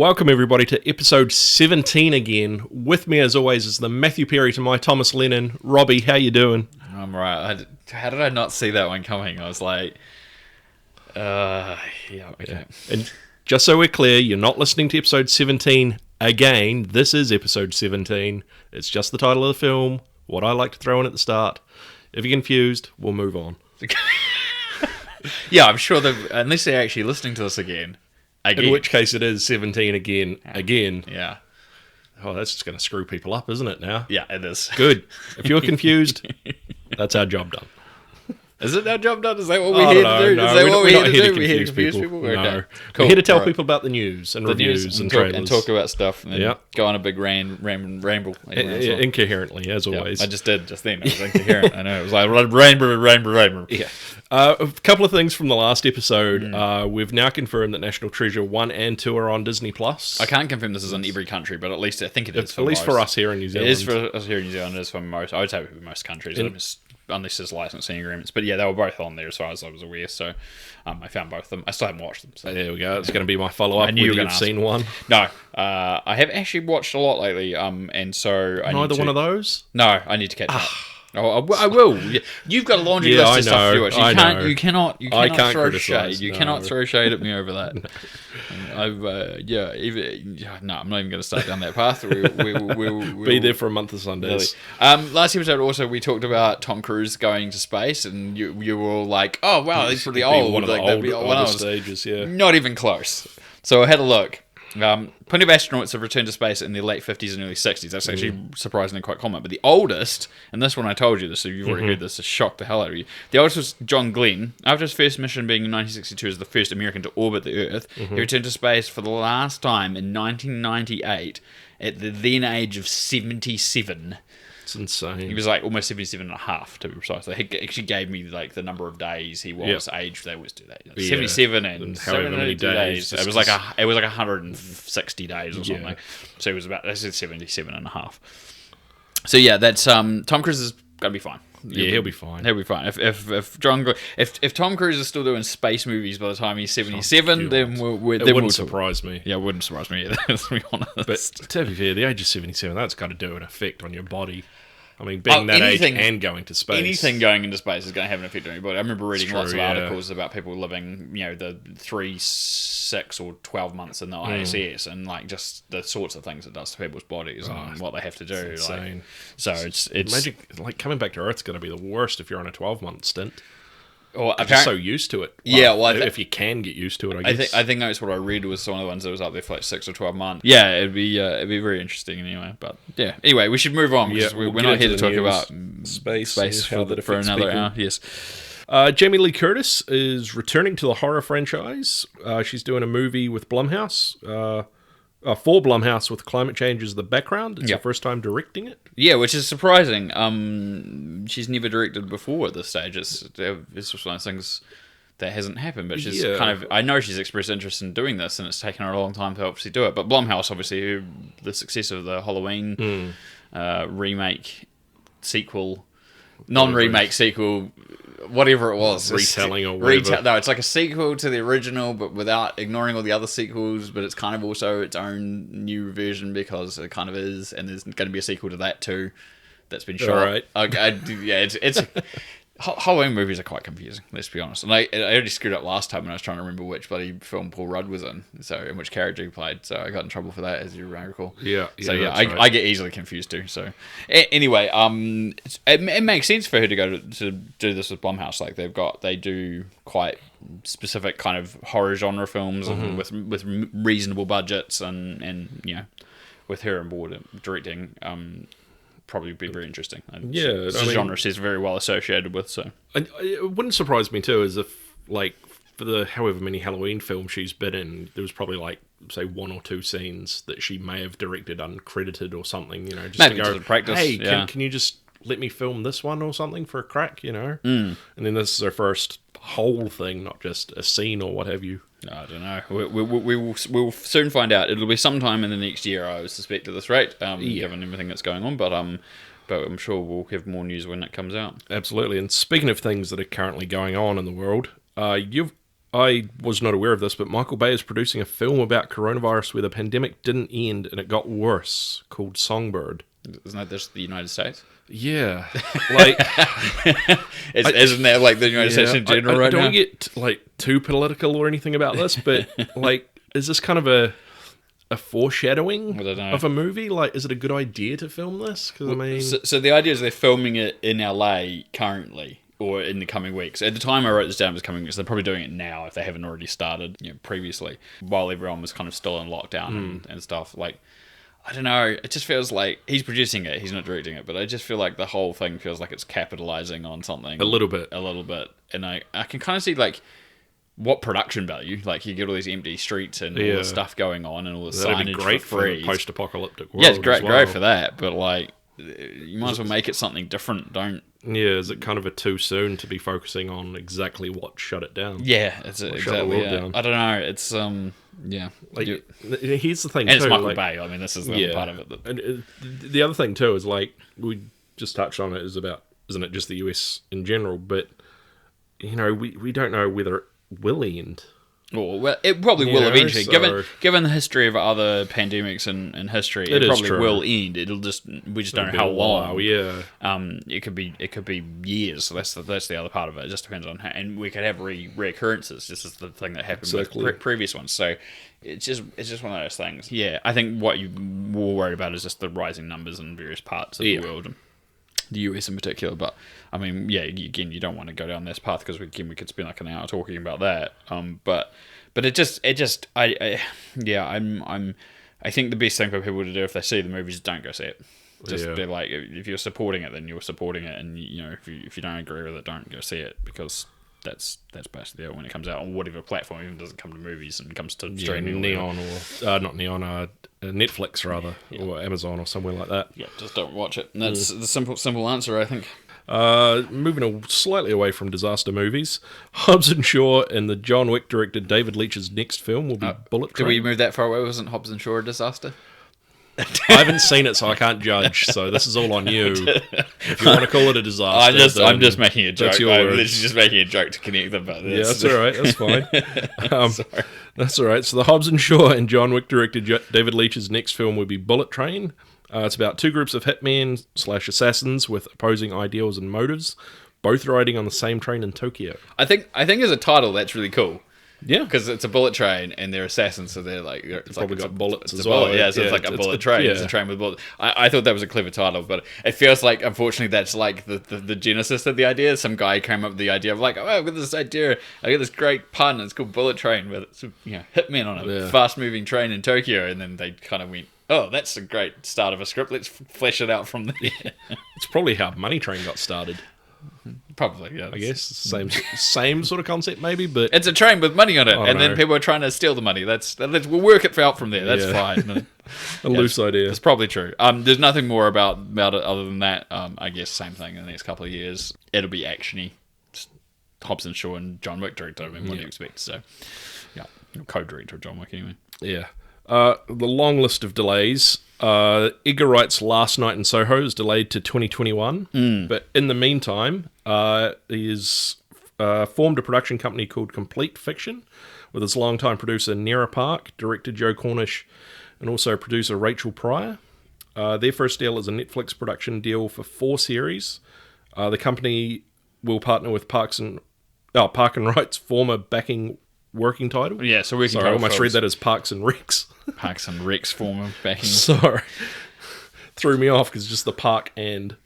Welcome everybody to episode 17 again. With me as always is the Matthew Perry to my Thomas Lennon. Robbie, how you doing? I'm right. How did I not see that one coming? I was like, okay. Yeah. And just so we're clear, you're not listening to episode 17 again. This is episode 17. It's just the title of the film, what I like to throw in at the start. If you're confused, we'll move on. Yeah, I'm sure that unless they're actually listening to this again. In which case it is 17 again. Yeah. Oh, that's just going to screw people up, isn't it, now? Yeah, it is. Good. If you're confused, that's our job done. Is it our job done? Is that what we're here to do? No, is that what we're here to do? We're here to confuse people. No. Cool. We're here to tell people about the news and reviews and trailers. And talk about stuff and then go on a big ramble. Incoherently, as always. I just did just then. It was incoherent. I know. It was like rainbow. Yeah. A couple of things from the last episode. We've now confirmed that National Treasure 1 and 2 are on Disney+. I can't confirm this is in every country, but at least I think it is for most. For us here in New Zealand. It is for us here in New Zealand. It is for most. I would say for most countries. Unless there's licensing agreements. But yeah, they were both on there as far as I was aware. So I found both of them. I still haven't watched them. So. There we go. It's going to be my follow-up. I knew you were going to seen one. No. I have actually watched a lot lately. And so I Neither one of those? No, I need to catch up. Oh, I will. You've got a laundry list of stuff to watch. You cannot throw shade. You cannot throw shade at me over that. No. I'm not even going to start down that path. We'll be there for a month of Sundays. Really. Last episode also we talked about Tom Cruise going to space, and you were all like, "Oh wow, he's pretty old." One of the older stages, yeah. Not even close. So I had a look. Plenty of astronauts have returned to space in the late 50s and early 60s. That's actually surprisingly quite common. But the oldest, and this one I told you this, so you've already heard this, to shock the hell out of you. The oldest was John Glenn. After his first mission being in 1962 as the first American to orbit the Earth, he returned to space for the last time in 1998 at the then age of 77. It's insane. He was like almost 77 and a half, to be precise. He actually gave me like the number of days he was aged. They always do that. 77 and however many days. It was like 160 days or something. So it was about 77 and a half. So yeah, that's Tom Cruise is gonna be fine. He'll be fine. He'll be fine. If Tom Cruise is still doing space movies by the time he's 77, then it wouldn't surprise me. Yeah, it wouldn't surprise me either. To be honest. But to be fair, the age of 77, that's got to do an effect on your body. I mean, being that age and going to space. Anything going into space is going to have an effect on your body. I remember reading lots of articles about people living, the 3, 6, or 12 months in the ISS, and like just the sorts of things it does to people's bodies and what they have to do. It's insane. So it's imagine like coming back to Earth's going to be the worst if you're on a 12-month stint. Or you're so used to it. If you can get used to it, I guess. I think that's what I read was one of the ones that was up there for like 6 or 12 months. Yeah, it'd be very interesting anyway. But yeah, anyway, we should move on because we're not here to talk about space for another hour. Yes. Jamie Lee Curtis is returning to the horror franchise. She's doing a movie with Blumhouse. For Blumhouse with climate change as the background. It's her first time directing it. Yeah, which is surprising. She's never directed before at this stage. It's just one of those things that hasn't happened, but she's I know she's expressed interest in doing this, and it's taken her a long time to obviously do it. But Blumhouse, obviously, the success of the Halloween remake, sequel, non-remake sequel, whatever it was. Retelling or whatever. No, it's like a sequel to the original, but without ignoring all the other sequels, but it's kind of also its own new version because it kind of is, and there's going to be a sequel to that too that's been shot. All right. It's Halloween movies are quite confusing, let's be honest. And I already screwed up last time when I was trying to remember which bloody film Paul Rudd was in, and which character he played, so I got in trouble for that, as you may recall. I get easily confused too. So anyway, it makes sense for her to go to do this with Blumhouse. Like they do quite specific kind of horror genre films and with reasonable budgets, and with her on board directing. Probably be very interesting. And it's a genre she's very well associated with. So it wouldn't surprise me too, as if like for the however many Halloween films she's been in, there was probably like say 1 or 2 scenes that she may have directed uncredited or something. Just maybe to go, practice. Hey, can you just let me film this one or something for a crack? And then this is her first whole thing, not just a scene or what have you. I don't know. We'll soon find out. It'll be sometime in the next year, I would suspect, at this rate, given everything that's going on. But I'm sure we'll have more news when it comes out. Absolutely. And speaking of things that are currently going on in the world, you've I was not aware of this, but Michael Bay is producing a film about coronavirus where the pandemic didn't end and it got worse, called Songbird. Isn't that just the United States? Yeah. Like, isn't that like the United States in general right now? I don't get like too political or anything about this, but like, is this kind of a foreshadowing of a movie? Like, is it a good idea to film this? Because I mean, so the idea is they're filming it in LA currently, or in the coming weeks. At the time I wrote this down, it was coming weeks. They're probably doing it now if they haven't already started, previously, while everyone was kind of still in lockdown and stuff. Like, I don't know. It just feels like he's producing it. He's not directing it, but I just feel like the whole thing feels like it's capitalizing on something a little bit, and I can kind of see like. What production value? Like, you get all these empty streets and all this stuff going on and all this signage great for free. For a post-apocalyptic world. Yeah, it's great for that. But like, you might as well make it something different. Don't. Yeah, is it kind of too soon to be focusing on exactly what shut it down? Yeah, it's exactly. Down? I don't know. It's yeah. Like, here's the thing, and too, it's Michael like, Bay. I mean, this is the other part of it. And the other thing too is, like, we just touched on it, isn't it just the US in general? But we don't know whether it will end. Well, it probably will eventually. So, given the history of other pandemics in history, it probably will end. We just don't know how long. Yeah. It could be years. So that's the other part of it. It just depends on how, and we could have reoccurrences. This is the thing that happened with previous ones. So it's just one of those things. Yeah, I think what you're more worried about is just the rising numbers in various parts of the world. And the US in particular, but I mean, yeah, again, you don't want to go down this path because we could spend like an hour talking about that. But I think the best thing for people to do if they see the movies is don't go see it. Just be like, if you're supporting it, then you're supporting it, and if you don't agree with it, don't go see it, because that's basically it when it comes out on whatever platform. Even doesn't come to movies and comes to streaming. Neon or not Neon, Netflix rather, or Amazon or somewhere like that. Yeah, just don't watch it. And that's the simple answer, I think. Moving slightly away from disaster movies, Hobbs and Shaw and the John Wick director David Leitch's next film will be Bullet Train. Did we move that far away? Wasn't Hobbs and Shaw a disaster? I haven't seen it, so I can't judge. So this is all on you. If you want to call it a disaster, I'm just making a joke. I'm literally just making a joke to connect them. But yeah, that's all right. That's fine. Sorry. That's all right. So the Hobbs and Shaw and John Wick director David Leitch's next film will be Bullet Train. It's about two groups of hitmen/assassins with opposing ideals and motives, both riding on the same train in Tokyo. I think as a title, that's really cool. Yeah, because it's a bullet train and they're assassins, so they're like it's probably like got bullets as well. Yeah, so it's like a bullet train. It's a train with bullets. I thought that was a clever title, but it feels like, unfortunately, that's like the genesis of the idea. Some guy came up with the idea of like, oh, I've got this idea. I got this great pun. It's called Bullet Train with hitmen on a fast-moving train in Tokyo, and then they kind of went, oh, that's a great start of a script. Let's flesh it out from there. It's probably how Money Train got started. Probably, yeah. I guess same sort of concept, maybe, but it's a train with money on it, and then people are trying to steal the money. We'll work it out from there. That's fine. A loose idea. It's probably true. There's nothing more about it other than that. I guess same thing in the next couple of years. It'll be actiony. Just Hobbs and Shaw and John Wick director. I mean, what do you expect? So, yeah, co-director of John Wick anyway. Yeah. The long list of delays. Edgar Wright's Last Night in Soho is delayed to 2021, but in the meantime, he has formed a production company called Complete Fiction with his longtime producer Nera Park, director Joe Cornish, and also producer Rachel Pryor. Their first deal is a Netflix production deal for 4 series. The company will partner with Park and Wright's former backing working title. Yeah, so I almost read that as Parks and Recs. Parks and Recs former backing. Sorry. Threw me off because just the park and...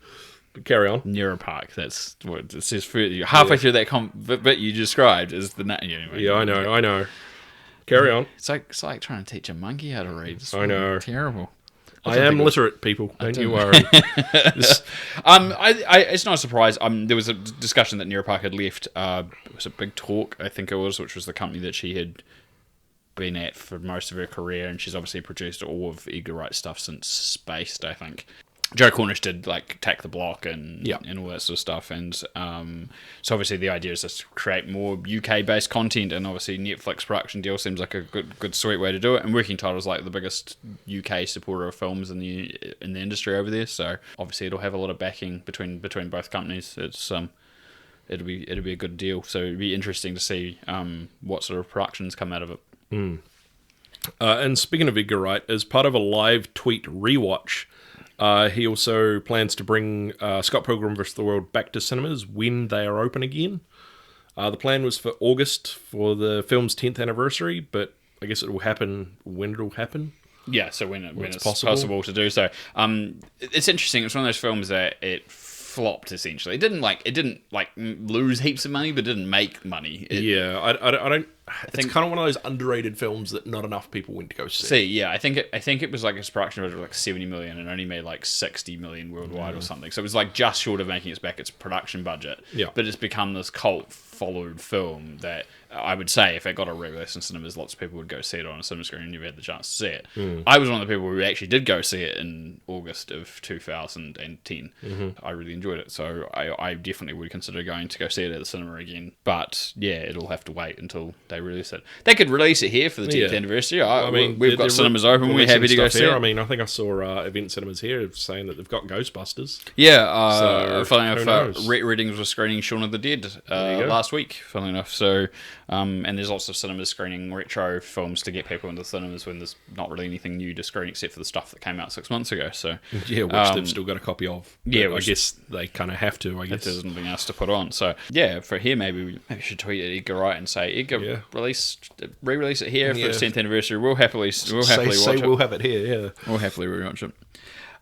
But carry on. Nera Park, that's what it says. Halfway through that bit you described is the name. Anyway. Yeah, I know. Carry on. It's like trying to teach a monkey how to read. It's I know. Terrible. I am literate, people. Don't you worry. It's not a surprise. There was a discussion that Nera Park had left. It was a Big Talk, I think it was, which was the company that she had been at for most of her career, and she's obviously produced all of Edgar Wright stuff since Spaced, I think. Joe Cornish did like Attack the Block and all that sort of stuff, and so obviously the idea is just to create more UK based content, and obviously Netflix production deal seems like a good sweet way to do it. And Working Title's like the biggest UK supporter of films in the industry over there, so obviously it'll have a lot of backing between both companies. It's it'll be a good deal. So it'd be interesting to see what sort of productions come out of it. And speaking of Edgar Wright, as part of a live tweet rewatch, he also plans to bring Scott Pilgrim vs. the World back to cinemas when they are open again. The plan was for August for the film's 10th anniversary, but I guess it will happen when it will happen. Yeah, so when it's possible to do so. It's interesting. It's one of those films that it flopped essentially. It didn't lose heaps of money, but didn't make money. I don't. It's kind of one of those underrated films that not enough people went to go see. Yeah, I think it was like its production budget was like 70 million and only made like 60 million worldwide or something. So it was like just short of making its production budget. Yeah. But it's become this cult followed film that I would say if it got a release in cinemas, lots of people would go see it on a cinema screen and you've had the chance to see it. I was one of the people who actually did go see it in August of 2010. I really enjoyed it, so I definitely would consider going to go see it at the cinema again. But yeah, it'll have to wait until they release it. They could release it here for the 10th anniversary. I mean, we've got cinemas open. We're happy to go see it. I mean, I think I saw Event Cinemas here saying that they've got Ghostbusters. Yeah, funnily enough, Readings was screening Shaun of the Dead last week, funnily enough. So, and there's lots of cinemas screening retro films to get people into the cinemas when there's not really anything new to screen except for the stuff that came out 6 months ago. So yeah, which they've still got a copy of. Yeah, I guess they kind of have to. I guess there's nothing else to put on. So yeah, for here maybe we should tweet at Edgar Wright and say, Edgar, re-release it here for the 10th anniversary. We'll happily watch it. We'll have it here. Yeah, we'll happily rewatch it.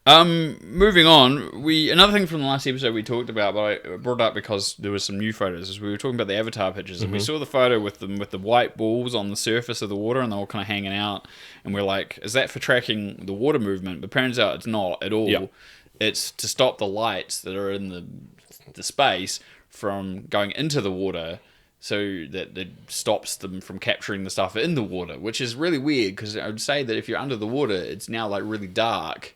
Moving on, another thing from the last episode we talked about, but I brought it up because there was some new photos, is we were talking about the Avatar pictures, and we saw the photo with the white balls on the surface of the water, and they're all kind of hanging out, and we're like, is that for tracking the water movement? But turns out it's not at all. Yep. It's to stop the lights that are in the space from going into the water, so that it stops them from capturing the stuff in the water, which is really weird, because I would say that if you're under the water, it's now like really dark.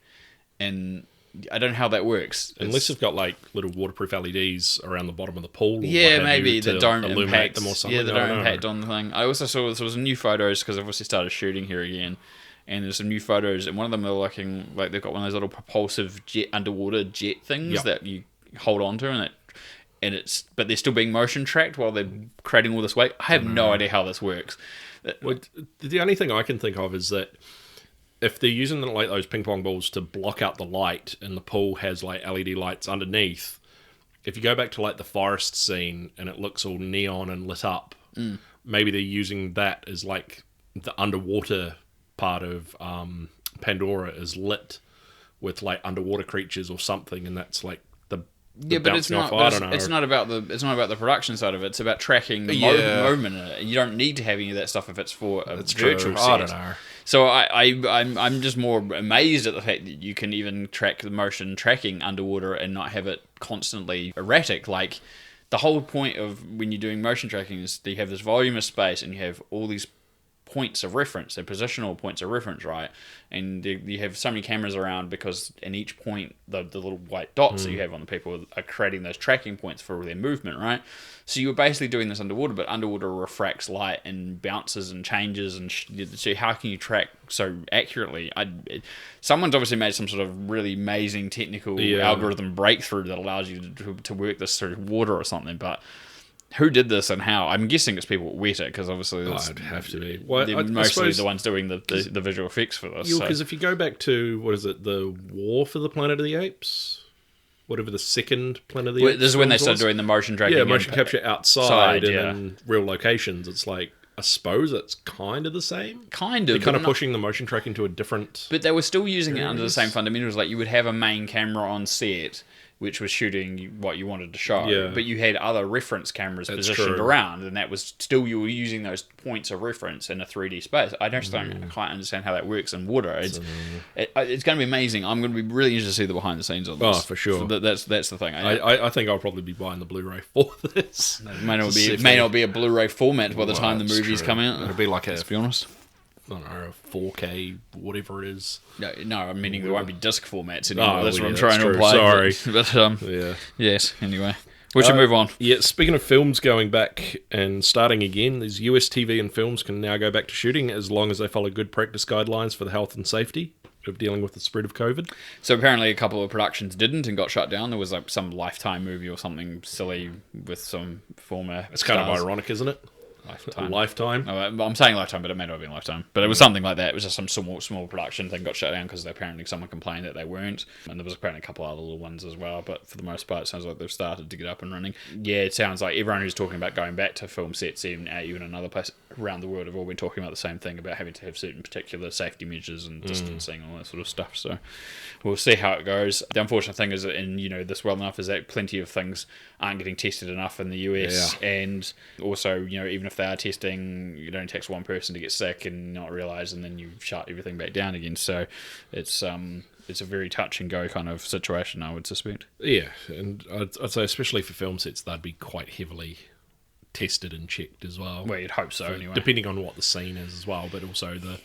And I don't know how that works. Unless you've got like little waterproof LEDs around the bottom of the pool. Yeah, maybe that don't impact them or something. Yeah, that don't impact on the thing. I also saw there was some new photos because I've obviously started shooting here again, and there's some new photos, and one of them are looking like they've got one of those little propulsive underwater jet things that you hold on to, but they're still being motion tracked while they're creating all this weight. I have no idea how this works. Well, the only thing I can think of is that if they're using like those ping pong balls to block out the light and the pool has like LED lights underneath, if you go back to like the forest scene and it looks all neon and lit up, maybe they're using that as like the underwater part of Pandora is lit with like underwater creatures or something, and that's like but it's not. It's not about the production side of it. It's about tracking the movement in it. You don't need to have any of that stuff if it's for a virtual set. I don't know. So I'm just more amazed at the fact that you can even track the motion tracking underwater and not have it constantly erratic. Like the whole point of when you're doing motion tracking is that you have this volume of space and you have all these points of reference, they're positional points of reference, right? And you have so many cameras around because in each point, the little white dots that you have on the people are creating those tracking points for their movement, right? So you're basically doing this underwater, but underwater refracts light and bounces and changes, and so how can you track so accurately? Someone's obviously made some sort of really amazing technical algorithm breakthrough that allows you to work this through water or something, but who did this and how? I'm guessing it's people at Weta, because obviously it'd have to be. Well, they're mostly the ones doing the visual effects for this. Because if you go back to, what is it, the War for the Planet of the Apes? Whatever the second Planet of the Apes. This is when they started doing the motion tracking. Yeah, motion capture outside and in real locations. It's like, I suppose it's kind of the same. Kind of. They're kind of pushing the motion tracking to a different... But they were still using it under the same fundamentals. Like, you would have a main camera on set which was shooting what you wanted to show. Yeah. But you had other reference cameras positioned around, and that was still, you were using those points of reference in a 3D space. I don't quite understand how that works in water. It's going to be amazing. I'm going to be really interested to see the behind the scenes on this. Oh, for sure. So that's the thing. I think I'll probably be buying the Blu-ray for this. It may not be a Blu-ray format by the time the movies come out. It'll be like let's be honest. I don't know, 4K, whatever it is. No, I'm meaning there won't be disc formats anymore. That's what I'm trying to imply. Sorry. But, yes, anyway. We should move on. Yeah, speaking of films going back and starting again, these US TV and films can now go back to shooting as long as they follow good practice guidelines for the health and safety of dealing with the spread of COVID. So apparently a couple of productions didn't and got shut down. There was like some Lifetime movie or something silly with some former It's kind of ironic, isn't it? Lifetime. Oh, I'm saying Lifetime, but it may not have been Lifetime. But it was something like that. It was just some small production thing got shut down because apparently someone complained that they weren't. And there was apparently a couple other little ones as well. But for the most part, it sounds like they've started to get up and running. Yeah, it sounds like everyone who's talking about going back to film sets, even another place around the world, have all been talking about the same thing, about having to have certain particular safety measures and distancing and all that sort of stuff. So we'll see how it goes. The unfortunate thing is that this well enough is that plenty of things aren't getting tested enough in the US. Yeah. And also, even if they are testing, it only takes one person to get sick and not realise, and then you shut everything back down again. So it's a very touch and go kind of situation, I would suspect. Yeah, and I'd say especially for film sets, they'd be quite heavily tested and checked as well. Well, you'd hope so, anyway. Depending on what the scene is as well, but also the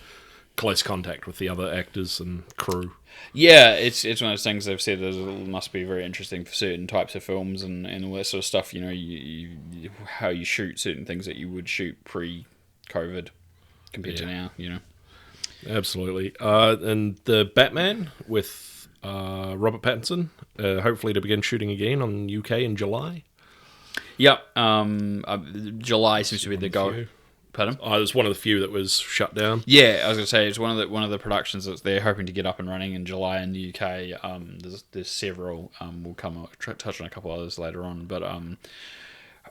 close contact with the other actors and crew. Yeah, it's one of those things they've said it must be very interesting for certain types of films and all that sort of stuff. How you shoot certain things that you would shoot pre-COVID compared to now. Absolutely. And the Batman with Robert Pattinson, hopefully to begin shooting again on UK in July. Yep. July seems to be the goal. Pardon? It was one of the few that was shut down. Yeah, I was going to say it's one of the productions that they're hoping to get up and running in July in the UK. There's several. We'll touch on a couple others later on, but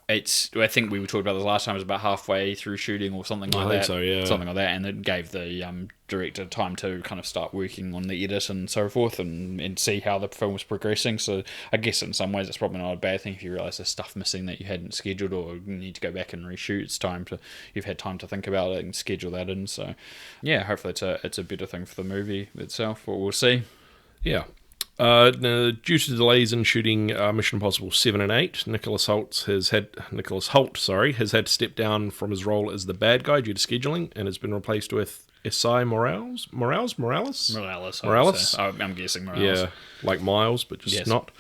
I think we were talking about this last time. It was about halfway through shooting or something like that. I think so, yeah. Something like that, and it gave the director time to kind of start working on the edit and so forth, and see how the film was progressing. So I guess in some ways it's probably not a bad thing if you realise there's stuff missing that you hadn't scheduled or need to go back and reshoot. You've had time to think about it and schedule that in. So yeah, hopefully it's a better thing for the movie itself. But we'll see. Yeah. Due to delays in shooting Mission Impossible 7 and 8, Nicholas Hoult has had to step down from his role as the bad guy due to scheduling and has been replaced with Esai Morales. I'm guessing Morales. Yeah, like Miles, but just not.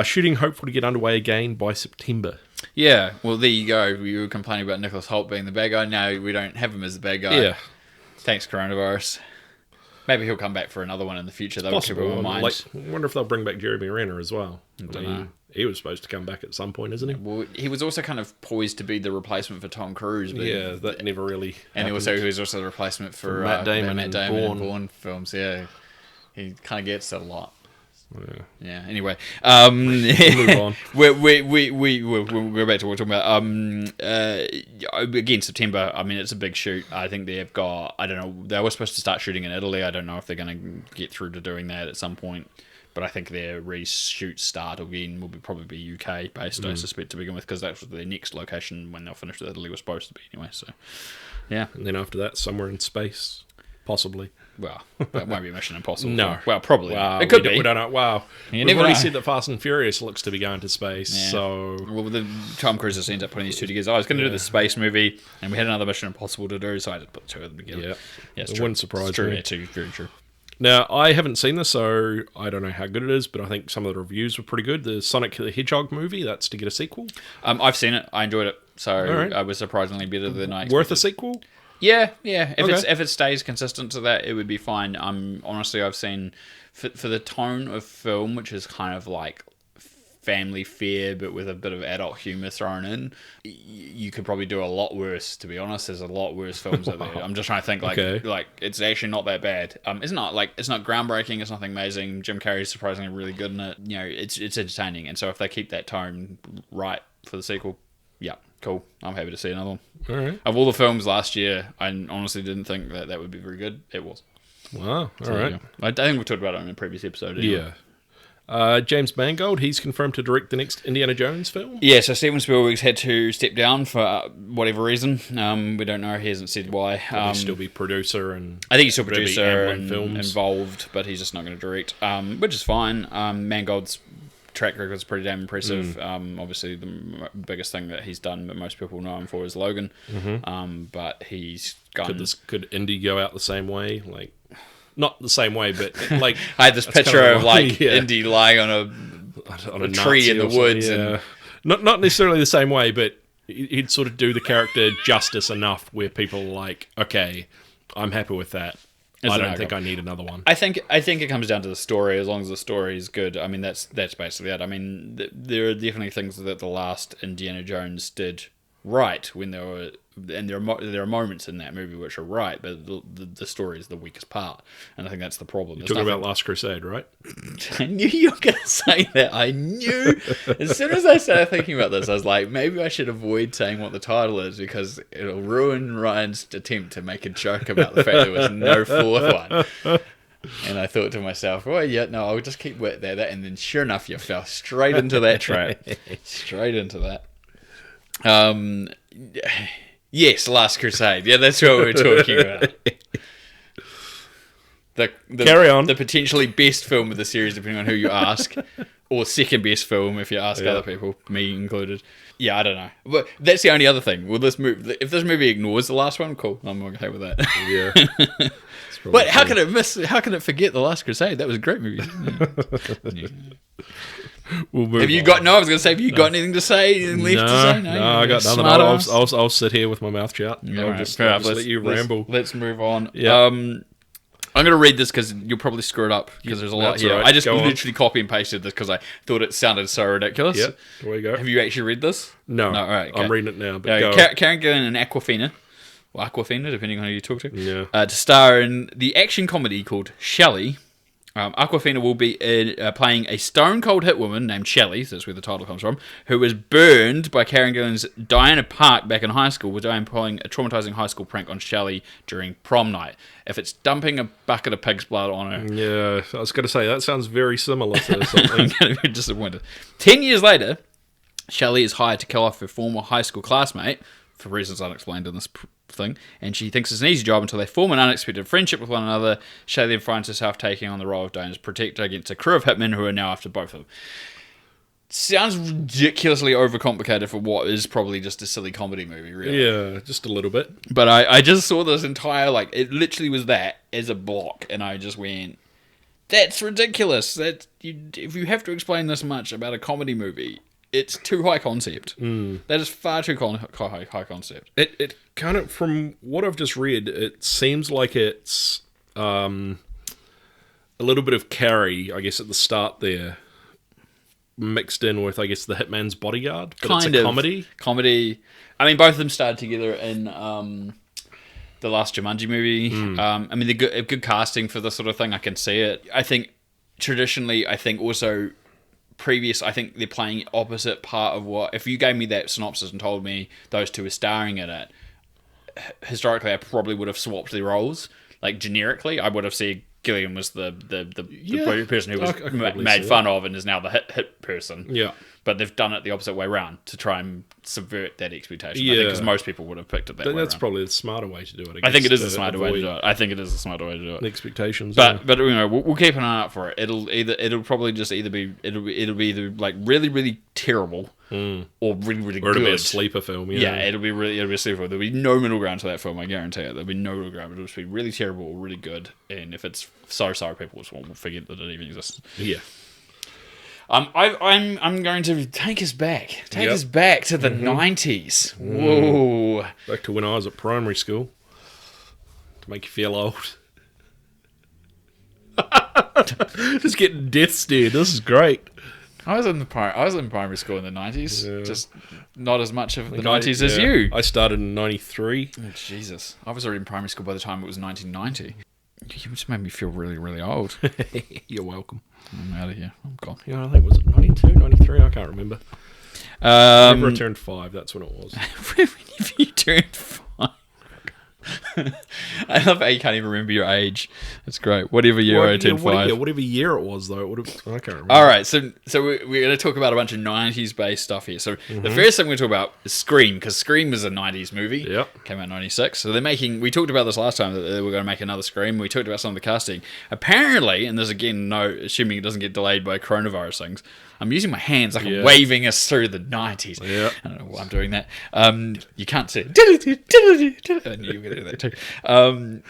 Shooting hopeful to get underway again by September. Yeah, well, there you go. You were complaining about Nicholas Hoult being the bad guy. Now we don't have him as the bad guy. Yeah. Thanks, coronavirus. Maybe he'll come back for another one in the future. That would keep him in mind. I wonder if they'll bring back Jeremy Renner as well. I don't know. He was supposed to come back at some point, isn't he? Well, he was also kind of poised to be the replacement for Tom Cruise. But yeah, that never really And he was also the replacement for Matt Damon in Bourne films. Yeah, he kind of gets that a lot. Yeah. Anyway, move on. We'll go back to what we're talking about. Again, September. I mean, it's a big shoot. I think they've got. I don't know. They were supposed to start shooting in Italy. I don't know if they're going to get through to doing that at some point. But I think their reshoot start again will probably be UK based. I suspect to begin with, because that's their next location when they'll finish with Italy was supposed to be anyway. So, yeah. And then after that, somewhere in space, possibly. Well, that won't be Mission Impossible. No. Well, probably. Wow, it could be. We don't know. Wow. We've already said that Fast and Furious looks to be going to space. Yeah. So, well, Tom Cruise just ends up putting these two together. I was going to do the space movie, and we had another Mission Impossible to do, so I just put two of them together. Yeah, it wouldn't surprise me. Yeah, too, very true. Now, I haven't seen this, so I don't know how good it is, but I think some of the reviews were pretty good. The Sonic the Hedgehog movie, that's to get a sequel. I've seen it. I enjoyed it. So I was surprisingly better than I expected. Worth a sequel? Yeah. If it stays consistent to that, it would be fine. Honestly, I've seen, for the tone of film, which is kind of like family fare, but with a bit of adult humour thrown in, you could probably do a lot worse, to be honest. There's a lot worse films out there. I'm just trying to think, like it's actually not that bad. It's not groundbreaking, it's nothing amazing. Jim Carrey's surprisingly really good in it. It's entertaining, and so if they keep that tone right for the sequel, yeah, cool. I'm happy to see another one. All right. Of all the films last year, I honestly didn't think that would be very good. It was. Wow. All right. Yeah. I think we talked about it in a previous episode. Anyway. Yeah. James Mangold, he's confirmed to direct the next Indiana Jones film. Yeah, so Steven Spielberg's had to step down for whatever reason. We don't know. He hasn't said why. He'll still be producer and I think he's still producer and involved, but he's just not going to direct, which is fine. Mangold's track record is pretty damn impressive. Obviously, the biggest thing that he's done that most people know him for is Logan. But he's gone. Could Indy go out the same way? Like, not the same way, but like I had this picture of Indy lying on a tree in the woods, and not necessarily the same way, but he'd sort of do the character justice enough where people are like, okay, I'm happy with that. I don't think I need another one. I think it comes down to the story. As long as the story is good, I mean that's basically it. I mean there are definitely things that the last Indiana Jones did right when there were, and there are moments in that movie which are right, but the story is the weakest part, and I think that's the problem. You're talking about Last Crusade, right? I knew you were going to say that. I knew. As soon as I started thinking about this, I was like, maybe I should avoid saying what the title is because it'll ruin Ryan's attempt to make a joke about the fact there was no fourth one. And I thought to myself, well, yeah, no, I'll just keep with that. And then sure enough, you fell straight into that trap. Straight into that. Yes, Last Crusade. Yeah, that's what we're talking about. Carry on. The potentially best film of the series, depending on who you ask, or second best film if you ask other people, me included. Yeah, I don't know, but that's the only other thing. Will this movie? If this movie ignores the last one, cool. I'm okay with that. Yeah. But how can it miss? How can it forget the Last Crusade? That was a great movie. Yeah. Have you got? No, I was going to say, have you got anything to say? Anything left to say? No, I got nothing. I'll sit here with my mouth shut. Yeah, I'll just let you ramble. Let's move on. Yeah. I'm going to read this because you'll probably screw it up because there's a lot here. Right. I just literally copy and pasted this because I thought it sounded so ridiculous. Yep, there we go. Have you actually read this? No. All right, okay. I'm reading it now. But Karen Gillan and Awkwafina, depending on who you talk to, yeah. To star in the action comedy called Shelley. Awkwafina will be playing a stone-cold hit woman named Shelley, so that's where the title comes from, who was burned by Karen Gillan's Diana Park back in high school, with Diana pulling a traumatizing high school prank on Shelley during prom night. If it's dumping a bucket of pig's blood on her... Yeah, I was going to say, that sounds very similar to something. I'm going to be disappointed. 10 years later, Shelley is hired to kill off her former high school classmate, for reasons unexplained in this thing, and she thinks it's an easy job until they form an unexpected friendship with one another. Shelley then finds herself taking on the role of Diana's protector against a crew of hitmen who are now after both of them. Sounds ridiculously overcomplicated for what is probably just a silly comedy movie, really. Yeah, just a little bit. But I just saw this entire, it literally was that as a block, and I just went, that's ridiculous. If you have to explain this much about a comedy movie, it's too high concept. That is far too high concept. It kind of, from what I've just read, it seems like it's a little bit of Carrie, I guess, at the start there, mixed in with, I guess, the Hitman's Bodyguard. But it's a comedy. Comedy. I mean, both of them started together in the last Jumanji movie. I mean, they're good casting for this sort of thing. I can see it. I think traditionally, also... I think they're playing opposite part of what... If you gave me that synopsis and told me those two were starring in it, historically I probably would have swapped their roles. Generically, I would have said Gillian was the person who was made fun of and is now the hit person. Yeah. But they've done it the opposite way around to try and subvert that expectation. Yeah. Because most people would have picked it that way That's around. probably the smarter way to do it. I think it is the smarter way to do it. I think it is the smarter way to do it. The expectations. But we'll keep an eye out for it. It'll probably just either be really, really terrible or really, really good. Or it'll be a sleeper film. Yeah, it'll be a sleeper film. There'll be no middle ground to that film, I guarantee it. There'll be no middle ground. It'll just be really terrible or really good. And if it's so sorry, people will forget that it even exists. Yeah. I'm going to take us back. Take us back to the 90s. Whoa. Back to when I was at primary school. To make you feel old. Just getting death stared. This is great. I was in primary school in the 90s. Just not as much of the 90s as you. I started in 93. Oh, Jesus. I was already in primary school by the time it was 1990. You just made me feel really, really old. You're welcome. I'm out of here. I'm gone. Yeah, I think, was it 92, 93? I can't remember. Whenever I turned 5, that's when it was. Whenever you turned 5. I love how you can't even remember your age. That's great. Whatever year I turned 5. Whatever year it was, though, I can't remember. All right, so we're going to talk about a bunch of 90s-based stuff here. So the first thing we're going to talk about is Scream, because Scream is a 90s movie. Yep. Came out in 96. So we talked about this last time, that they were going to make another Scream. We talked about some of the casting. Apparently, and there's again, assuming it doesn't get delayed by coronavirus things, I'm using my hands like I'm waving us through the 90s. Yeah. I don't know why I'm doing that. You can't see it. I knew you were going to do that too.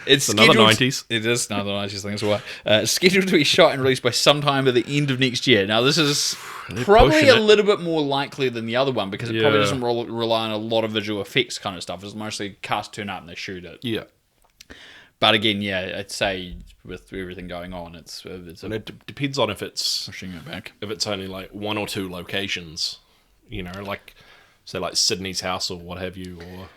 It's another 90s. It is another 90s thing as well. Scheduled to be shot and released by sometime at the end of next year. Now, this is probably a little bit more likely than the other one because it probably doesn't rely on a lot of visual effects kind of stuff. It's mostly cast turn up and they shoot it. Yeah. But again, yeah, I'd say with everything going on, it's And it depends on if it's pushing it back. if it's only like one or two locations, like say like Sydney's house or what have you, or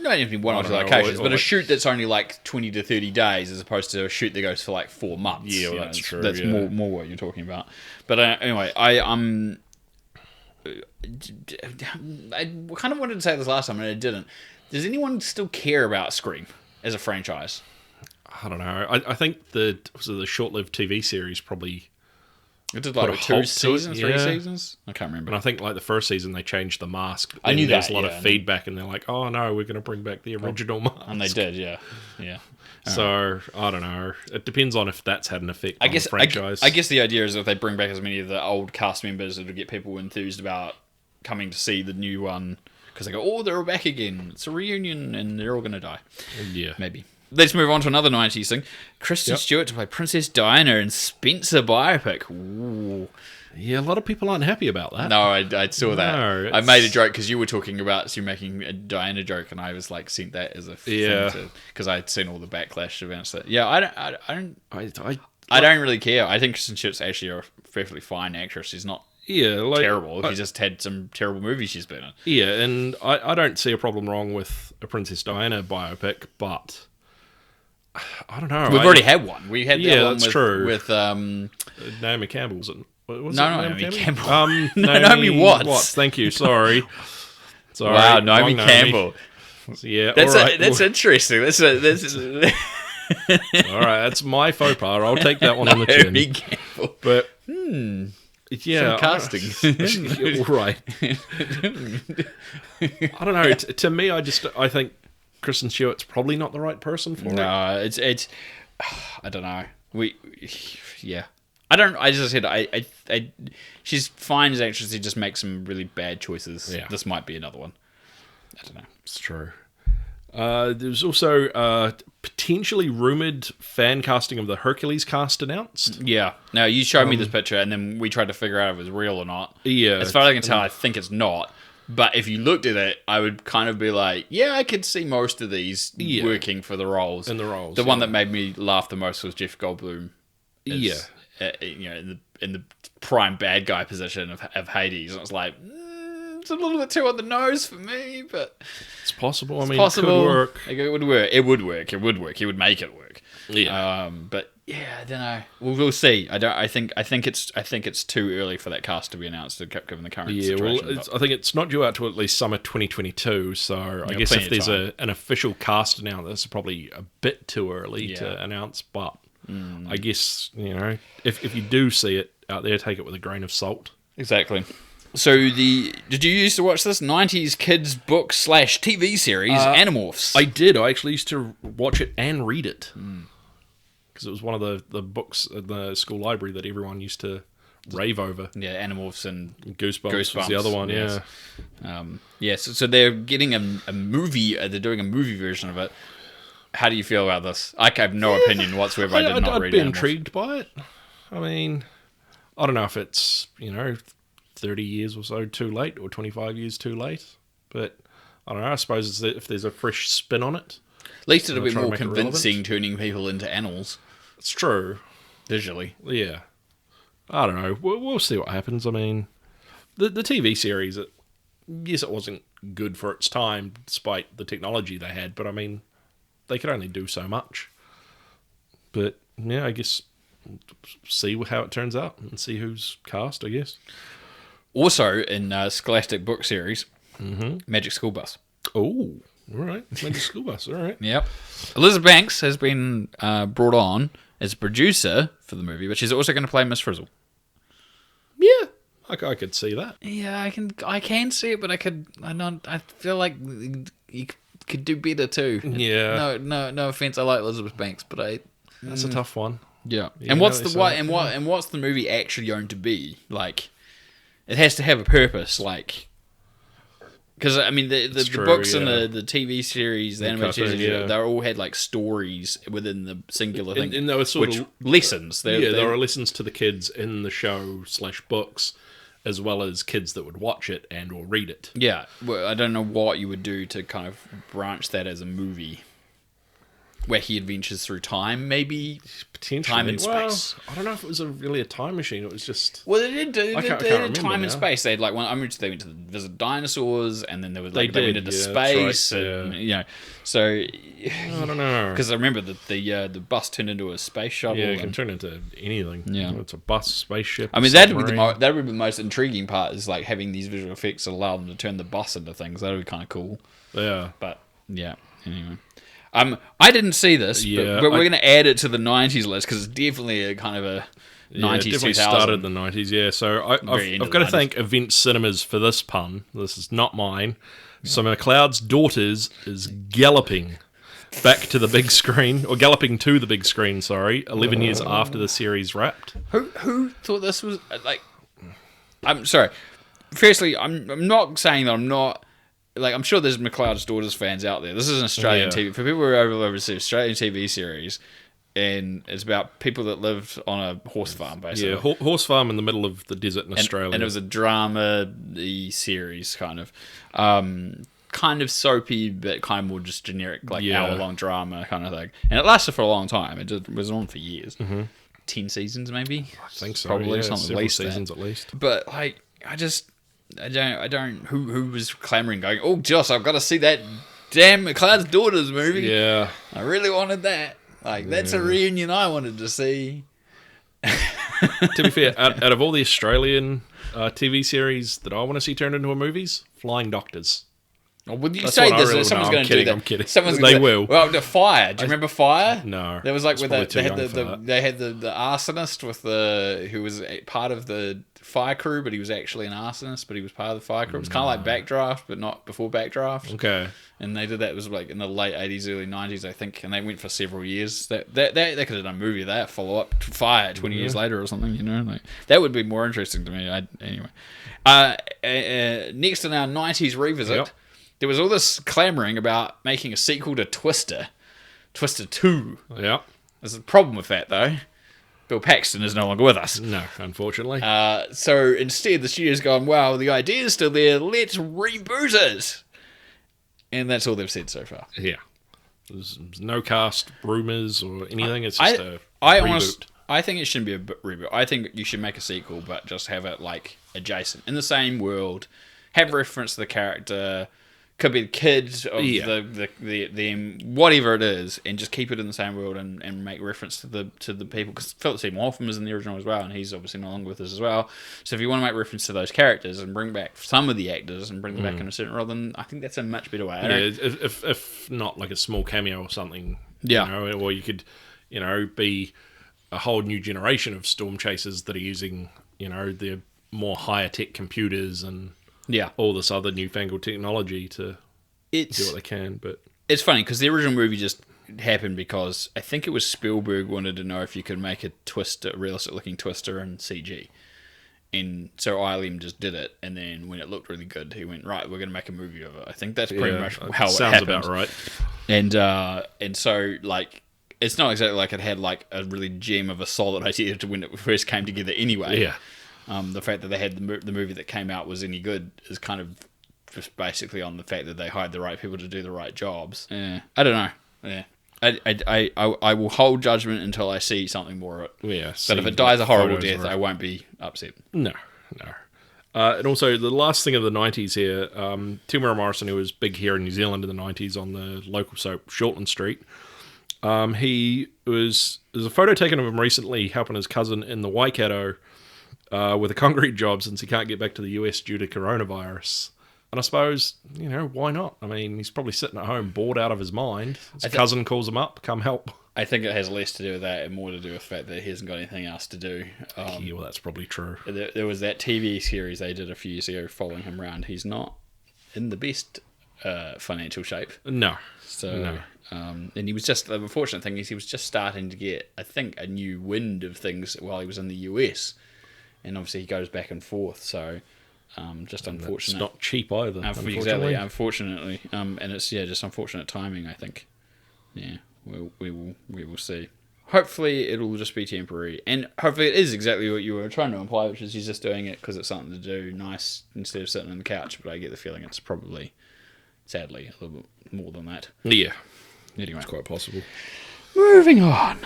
Not even one or two locations, but a shoot that's only like 20 to 30 days as opposed to a shoot that goes for like 4 months. Yeah, well, that's true. That's more what you're talking about. But anyway, I kind of wanted to say this last time and I didn't. Does anyone still care about Scream as a franchise? I don't know. I think the short-lived TV series probably It did put a like 2 halt to it, seasons, 3 yeah. seasons? I can't remember. And I think like the first season they changed the mask. I knew There's that, a lot yeah. of feedback, and they're like, "Oh no, we're going to bring back the original mask." And they did, yeah. So I don't know. It depends on if that's had an effect on the I franchise. guess the idea is that if they bring back as many of the old cast members, it'll get people enthused about coming to see the new one because they go, "Oh, they're all back again. It's a reunion, and they're all going to die." Yeah. Maybe. Let's move on to another 90s thing. Kristen Stewart to play Princess Diana in Spencer biopic. Ooh. Yeah, a lot of people aren't happy about that. No, I saw that. No, I made a joke because you were talking about you making a Diana joke, and I was like, sent that as a thing because I'd seen all the backlash against it. Yeah, I don't really care. I think Kristen Stewart's actually a perfectly fine actress. She's not terrible. She just had some terrible movies she's been in. Yeah, and I don't see a problem wrong with a Princess Diana biopic, but I don't know. We've already had one. We had that one that's with, true. with Naomi Campbell's in. Naomi Campbell. Naomi Watts. Thank you. Sorry. Wow, Naomi wrong Campbell. Yeah, That's all right. that's interesting. That's All right, that's my faux pas. I'll take that one on the Naomi chin. Campbell. But Some casting. Right. I don't know. To me, I think Kristen Stewart's probably not the right person for it. No, it's I don't know. I don't. I just said she's fine as an actress. She just makes some really bad choices. Yeah. This might be another one. I don't know. It's true. There's also potentially rumoured fan casting of the Hercules cast announced. Yeah. Now, you showed me this picture, and then we tried to figure out if it was real or not. Yeah. As far as I can tell, I think it's not. But if you looked at it, I would kind of be like, yeah, I could see most of these working for the roles. The one that made me laugh the most was Jeff Goldblum. Yeah. In the prime bad guy position of Hades. And I was like, it's a little bit too on the nose for me, but It's possible. It possible. could work. It would work. It would work. It would work. He would make it work. Yeah. But yeah, I don't know. We'll see. I think it's too early for that cast to be announced, given the current situation. Well, I think it's not due out to at least summer 2022. So I guess if there's an official cast announced, that's probably a bit too early to announce. But I guess if you do see it out there, take it with a grain of salt. Exactly. So did you used to watch this 90s kids book / TV series Animorphs? I did. I actually used to watch it and read it because it was one of the books in the school library that everyone used to rave over. Yeah, Animorphs and Goosebumps was the other one. Yes. So they're getting a movie. They're doing a movie version of it. How do you feel about this? I have no opinion whatsoever. I did not read it. I'd be intrigued by it. I mean, I don't know if it's 30 years or so too late or 25 years too late, but I don't know. I suppose if there's a fresh spin on it, at least it'll be try to more make it convincing, turning people into animals it's true. visually. Yeah, I don't know. We'll see what happens. I mean, the TV series, yes, it wasn't good for its time, despite the technology they had. But I mean, they could only do so much. But yeah, I guess see how it turns out and see who's cast. I guess. Also in Scholastic book series, Magic School Bus. Oh, all right. Magic School Bus. All right. Yep. Elizabeth Banks has been brought on as a producer for the movie, but she's also going to play Miss Frizzle. Yeah, I could see that. Yeah, I can see it, but I feel like you could do better too. Yeah. No offense. I like Elizabeth Banks, but That's a tough one. Yeah. Yeah, And what's no, what's the movie actually going to be like? It has to have a purpose, like, because I mean the true, books yeah. and the TV series, the animated cartoon, series, yeah. they all had like stories within the singular thing, And they were sort of lessons. there are lessons to the kids in the show / books, as well as kids that would watch it and or read it. Yeah, well, I don't know what you would do to kind of branch that as a movie. wacky adventures through time, maybe Potentially. time and space. Well, I don't know if it was really a time machine. It was just... Well, they did. They can't did remember time now. and space. They had like one. I remember they went to visit dinosaurs, and then they went into space, right, and you know. So I don't know. because I remember that the bus turned into a space shuttle. Yeah, it can turn into anything. Yeah. It's a bus, spaceship. I mean, that'd be the most intriguing part is like having these visual effects that allow them to turn the bus into things. That'd be kind of cool. Yeah. But yeah, anyway. I didn't see this, but we're going to add it to the 90s list because it's definitely a kind of a 90s, it definitely 2000. started in the 90s, yeah. So I've got to thank Event Cinemas for this pun. This is not mine. Yeah. So McLeod's Daughters is galloping back to the big screen, or galloping to the big screen, sorry, 11 years after the series wrapped. Who thought this was, like... I'm sorry. Firstly, I'm not saying that I'm not... Like, I'm sure there's McLeod's Daughters fans out there. This is an Australian TV... For people who are overseas, Australian TV series, and it's about people that lived on a horse farm, basically. Yeah, horse farm in the middle of the desert in Australia. And it was a drama-y series, kind of. Kind of soapy, but kind of more just generic, like hour-long drama kind of thing. And it lasted for a long time. It was on for years. Mm-hmm. 10 seasons, maybe? I think so, probably, something several at least seasons at least. But, like, I don't. Who was clamoring, going, "Oh, Josh, I've got to see that damn McLeod's Daughters movie." Yeah, I really wanted that. Like, that's a reunion I wanted to see. To be fair, out of all the Australian TV series that I want to see turned into movies, Flying Doctors. Oh, would you That's say what I this? really Someone's want. going to do that. I'm kidding. Someone's They gonna will. Well, the Fire. Do you remember Fire? No. There was like with It's they had probably too young for they had the arsonist with who was part of the fire crew, but he was actually an arsonist, but he was part of the fire crew. It was kind of like Backdraft, but not before Backdraft. Okay. And they did that. It was like in the late 80s, early 90s, I think, and they went for several years. They could have done a movie of that, follow up to Fire 20 years later or something. You know, like that would be more interesting to me. Anyway, next in our 90s revisit. Yep. There was all this clamoring about making a sequel to Twister 2. Yeah. There's a problem with that, though. Bill Paxton is no longer with us. No, unfortunately. So instead, the studio's gone, wow, the idea's still there, let's reboot it. And that's all they've said so far. Yeah. There's no cast rumours or anything. It's just a reboot. I think it shouldn't be a reboot. I think you should make a sequel, but just have it, like, adjacent. In the same world. Have reference to the character... Could be the kids of the whatever it is, and just keep it in the same world and make reference to the people, because Philip Seymour Hoffman was in the original as well, and he's obviously no longer with us as well. So if you want to make reference to those characters and bring back some of the actors and bring them back in a certain role, then I think that's a much better way. If not like a small cameo or something, yeah, you know, or you could, you know, be a whole new generation of storm chasers that are using, you know, the more higher tech computers and. Yeah, all this other newfangled technology to do what they can. But it's funny because the original movie just happened because I think it was Spielberg wanted to know if you could make a realistic looking Twister in CG, and so ILM just did it. And then when it looked really good, he went, right, we're going to make a movie of it. I think that's pretty much how it sounds happened. about right. And so like it's not exactly like it had like a really gem of a solid idea to when it first came together anyway. Yeah. The fact that they had the movie that came out was any good is kind of just basically on the fact that they hired the right people to do the right jobs. Yeah, I don't know. Yeah, I will hold judgment until I see something more of it. Yeah, but if it dies a horrible death, I won't be upset. No. And also, the last thing of the 90s here, Temuera Morrison, who was big here in New Zealand in the 90s on the local soap Shortland Street, there's a photo taken of him recently helping his cousin in the Waikato with a concrete job since he can't get back to the US due to coronavirus. And I suppose, you know, why not? I mean, he's probably sitting at home bored out of his mind. His cousin calls him up, come help. I think it has less to do with that and more to do with the fact that he hasn't got anything else to do. Yeah, well, that's probably true. There was that TV series they did a few years ago following him around. He's not in the best financial shape. No. And he was just, the unfortunate thing is he was just starting to get, I think, a new wind of things while he was in the US. And obviously he goes back and forth, so just unfortunate. It's not cheap either, Exactly, unfortunately. And it's, just unfortunate timing, I think. Yeah, we will see. Hopefully it'll just be temporary. And hopefully it is exactly what you were trying to imply, which is he's just doing it because it's something to do, nice, instead of sitting on the couch. But I get the feeling it's probably, sadly, a little bit more than that. Yeah. Anyway, It's quite possible. moving on.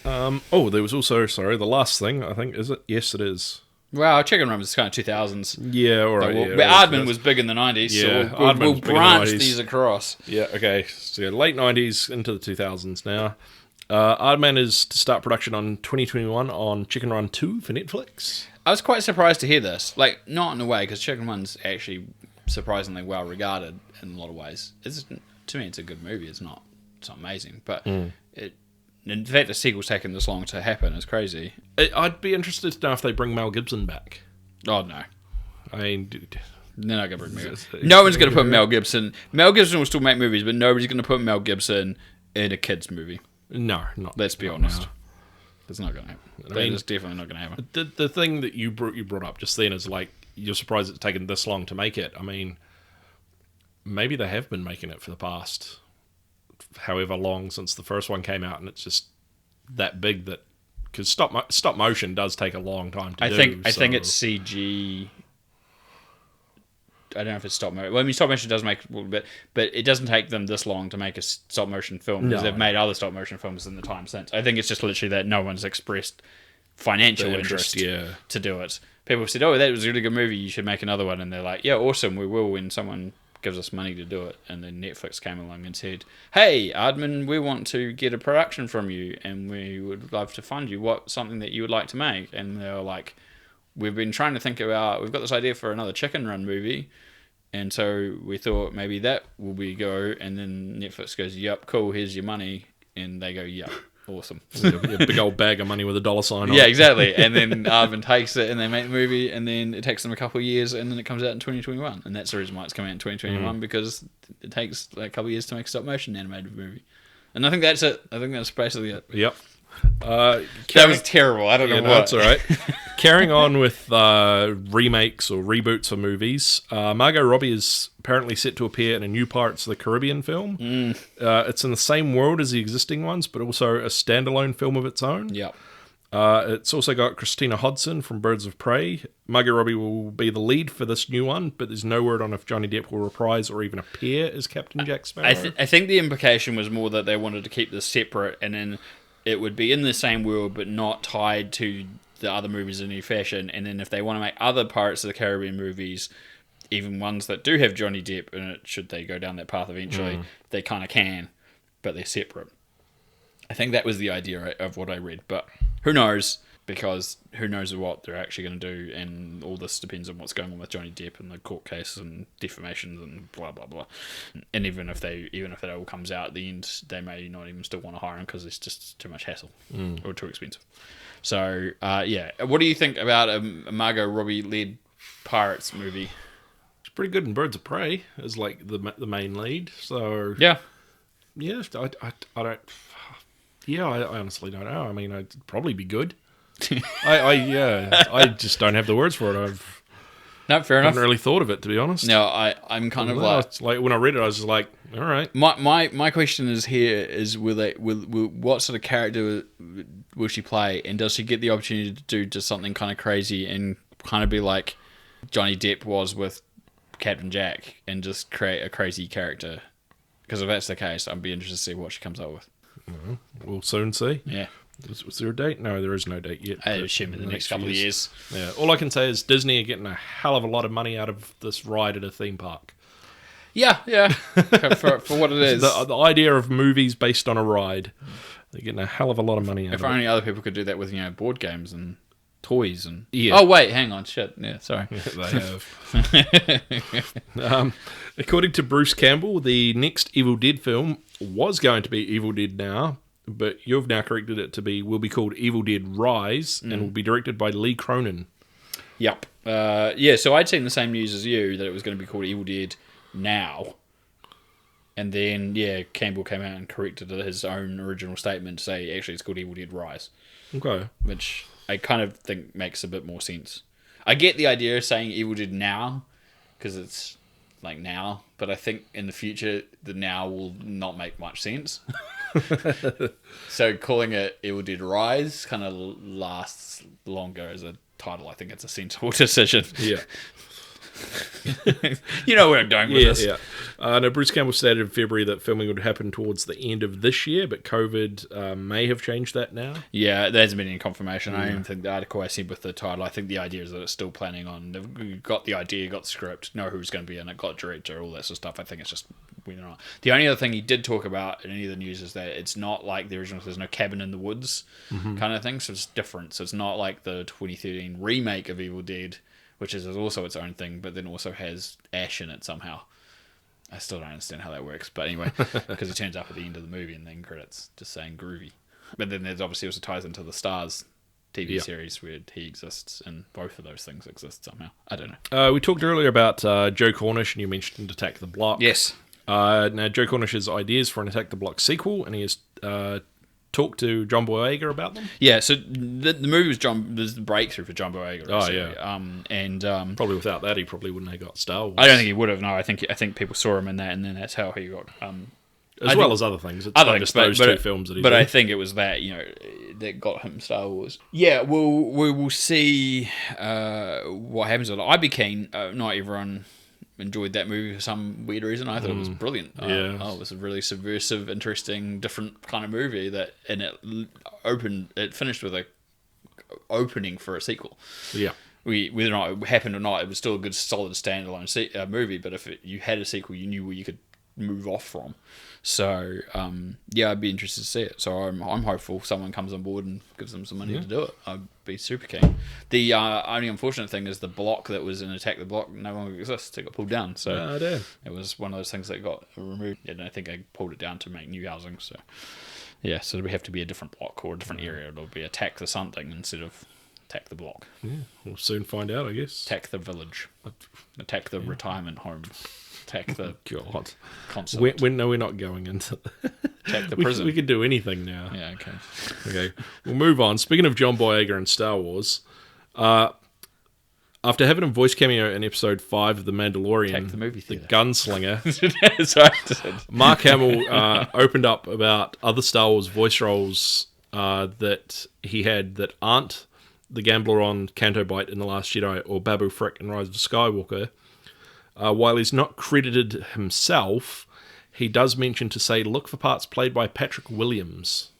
There was also, the last thing, I think, is it? Yes, it is. Well, Chicken Run was kind of 2000s. Yeah, all right. But Aardman was big in the 90s, Yeah, so we'll big in the branch 90s. these across. Yeah, okay. So late 90s into the 2000s now. Aardman is to start production on 2021 on Chicken Run 2 for Netflix. I was quite surprised to hear this. Like, not in a way, because Chicken Run's actually surprisingly well regarded in a lot of ways. To me, it's a good movie. It's not amazing, but in fact, the sequel's taken this long to happen is crazy. I'd be interested to know if they bring Mel Gibson back. Oh, no. I mean, They're not going to bring Mel Gibson. No one's going to put Mel Gibson. Mel Gibson will still make movies, but nobody's going to put Mel Gibson in a kid's movie. no, not. Let's be honest. It's not going to happen. It's definitely not going to happen. The thing that you brought up just then is like, you're surprised it's taken this long to make it. I mean, maybe they have been making it for the past however long since the first one came out, and it's just that big that because stop motion does take a long time to do. I think it's CG. I don't know if it's stop motion. Well, I mean, stop motion does make a little bit, but it doesn't take them this long to make a stop motion film because they've made other stop motion films in the time since. I think it's just literally that no one's expressed financial interest to do it. People said, "Oh, that was a really good movie. You should make another one," and they're like, "Yeah, awesome, we will." When someone gives us money to do it, and then Netflix came along and said, "Hey, Aardman, we want to get a production from you, and we would love to fund you. What something that you would like to make?" And they were like, "We've been trying to think about. We've got this idea for another Chicken Run movie." And so we thought maybe that will be go, and then Netflix goes, "Yup, cool, here's your money," and they go, "Yup, awesome." a big old bag of money with a dollar sign on Yeah, it. exactly. And then Arvin takes it, and they make the movie, and then it takes them a couple of years, and then it comes out in 2021, and that's the reason why it's coming out in 2021 because it takes like a couple of years to make a stop motion animated movie. And I think that's it. I think that's basically it. Yep. That was terrible. I don't know what. That's all right. Carrying on with remakes or reboots of movies, Margot Robbie is apparently set to appear in a new Pirates of the Caribbean film. It's in the same world as the existing ones, but also a standalone film of its own. Yep. It's also got Christina Hodson from Birds of Prey. Margot Robbie will be the lead for this new one, but there's no word on if Johnny Depp will reprise or even appear as Captain Jack Sparrow. I think the implication was more that they wanted to keep this separate, and then it would be in the same world, but not tied to the other movies in any fashion. And then if they want to make other Pirates of the Caribbean movies, even ones that do have Johnny Depp in it, should they go down that path eventually, they kind of can, but they're separate. I think that was the idea of what I read, but who knows? Because who knows what they're actually going to do, and all this depends on what's going on with Johnny Depp and the court case and defamations and blah blah blah. And even if that all comes out at the end, they may not even still want to hire him because it's just too much hassle or too expensive. So yeah, what do you think about a Margot Robbie led Pirates movie? It's pretty good in Birds of Prey as like the main lead. So yeah, I don't. Yeah, I honestly don't know. I mean, it'd probably be good. I just don't have the words for it. No, fair enough. I haven't really thought of it, to be honest. No, I'm kind of like when I read it, I was just like, all right. My question is will what sort of character will she play, and does she get the opportunity to do just something kind of crazy and kind of be like Johnny Depp was with Captain Jack and just create a crazy character? Because if that's the case, I'd be interested to see what she comes up with. We'll soon see. Yeah. Was there a date? No, there is no date yet. I assume in the next couple of years. Yeah. All I can say is Disney are getting a hell of a lot of money out of this ride at a theme park. Yeah. for what it is. The idea of movies based on a ride. They're getting a hell of a lot of money out of it. If only other people could do that with, board games and toys and... Yeah. Oh, wait, hang on. Shit. Yeah, sorry. They have. According to Bruce Campbell, the next Evil Dead film was going to be Evil Dead Now, but you've now corrected it to will be called Evil Dead Rise and will be directed by Lee Cronin. Yep. Yeah, so I'd seen the same news as you, that it was going to be called Evil Dead Now. And then, Campbell came out and corrected his own original statement to say, actually, it's called Evil Dead Rise. Okay. Which I kind of think makes a bit more sense. I get the idea of saying Evil Dead Now, because it's like now, but I think in the future, the now will not make much sense. So calling it Evil Dead Rise kind of lasts longer as a title. I think it's a sensible decision. Yeah. You know where I'm going with this. Yeah. No, Bruce Campbell stated in February that filming would happen towards the end of this year, but COVID may have changed that now. Yeah, there hasn't been any confirmation. I don't even think the article I said with the title. I think the idea is that it's still planning on. They've got the idea, got the script, know who's going to be in it, got director, all that sort of stuff. I think it's just we don't know. The only other thing he did talk about in any of the news is that it's not like the original. There's no cabin in the woods kind of thing, so it's different. So it's not like the 2013 remake of Evil Dead, which is also its own thing, but then also has Ash in it somehow. I still don't understand how that works, but anyway, because he turns up at the end of the movie and then credits just saying groovy. But then there's obviously also ties into the Stars TV series where he exists, and both of those things exist somehow. I don't know. We talked earlier about Joe Cornish, and you mentioned Attack the Block. Yes. Now, Joe Cornish has ideas for an Attack the Block sequel, and he has talked to John Boyega about them. Yeah, so the movie was the breakthrough for John Boyega. Oh, yeah. And probably without that, he probably wouldn't have got Star Wars. I don't think he would have. No, I think people saw him in that, and then that's how he got. As well as other things. It's not just those two films that he's But in. I think it was that, that got him Star Wars. Yeah, we will see what happens with it. I'd be keen. Not everyone enjoyed that movie for some weird reason. I thought it was brilliant. It was a really subversive, interesting, different kind of movie and it finished with a opening for a sequel. Yeah. Whether or not it happened or not, it was still a good, solid standalone movie. But if you had a sequel, you knew where you could move off from. So I'd be interested to see it. So I'm hopeful someone comes on board and gives them some money to do it. I'd be super keen. The only unfortunate thing is the block that was in Attack the Block no longer exists. It got pulled down. So it was one of those things that got removed. And I think I pulled it down to make new housing. So yeah, so we have to be a different block or a different area. It'll be Attack the something instead of Attack the Block. Yeah, we'll soon find out, I guess. Attack the village. Attack the retirement home. Attack the God. consulate. We're not going into Attack the prison. We can do anything now. Yeah, okay. Okay, we'll move on. Speaking of John Boyega and Star Wars, after having a voice cameo in episode 5 of The Mandalorian, the movie theater. Gunslinger, Sorry. Mark Hamill opened up about other Star Wars voice roles that he had that aren't the gambler on Canto Bight in The Last Jedi or Babu Frick in Rise of Skywalker. While he's not credited himself, he does mention to say, look for parts played by Patrick Williams.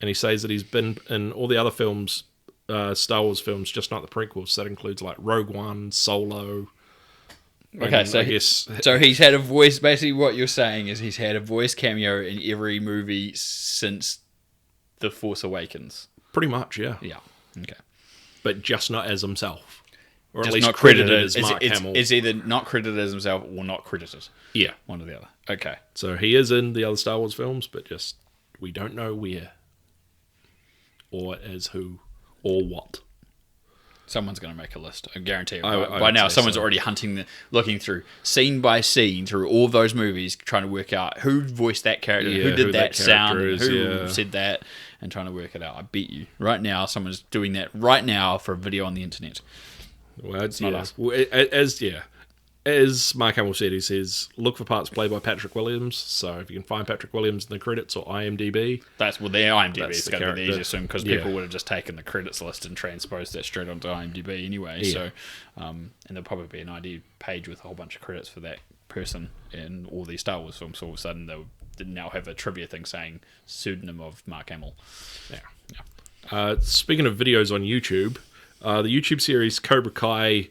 And he says that he's been in all the other films, Star Wars films, just not the prequels. That includes like Rogue One, Solo. Okay, so he's had a voice. Basically, what you're saying is he's had a voice cameo in every movie since The Force Awakens. Pretty much, yeah. Yeah. Okay. But just not as himself. Or just at least not credited as Mark Hamill. It's either not credited as himself or not credited. Yeah. One or the other. Okay. So he is in the other Star Wars films, but just we don't know where. Or as who. Or what. Someone's going to make a list. I guarantee you. I By now, say someone's so. already looking through scene by scene through all of those movies, trying to work out who voiced that character, who did that sound, who said that, and trying to work it out. I bet you. Right now, someone's doing that right now for a video on the internet. Well, it's not us. Well, as Mark Hamill said, he says, look for parts played by Patrick Williams. So if you can find Patrick Williams in the credits or IMDb. Their IMDb That's is the going to be the character. easiest one because people would have just taken the credits list and transposed that straight onto IMDb anyway. Yeah. So, and there'll probably be an ID page with a whole bunch of credits for that person in all these Star Wars films. So all of a sudden they'll now have a trivia thing saying pseudonym of Mark Hamill. Yeah. Speaking of videos on YouTube, the YouTube series Cobra Kai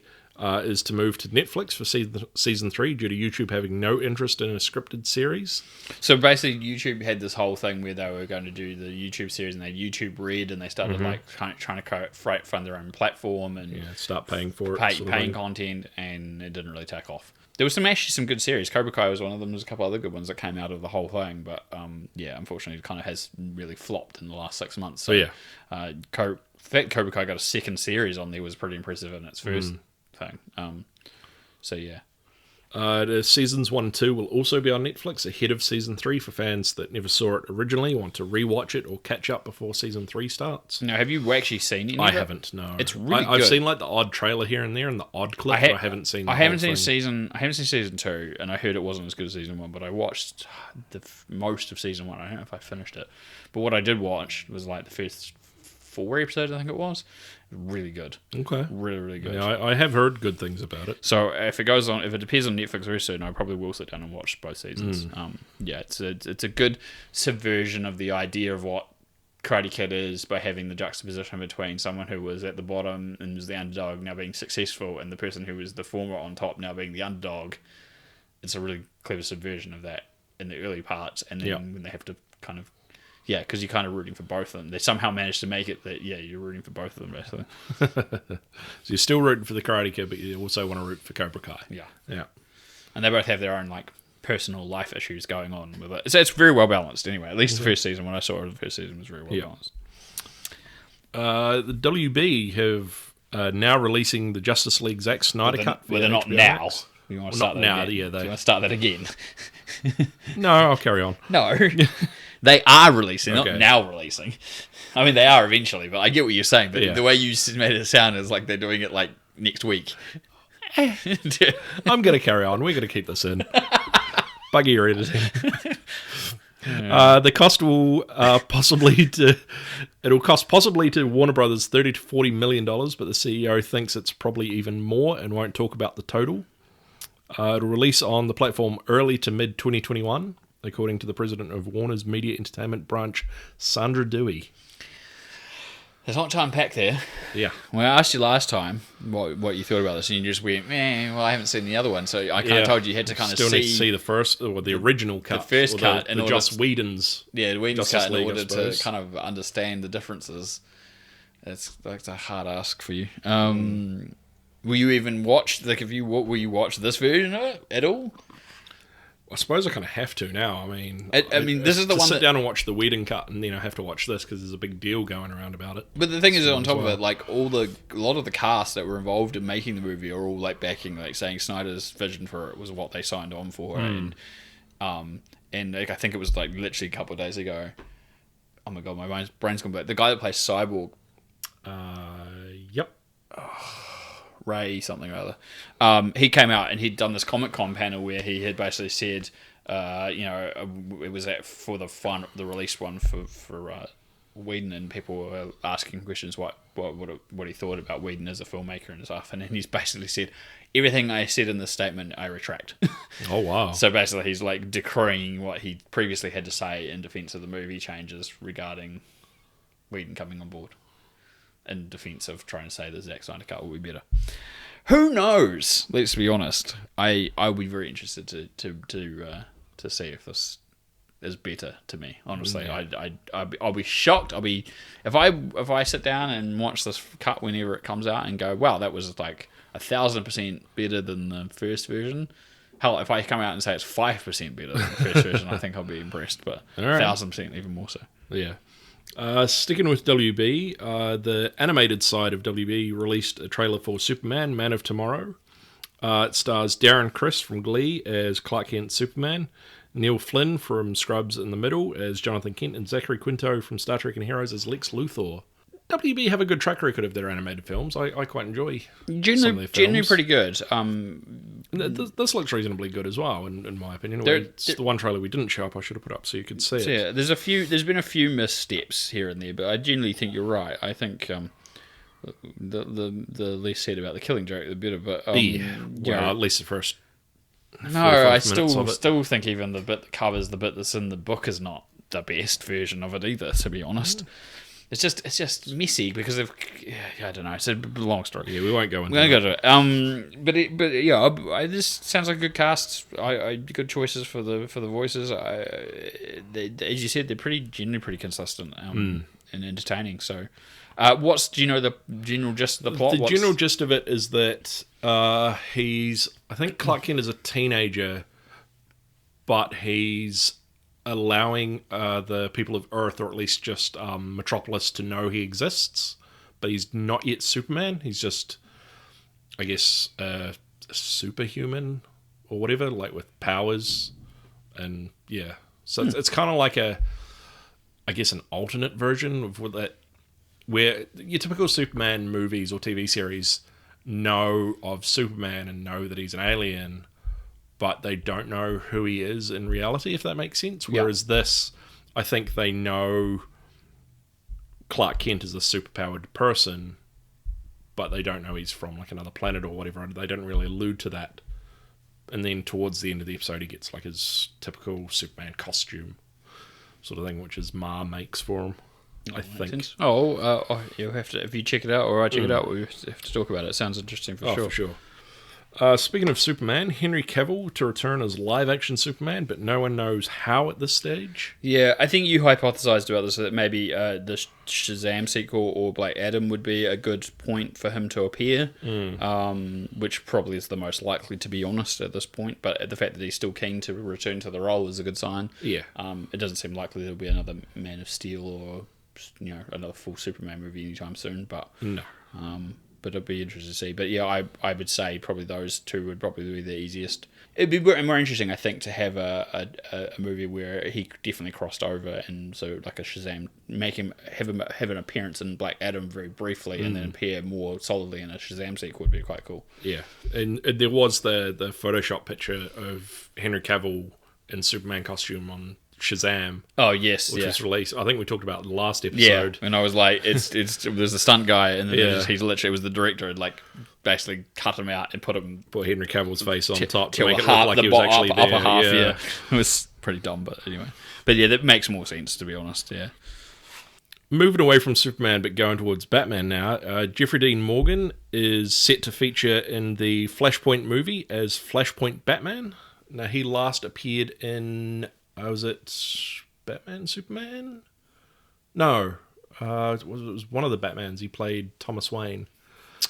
is to move to Netflix for season 3 due to YouTube having no interest in a scripted series. So basically, YouTube had this whole thing where they were going to do the YouTube series, and they YouTube Red, and they started trying to fund their own platform and Start paying for it. paying content, and it didn't really take off. There was actually some good series. Cobra Kai was one of them. There's a couple other good ones that came out of the whole thing, but unfortunately, it kind of has really flopped in the last 6 months. So the fact Cobra Kai got a second series on there was pretty impressive in its first thing. The seasons 1 and 2 will also be on Netflix ahead of season 3 for fans that never saw it originally, want to rewatch it or catch up before season 3 starts. Now, have you actually seen any of it? I haven't, no. It's really good. I've seen like the odd trailer here and there and the odd clip, but I haven't seen the I haven't whole seen thing. I haven't seen season 2, and I heard it wasn't as good as season 1, but I watched most of season 1. I don't know if I finished it. But what I did watch was like the first 4 episodes, I think it was. Really good. Okay. Really, really good. Yeah, I have heard good things about it. So if it appears on Netflix very soon, I probably will sit down and watch both seasons. It's a good subversion of the idea of what Karate Kid is by having the juxtaposition between someone who was at the bottom and was the underdog now being successful, and the person who was the former on top now being the underdog. It's a really clever subversion of that in the early parts, and then when they have to kind of, because you're kind of rooting for both of them. They somehow managed to make it that, you're rooting for both of them, basically. So you're still rooting for the Karate Kid, but you also want to root for Cobra Kai. Yeah. And they both have their own, personal life issues going on with it. So it's very well balanced, anyway. At least the first season, when I saw it, the first season was very well balanced. The WB have now releasing the Justice League Zack Snider cut. Well, they're not now. You want to start that again? Do you want to start that again? No, I'll carry on. No. They are releasing, not now releasing. I mean, they are eventually, but I get what you're saying. But the way you made it sound is like they're doing it next week. I'm going to carry on. We're going to keep this in. Buggy your editing. The cost will it'll cost possibly to Warner Brothers $30 to $40 million, but the CEO thinks it's probably even more and won't talk about the total. It'll release on the platform early to mid 2021, according to the president of Warner's Media Entertainment branch, Sandra Dewey. There's not to unpack there. Yeah. When I asked you last time what you thought about this, and you just went, well, I haven't seen the other one, so I kind of told you had to kind of Still need to see the first, or the original cut. The first cut. The Joss Whedon's. Yeah, the Whedon's cut, in order to suppose. kind of understand the differences. It's a hard ask for you. Will you even watch, will you watch this version of it at all? I suppose I kind of have to now. I mean, this is the one sit down and watch the Whedon cut, and then I have to watch this because there's a big deal going around about it. But the thing is, on top of it, a lot of the cast that were involved in making the movie are all backing, saying Snyder's vision for it was what they signed on for, and I think it was literally a couple of days ago. Oh my god, my brain's gone back. The guy that plays Cyborg. Yep. Ray something or other. He came out and he'd done this Comic-Con panel where he had basically said, it was for the released one for Whedon, and people were asking questions what he thought about Whedon as a filmmaker and stuff, and then he's basically said, everything I said in this statement I retract. Oh wow. So basically he's decreeing what he previously had to say in defense of the movie changes regarding Whedon coming on board, in defense of trying to say the Zack Snyder cut will be better. Who knows? Let's be honest. I'll be very interested to see if this is better to me. Honestly, I'll be shocked. If I sit down and watch this cut whenever it comes out and go, wow, that was 1,000% better than the first version. Hell, if I come out and say it's 5% better than the first version, I think I'll be impressed. But 1,000% even more so. Yeah. Sticking with WB, the animated side of WB released a trailer for Superman, Man of Tomorrow. It stars Darren Criss from Glee as Clark Kent Superman, Neil Flynn from Scrubs in the Middle as Jonathan Kent, and Zachary Quinto from Star Trek and Heroes as Lex Luthor. WB have a good track record of their animated films. I quite enjoy some of their films. Generally pretty good. This looks reasonably good as well, in my opinion. It's the one trailer we didn't show up. I should have put up so you could see it. Yeah, there's been a few missteps here and there, but I generally think you're right. I think the less said about the Killing Joke, the better. But at least the first. No, I still think even the bit that covers the bit that's in the book is not the best version of it either. To be honest. It's just messy because of I don't know. It's a long story. Yeah, we won't go into. We're gonna go to it. This sounds like a good cast. Good choices for the voices. As you said, they're generally pretty consistent and entertaining. So, do you know the general gist of the plot? The general gist of it is that I think Clark Kent is a teenager, but he's allowing the people of Earth, or at least just Metropolis, to know he exists, but he's not yet Superman. He's just, I guess, a superhuman or whatever, with powers, and yeah. So it's kind of like an alternate version of that, where your typical Superman movies or TV series know of Superman and know that he's an alien, but they don't know who he is in reality, if that makes sense. Whereas this, I think they know Clark Kent is a superpowered person, but they don't know he's from like another planet or whatever. They don't really allude to that. And then towards the end of the episode, he gets like his typical Superman costume sort of thing, which his ma makes for him, I think. You'll have to, if you check it out or I check it out, we have to talk about it. It sounds interesting for sure. For sure. Speaking of Superman, Henry Cavill to return as live-action Superman, but no one knows how at this stage. Yeah, I think you hypothesized about this, that maybe the Shazam sequel or Black Adam would be a good point for him to appear, which probably is the most likely, to be honest, at this point. But the fact that he's still keen to return to the role is a good sign. Yeah. It doesn't seem likely there'll be another Man of Steel or another full Superman movie anytime soon. But no. But it'd be interesting to see. But yeah, I would say probably those two would probably be the easiest. It'd be more interesting, I think, to have a movie where he definitely crossed over, and so like a Shazam, have an appearance in Black Adam very briefly, and then appear more solidly in a Shazam sequel would be quite cool. Yeah, and there was the Photoshop picture of Henry Cavill in Superman costume on Shazam. Oh yes, which was released. I think we talked about it in the last Yeah, episode. and I was like, there's a stunt guy, and then he's literally, it was the director had like basically cut him out and put Henry Cavill's face on top to till make it look like he was actually there. Upper half, yeah. It was pretty dumb, but anyway. But yeah, that makes more sense, to be honest. Yeah. Moving away from Superman, but going towards Batman now, Jeffrey Dean Morgan is set to feature in the Flashpoint movie as Flashpoint Batman. Now, he last appeared in... was it Batman, Superman? No. It was one of the Batmans. He played Thomas Wayne.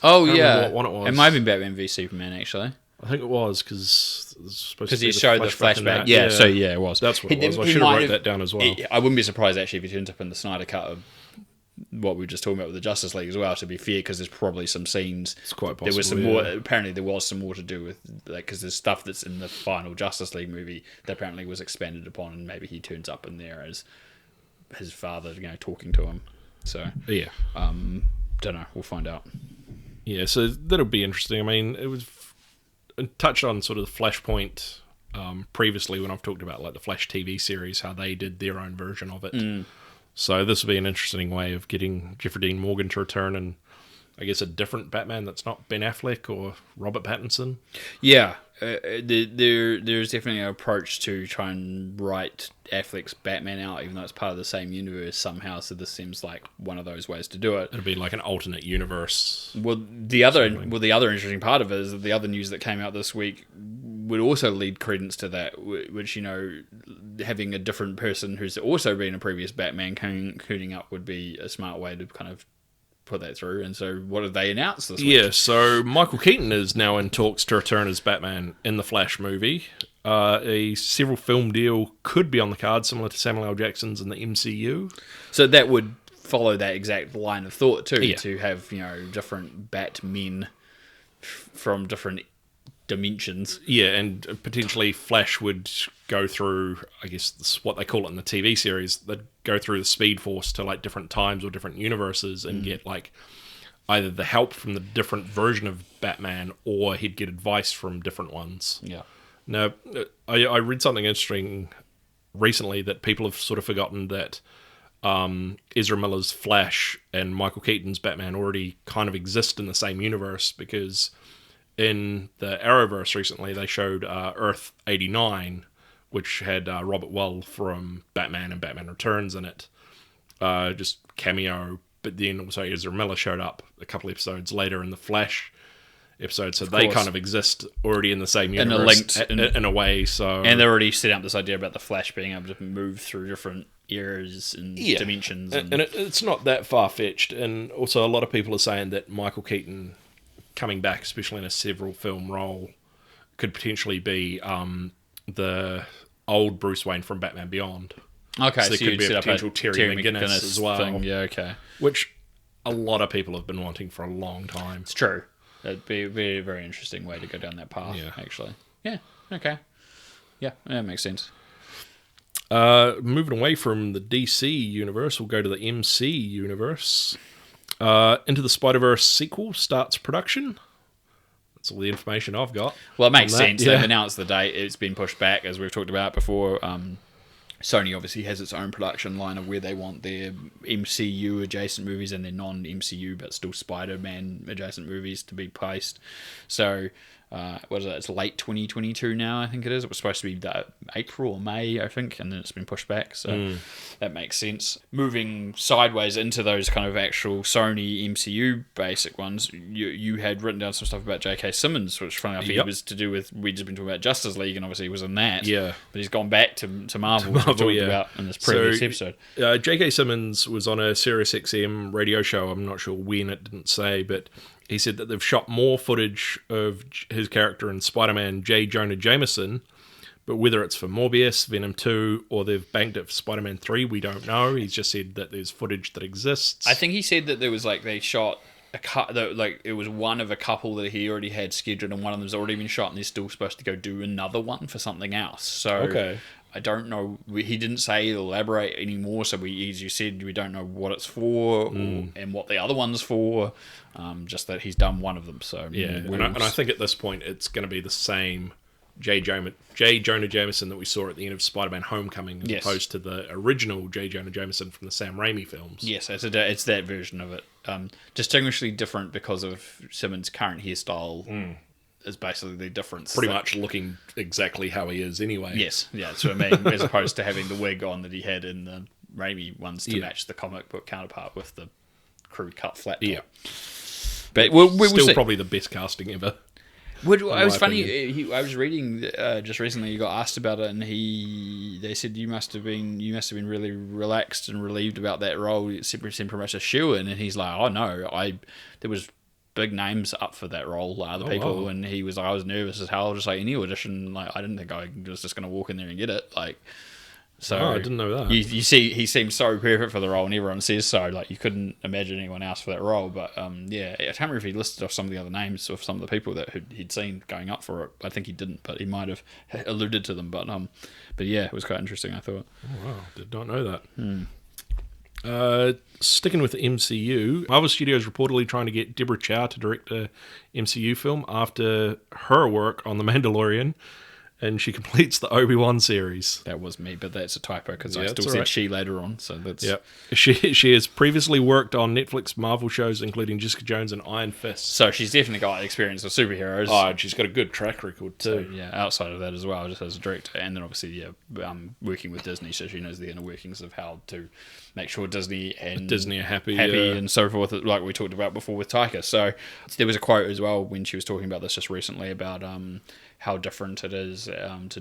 Oh, yeah. What one it was. It might have been Batman v Superman, actually. I think it was, because it was supposed to be he showed the flashback. Yeah, so yeah, it was. That's what it was. I should have wrote that down as well. I wouldn't be surprised, actually, if he turned up in the Snider cut of what we were just talking about with the Justice League as well, to be fair, because there's probably some scenes. It's quite possible. There was some more. Apparently, there was some more to do with that, because there's stuff that's in the final Justice League movie that apparently was expanded upon, and maybe he turns up in there as his father, talking to him. So yeah, don't know. We'll find out. Yeah, so that'll be interesting. I mean, it was touched on sort of the Flashpoint previously when I've talked about like the Flash TV series, how they did their own version of it. So this will be an interesting way of getting Jeffrey Dean Morgan to return, and I guess a different Batman that's not Ben Affleck or Robert Pattinson. Yeah, there's definitely an approach to try and write Affleck's Batman out, even though it's part of the same universe somehow. So this seems like one of those ways to do it. It'll be like an alternate universe. Well, the other interesting part of it is that the other news that came out this week would also lead credence to that, which, having a different person who's also been a previous Batman cooning up would be a smart way to kind of put that through. And so what did they announce this week? Yeah, so Michael Keaton is now in talks to return as Batman in the Flash movie. A several film deal could be on the card, similar to Samuel L. Jackson's in the MCU. So that would follow that exact line of thought too, to have, different Batmen from different dimensions. Yeah, and potentially Flash would go through, I guess, what they call it in the TV series. They'd go through the Speed Force to like different times or different universes and get like either the help from the different version of Batman, or he'd get advice from different ones. Yeah. Now, I read something interesting recently that people have sort of forgotten that Ezra Miller's Flash and Michael Keaton's Batman already kind of exist in the same universe, because in the Arrowverse recently, they showed Earth 89, which had Robert Will from Batman and Batman Returns in it. Just cameo. But then also Ezra Miller showed up a couple episodes later in the Flash episode. So they kind of exist already in the same universe in a way. So, and they're already set up this idea about the Flash being able to move through different eras and dimensions. And it's not that far-fetched. And also a lot of people are saying that Michael Keaton coming back, especially in a several film role, could potentially be the old Bruce Wayne from Batman Beyond. Okay, so there could be a potential Terry McGinnis as well. Thing. Yeah, okay. Which a lot of people have been wanting for a long time. It's true. It'd be a very, very interesting way to go down that path, actually. Yeah, okay. Yeah, that makes sense. Moving away from the DC universe, we'll go to the MC universe. Into the Spider-Verse sequel starts production. That's all the information I've got. Well, it makes sense. They've announced the date. It's been pushed back, as we've talked about before. Sony obviously has its own production line of where they want their MCU adjacent movies and their non-MCU but still Spider-Man adjacent movies to be placed. So, what is it? It's late 2022 now, I think it is. It was supposed to be April or May, I think, and then it's been pushed back. So that makes sense. Moving sideways into those kind of actual Sony MCU basic ones, you had written down some stuff about J.K. Simmons, which, funny enough, he was to do with, we'd just been talking about Justice League, and obviously he was in that. Yeah. But he's gone back to Marvel, which we talked about in this previous episode. J.K. Simmons was on a SiriusXM radio show. I'm not sure when, it didn't say, but he said that they've shot more footage of his character in Spider-Man J. Jonah Jameson, but whether it's for Morbius, Venom 2, or they've banked it for Spider-Man 3, we don't know. He's just said that there's footage that exists. I think he said that there was, like, they shot it was one of a couple that he already had scheduled, and one of them's already been shot, and they're still supposed to go do another one for something else. So okay. I don't know. He didn't say elaborate anymore, so as you said, we don't know what it's for and what the other one's for. Just that he's done one of them. So yeah, and I think at this point it's going to be the same J. Jonah Jameson that we saw at the end of Spider-Man Homecoming, as opposed to the original J. Jonah Jameson from the Sam Raimi films. Yes, it's that version of it. Distinguishedly different because of Simmons' current hairstyle. Is basically the difference. Pretty much looking exactly how he is anyway. Yes, yeah, that's what I mean. As opposed to having the wig on that he had in the Raimi ones to match the comic book counterpart with the crude cut flat top. Yeah. But we'll still see. Probably the best casting ever. It was funny. I was reading just recently. You got asked about it, and they said you must have been really relaxed and relieved about that role. It seemed pretty much a shoe-in, and he's like, "Oh no, there was big names up for that role, other people," and he was like, "I was nervous as hell, just like any audition. Like I didn't think I was just going to walk in there and get it." Like, so I didn't know that. You see, he seems so perfect for the role, and everyone says so. Like you couldn't imagine anyone else for that role. But yeah, I can't remember if he listed off some of the other names of some of the people that he'd seen going up for it. I think he didn't, but he might have alluded to them. But yeah, it was quite interesting, I thought. Oh wow, did not know that. Sticking with the MCU, Marvel Studios reportedly trying to get Deborah Chow to direct a MCU film after her work on The Mandalorian, and she completes the Obi-Wan series. That was me, but that's a typo because I still said she later on. So that's She has previously worked on Netflix Marvel shows, including Jessica Jones and Iron Fist. So she's definitely got experience with superheroes. Oh, and she's got a good track record too. So, yeah, outside of that as well, just as a director, and then obviously working with Disney, so she knows the inner workings of how to make sure Disney are happy and so forth, like we talked about before with Taika. So there was a quote as well when she was talking about this just recently about how different it is to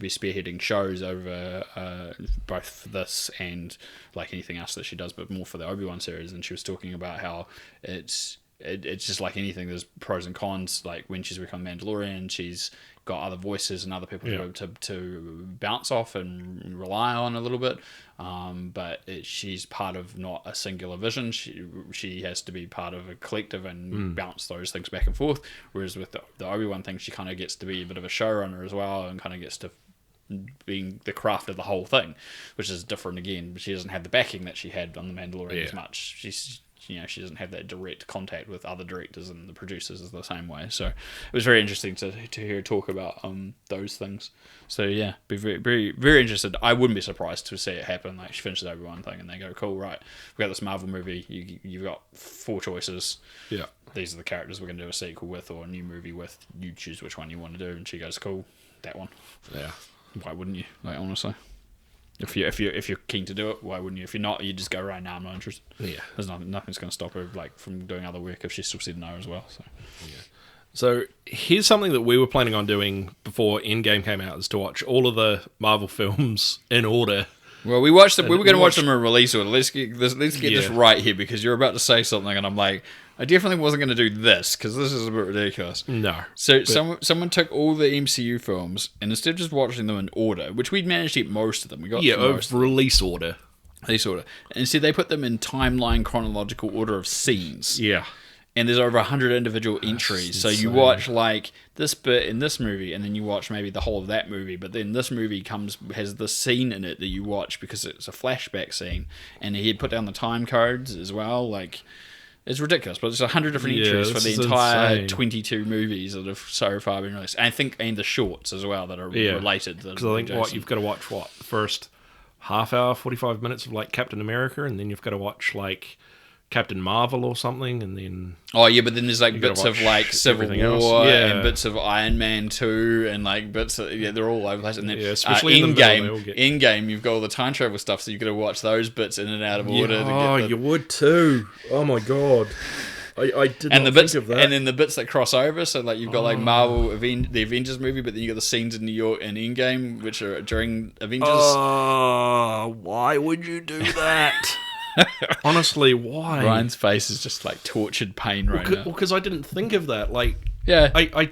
be spearheading shows over both this and like anything else that she does, but more for the Obi-Wan series. And she was talking about how it's just like anything, there's pros and cons. Like when she's working on Mandalorian, she's got other voices and other people to bounce off and rely on a little bit, but she's part of not a singular vision. She has to be part of a collective and bounce those things back and forth, whereas with the Obi-Wan thing, she kind of gets to be a bit of a showrunner as well and kind of gets to being the craft of the whole thing, which is different again. But she doesn't have the backing that she had on the Mandalorian as much. She doesn't have that direct contact with other directors and the producers is the same way. So it was very interesting to hear her talk about those things. So yeah, be very, very, very interested. I wouldn't be surprised to see it happen. Like she finishes Obi-Wan thing and they go, cool, right, we've got this Marvel movie. You've got 4 choices. Yeah, these are the characters we're going to do a sequel with or a new movie with. You choose which one you want to do. And she goes, cool, that one. Yeah. Why wouldn't you? Like honestly. If you're keen to do it, why wouldn't you? If you're not, you just go right now. I'm not interested. Yeah, there's nothing's going to stop her from doing other work if she still said no as well. So yeah. So here's something that we were planning on doing before Endgame came out: is to watch all of the Marvel films in order. Well, we watched them. We were going to watch them in release order. Let's get this right here because you're about to say something, and I'm like, I definitely wasn't going to do this because this is a bit ridiculous. No. So someone took all the MCU films and instead of just watching them in order, which we'd managed to get most of them. We got release order. Release order. And instead they put them in timeline chronological order of scenes. Yeah. And there's over 100 individual entries. So you watch like this bit in this movie, and then you watch maybe the whole of that movie. But then this movie has this scene in it that you watch because it's a flashback scene. And he had put down the time codes as well. Like, it's ridiculous. But there's 100 different entries for the entire 22 movies that have so far been released. And I think, and the shorts as well that are related. Because I think you've got to watch first half hour, 45 minutes of like Captain America, and then you've got to watch like Captain Marvel or something, and then oh yeah, but then there's like you bits gotta of watch like Civil everything War else. Yeah. and bits of Iron Man 2 and like bits of, they're all over the place. And then Yeah, especially in the middle, they all get- in game, you've got all the time travel stuff, so you've got to watch those bits in and out of order. Oh, you would too. Oh my god. I did and not the bits, think of that. and then the bits that cross over. So like you've got like Marvel, the Avengers movie, but then you got the scenes in New York and Endgame, which are during Avengers. Oh, why would you do that? Honestly, why? Ryan's face is just like tortured pain right now. Because I didn't think of that. Like, Yeah, you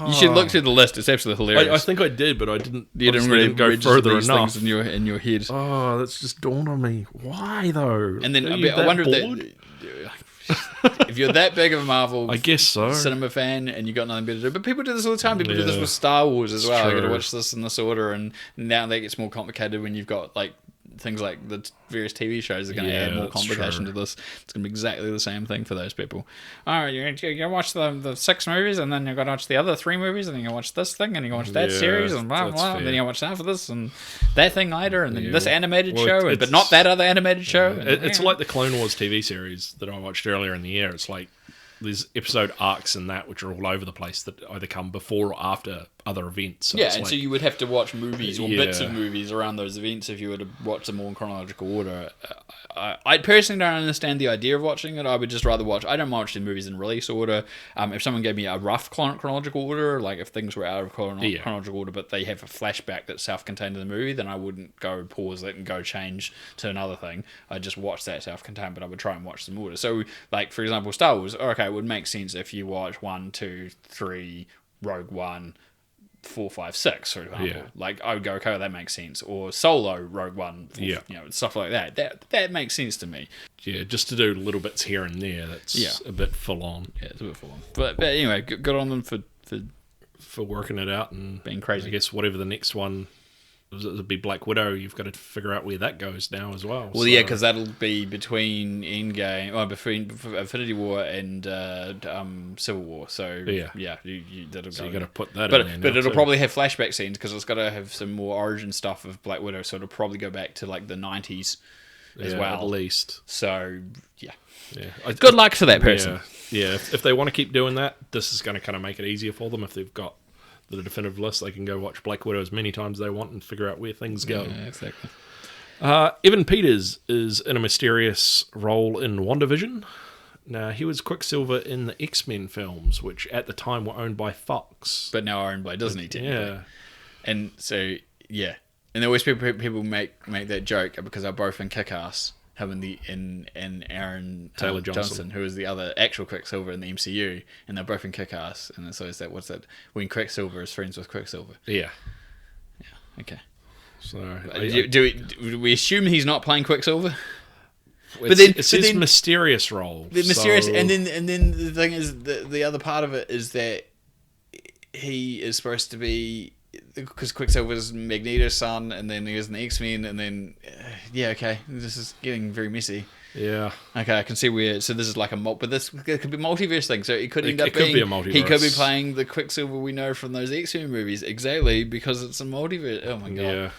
you should look through the list. It's absolutely hilarious. I think I did, but I didn't. You didn't really go register further these enough. things in your head. Oh, that's just dawned on me. Why though? And then Are you I wonder bored? if you're that big of a Marvel I guess so. cinema fan and you got nothing better to do. But people do this all the time. People do this Yeah. with Star Wars as well. You got to true. watch this in this order, and now that gets more complicated when you've got like things like the various TV shows are going to Yeah, add more that's complication true. to this. It's going to be exactly the same thing for those people. All right, you're going to watch the 6 movies, and then you're going to watch the other 3 movies, and then you're going to watch this thing, and you're going to watch that Yeah, series, and blah, that's blah, and then fair. you're going to watch that for this, and that thing later, and then Yeah, this animated well, show, it's- but not that other animated show. and- It's like the Clone Wars TV series that I watched earlier in the year. It's like there's episode arcs in that which are all over the place that either come before or after other events. So yeah, it's and like, so you would have to watch movies or bits Yeah. of movies around those events if you were to watch them all in chronological order. I personally don't understand the idea of watching it. I would just rather watch. I don't mind watching movies in release order. If someone gave me a rough chronological order, like if things were out of chronological order, but they have a flashback that's self-contained in the movie, then I wouldn't go pause it and go change to another thing. I'd just watch that self-contained, but I would try and watch them in order. So, like for example, Star Wars. Okay, it would make sense if you watch 1, 2, 3, Rogue One, 4, 5, 6, for example. Yeah. Like I would go, okay, that makes sense. Or Solo, Rogue One, Yeah. stuff like that. That makes sense to me. yeah, just to do little bits here and there. That's a bit full on Yeah, it's a bit full on. But anyway, good on them for for working it out and being crazy. I guess whatever the next one. It'll be Black Widow. You've got to figure out where that goes now as well. Well, yeah, because that'll be between between Infinity War and Civil War. So Yeah. that'll so go. you got to put that But in there. but now it'll too. probably have flashback scenes because it's got to have some more origin stuff of Black Widow. So it'll probably go back to like the 90s as Yeah, well. at least. So yeah, Yeah. good luck to that person. Yeah. If they want to keep doing that, this is going to kind of make it easier for them. If they've got the definitive list, they can go watch Black Widow as many times as they want and figure out where things go. Yeah, exactly. Evan Peters is in a mysterious role in WandaVision. Now, he was Quicksilver in the X-Men films, which at the time were owned by Fox. But now owned by Disney, technically. Yeah. And so yeah, and always people make that joke because they're both in Kick-Ass. Him and Aaron Taylor Johnson, who is the other actual Quicksilver in the MCU, and they're both in Kick-Ass. And so is that what's that? When Quicksilver is friends with Quicksilver. Yeah. Okay. So, Do we assume he's not playing Quicksilver? it says mysterious role. The mysterious, so- and then the thing is, the other part of it is that he is supposed to be, because Quicksilver's Magneto's son, and then he was in the X-Men, and then okay, this is getting very messy. Yeah. Okay, I can see where. So this is like but this it could be a multiverse thing. So it could end up it could being be a multiverse. He could be playing the Quicksilver we know from those X-Men movies exactly because it's a multiverse. Oh my god. Yeah.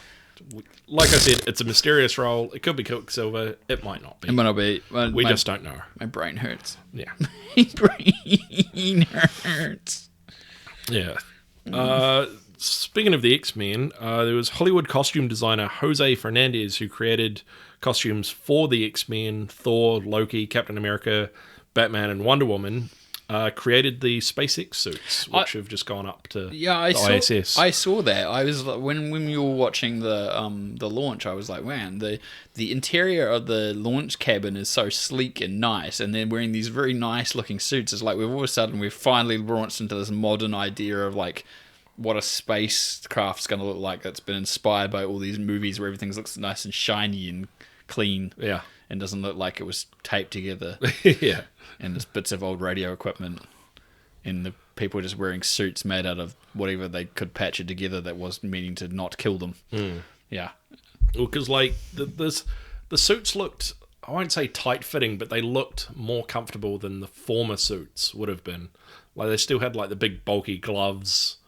Like I said, it's a mysterious role. It could be Quicksilver. It might not be. It might not be. We just don't know. My brain hurts. Yeah. My brain hurts. Yeah. Speaking of the X-Men, there was Hollywood costume designer Jose Fernandez who created costumes for the X-Men, Thor, Loki, Captain America, Batman, and Wonder Woman. Created the SpaceX suits, which have just gone up to the ISS. I saw that. I was when you were watching the launch. I was like, man, the interior of the launch cabin is so sleek and nice, and they're wearing these very nice looking suits. It's like we've finally launched into this modern idea of like what a spacecraft's going to look like. That's been inspired by all these movies where everything looks nice and shiny and clean. Yeah. And doesn't look like it was taped together. Yeah. And there's bits of old radio equipment, and the people just wearing suits made out of whatever they could patch it together that was meaning to not kill them. Yeah. Well, because like the suits looked, I won't say tight fitting, but they looked more comfortable than the former suits would have been. Like they still had like the big bulky gloves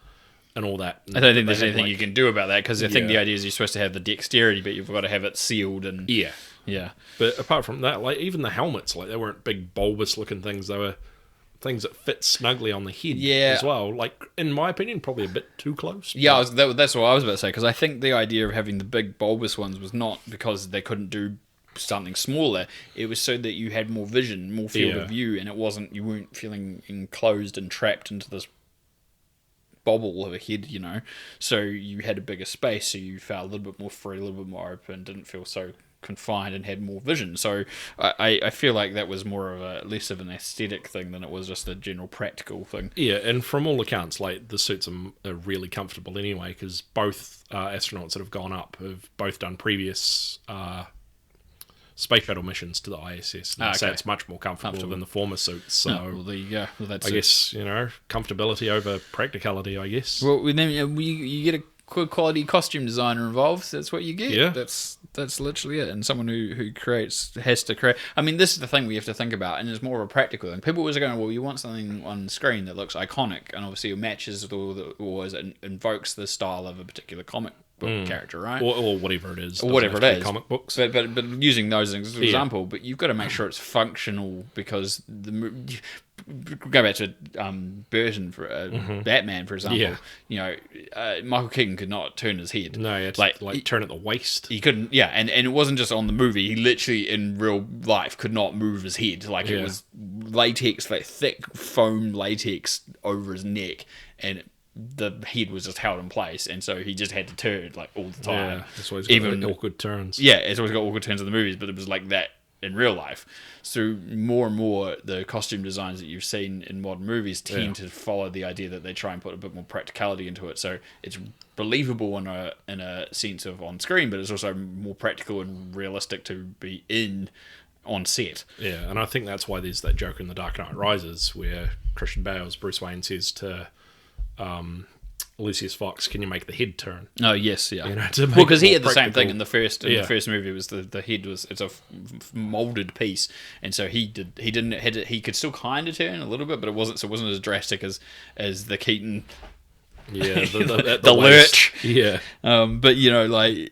and all that. I don't think there's anything you can do about that, because I think the idea is you're supposed to have the dexterity, but you've got to have it sealed and yeah. But apart from that, like even the helmets, like they weren't big bulbous looking things. They were things that fit snugly on the head as well. Like in my opinion, probably a bit too close. Yeah, that's what I was about to say, because I think the idea of having the big bulbous ones was not because they couldn't do something smaller. It was so that you had more vision, more field of view, and you weren't feeling enclosed and trapped into this bobble of a head, so you had a bigger space, so you felt a little bit more free, a little bit more open, didn't feel so confined, and had more vision. So I feel like that was more of less of an aesthetic thing than it was just a general practical thing. Yeah, and from all accounts, like the suits are really comfortable anyway, because both astronauts that have gone up have both done previous space shuttle missions to the ISS. And so it's much more comfortable than the former suits. So well, there you go. Well, that's I guess, comfortability over practicality, I guess. Well, then you get a good quality costume designer involved. That's what you get. Yeah. That's literally it. And someone who creates has to create. I mean, this is the thing we have to think about, and it's more of a practical thing. People always are going, well, you want something on screen that looks iconic, and obviously it matches or invokes the style of a particular comic book character, right? Or whatever it is. Or whatever it is. Comic books. But using those as an example, but you've got to make sure it's functional, because go back to Burton for Batman, for example. Michael Keaton could not turn his head. No, he had to turn at the waist. He couldn't. Yeah, and it wasn't just on the movie. He literally in real life could not move his head. Like it was latex, like thick foam latex over his neck, and the head was just held in place, and so he just had to turn like all the time. Yeah, that's why he's got awkward turns. Yeah, it's always got awkward turns in the movies, but it was like that in real life. So more and more, the costume designs that you've seen in modern movies tend to follow the idea that they try and put a bit more practicality into it. So it's believable in a sense of on screen, but it's also more practical and realistic to be on set. Yeah, and I think that's why there's that joke in The Dark Knight Rises where Christian Bale's Bruce Wayne says to Lucius Fox, "Can you make the head turn?" Oh yes, yeah. Well, because he had the same thing in the first movie. Was the head it's a molded piece, and so he could still kind of turn a little bit, but it wasn't as drastic as the Keaton. Yeah, the lurch. Yeah, but I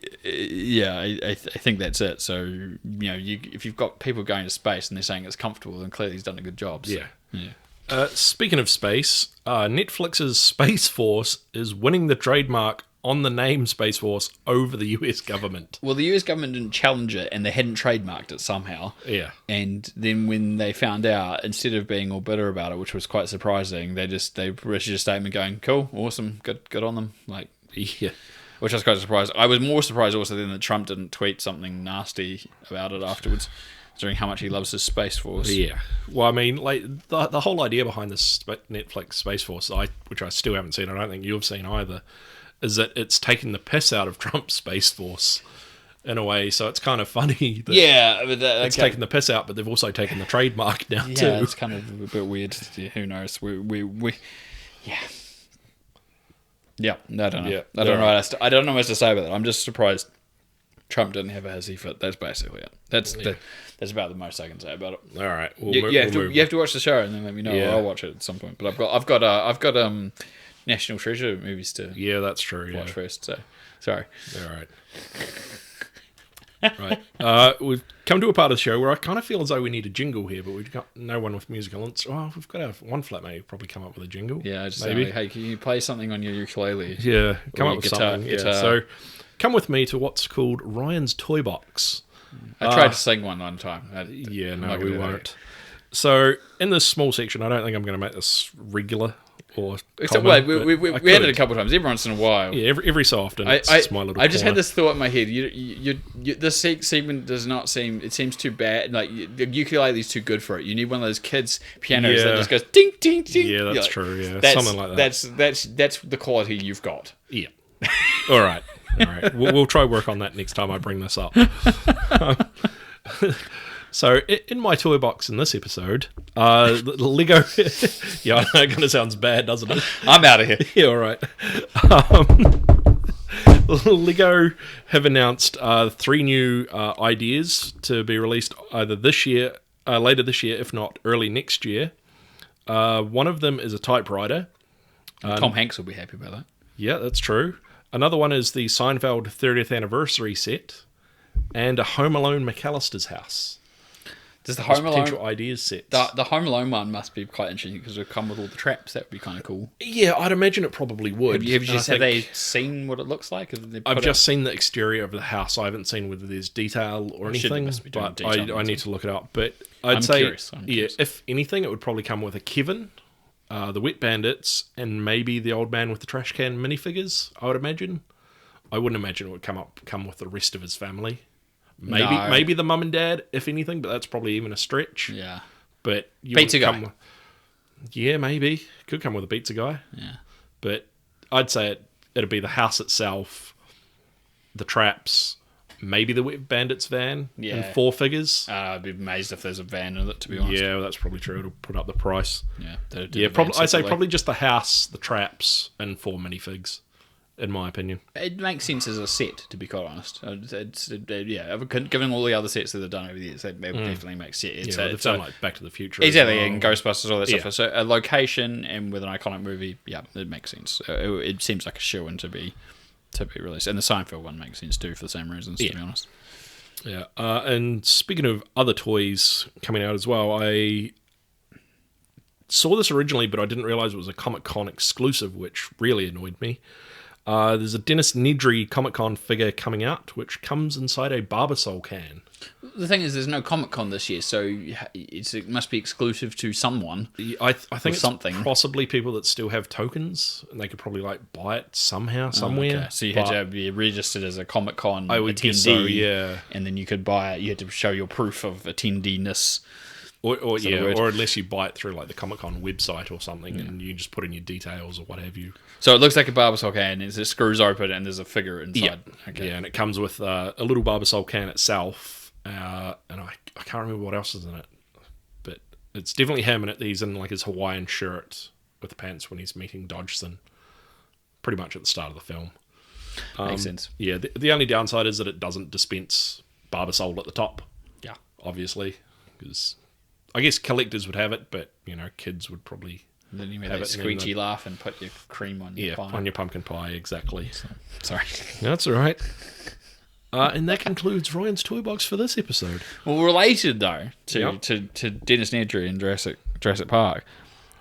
think that's it. So if you've got people going to space and they're saying it's comfortable, then clearly he's done a good job. So, yeah. Speaking of space, Netflix's Space Force is winning the trademark on the name Space Force over the US government. Well, the US government didn't challenge it, and they hadn't trademarked it somehow. Yeah. And then when they found out, instead of being all bitter about it, which was quite surprising, they issued a statement going, "Cool, awesome, good on them." Yeah. Which I was quite surprised. I was more surprised also then that Trump didn't tweet something nasty about it afterwards, considering how much he loves his Space Force. Yeah. Well, I mean, the whole idea behind this Netflix Space Force, which I still haven't seen, I don't think you've seen either, is that it's taking the piss out of Trump's Space Force in a way. So it's kind of funny that it's taking the piss out, but they've also taken the trademark now too. Yeah, it's kind of a bit weird. Yeah, who knows? Yeah, I don't know. Yeah. I don't know what to say about that. I'm just surprised Trump didn't have a hissy fit. That's basically it. That's about the most I can say about it. All right, you have to watch the show and then let me know. Yeah. I'll watch it at some point. But I've got National Treasure movies to that's true. Watch first. So sorry. All right. Right. We've come to a part of the show where I kind of feel as though we need a jingle here, but we've got no one with musical instruments. Oh, we've got one flatmate who probably come up with a jingle. Yeah, I just maybe. Say, hey, can you play something on your ukulele? Yeah, come up with something. Guitar. Yeah. So come with me to what's called Ryan's Toy Box. I tried to sing one time. We won't. So in this small section, I don't think I'm going to make this regular. We had it a couple of times, every once in a while. Yeah, every so often. It's my little I just corner. had this thought in my head. This segment does not seem. It seems too bad. Like the ukulele is too good for it. You need one of those kids pianos that just goes ding ding ding. Yeah, that's true. Yeah, something like that. That's the quality you've got. Yeah. All right. We'll try work on that next time I bring this up. So, in my toy box in this episode, Lego... yeah, I know, it kind of sounds bad, doesn't it? I'm out of here. Yeah, all right. Lego have announced 3 new ideas to be released either this year, later this year, if not early next year. One of them is a typewriter. Tom Hanks will be happy about that. Yeah, that's true. Another one is the Seinfeld 30th anniversary set and a Home Alone McAllister's house. Does the Those Home Alone potential ideas sets. the Home Alone one must be quite interesting because it would come with all the traps. That would be kind of cool. Yeah, I'd imagine it probably would. Have they seen what it looks like? I've just seen the exterior of the house. I haven't seen whether there's detail or anything, but I need to look it up. But I'm curious. If anything, it would probably come with a Kevin, the Wet Bandits, and maybe the old man with the trash can minifigures, I would imagine. I wouldn't imagine it would come with the rest of his family. Maybe the mum and dad, if anything, but that's probably even a stretch. Yeah. But pizza guy. Yeah, maybe. Could come with a pizza guy. Yeah. But I'd say it'd be the house itself, the traps, maybe the Wet Bandits van, and 4 figures. I'd be amazed if there's a van in it, to be honest. Yeah, well, that's probably true. It'll put up the price. Yeah. I'd say probably just the house, the traps, and 4 minifigs, in my opinion. It makes sense as a set, to be quite honest. Given all the other sets that they've done over the years, that definitely makes sense. They've done like Back to the Future. Exactly, and Ghostbusters, all that stuff. So a location and with an iconic movie, it makes sense. It seems like a shoe-in to be released. And the Seinfeld one makes sense too for the same reasons, to be honest. Yeah, and speaking of other toys coming out as well, I saw this originally, but I didn't realise it was a Comic-Con exclusive, which really annoyed me. There's a Dennis Nedry Comic-Con figure coming out, which comes inside a Barbasol can. The thing is, there's no Comic-Con this year, so it must be exclusive to someone. I think it's something. Possibly people that still have tokens, and they could probably buy it somehow, somewhere. Okay. So you had to be registered as a Comic-Con attendee, guess so, yeah. And then you could buy it. You had to show your proof of attendee-ness. Or unless you buy it through the Comic-Con website or something, and you just put in your details or what have you. So it looks like a Barbasol can, and it screws open, and there's a figure inside. Yeah, okay. And it comes with a little Barbasol can itself, and I can't remember what else is in it, but it's definitely him, and he's in his Hawaiian shirt with the pants when he's meeting Dodgson, pretty much at the start of the film. Makes sense. Yeah, the only downside is that it doesn't dispense Barbasol at the top. Yeah, obviously, because I guess collectors would have it, but kids would probably. And then you made that squeegee laugh and put your cream on your pie. On your pumpkin pie, exactly. Sorry. That's all right. And that concludes Ryan's Toy Box for this episode. Well, related, though, to Dennis Nedry in Jurassic Park,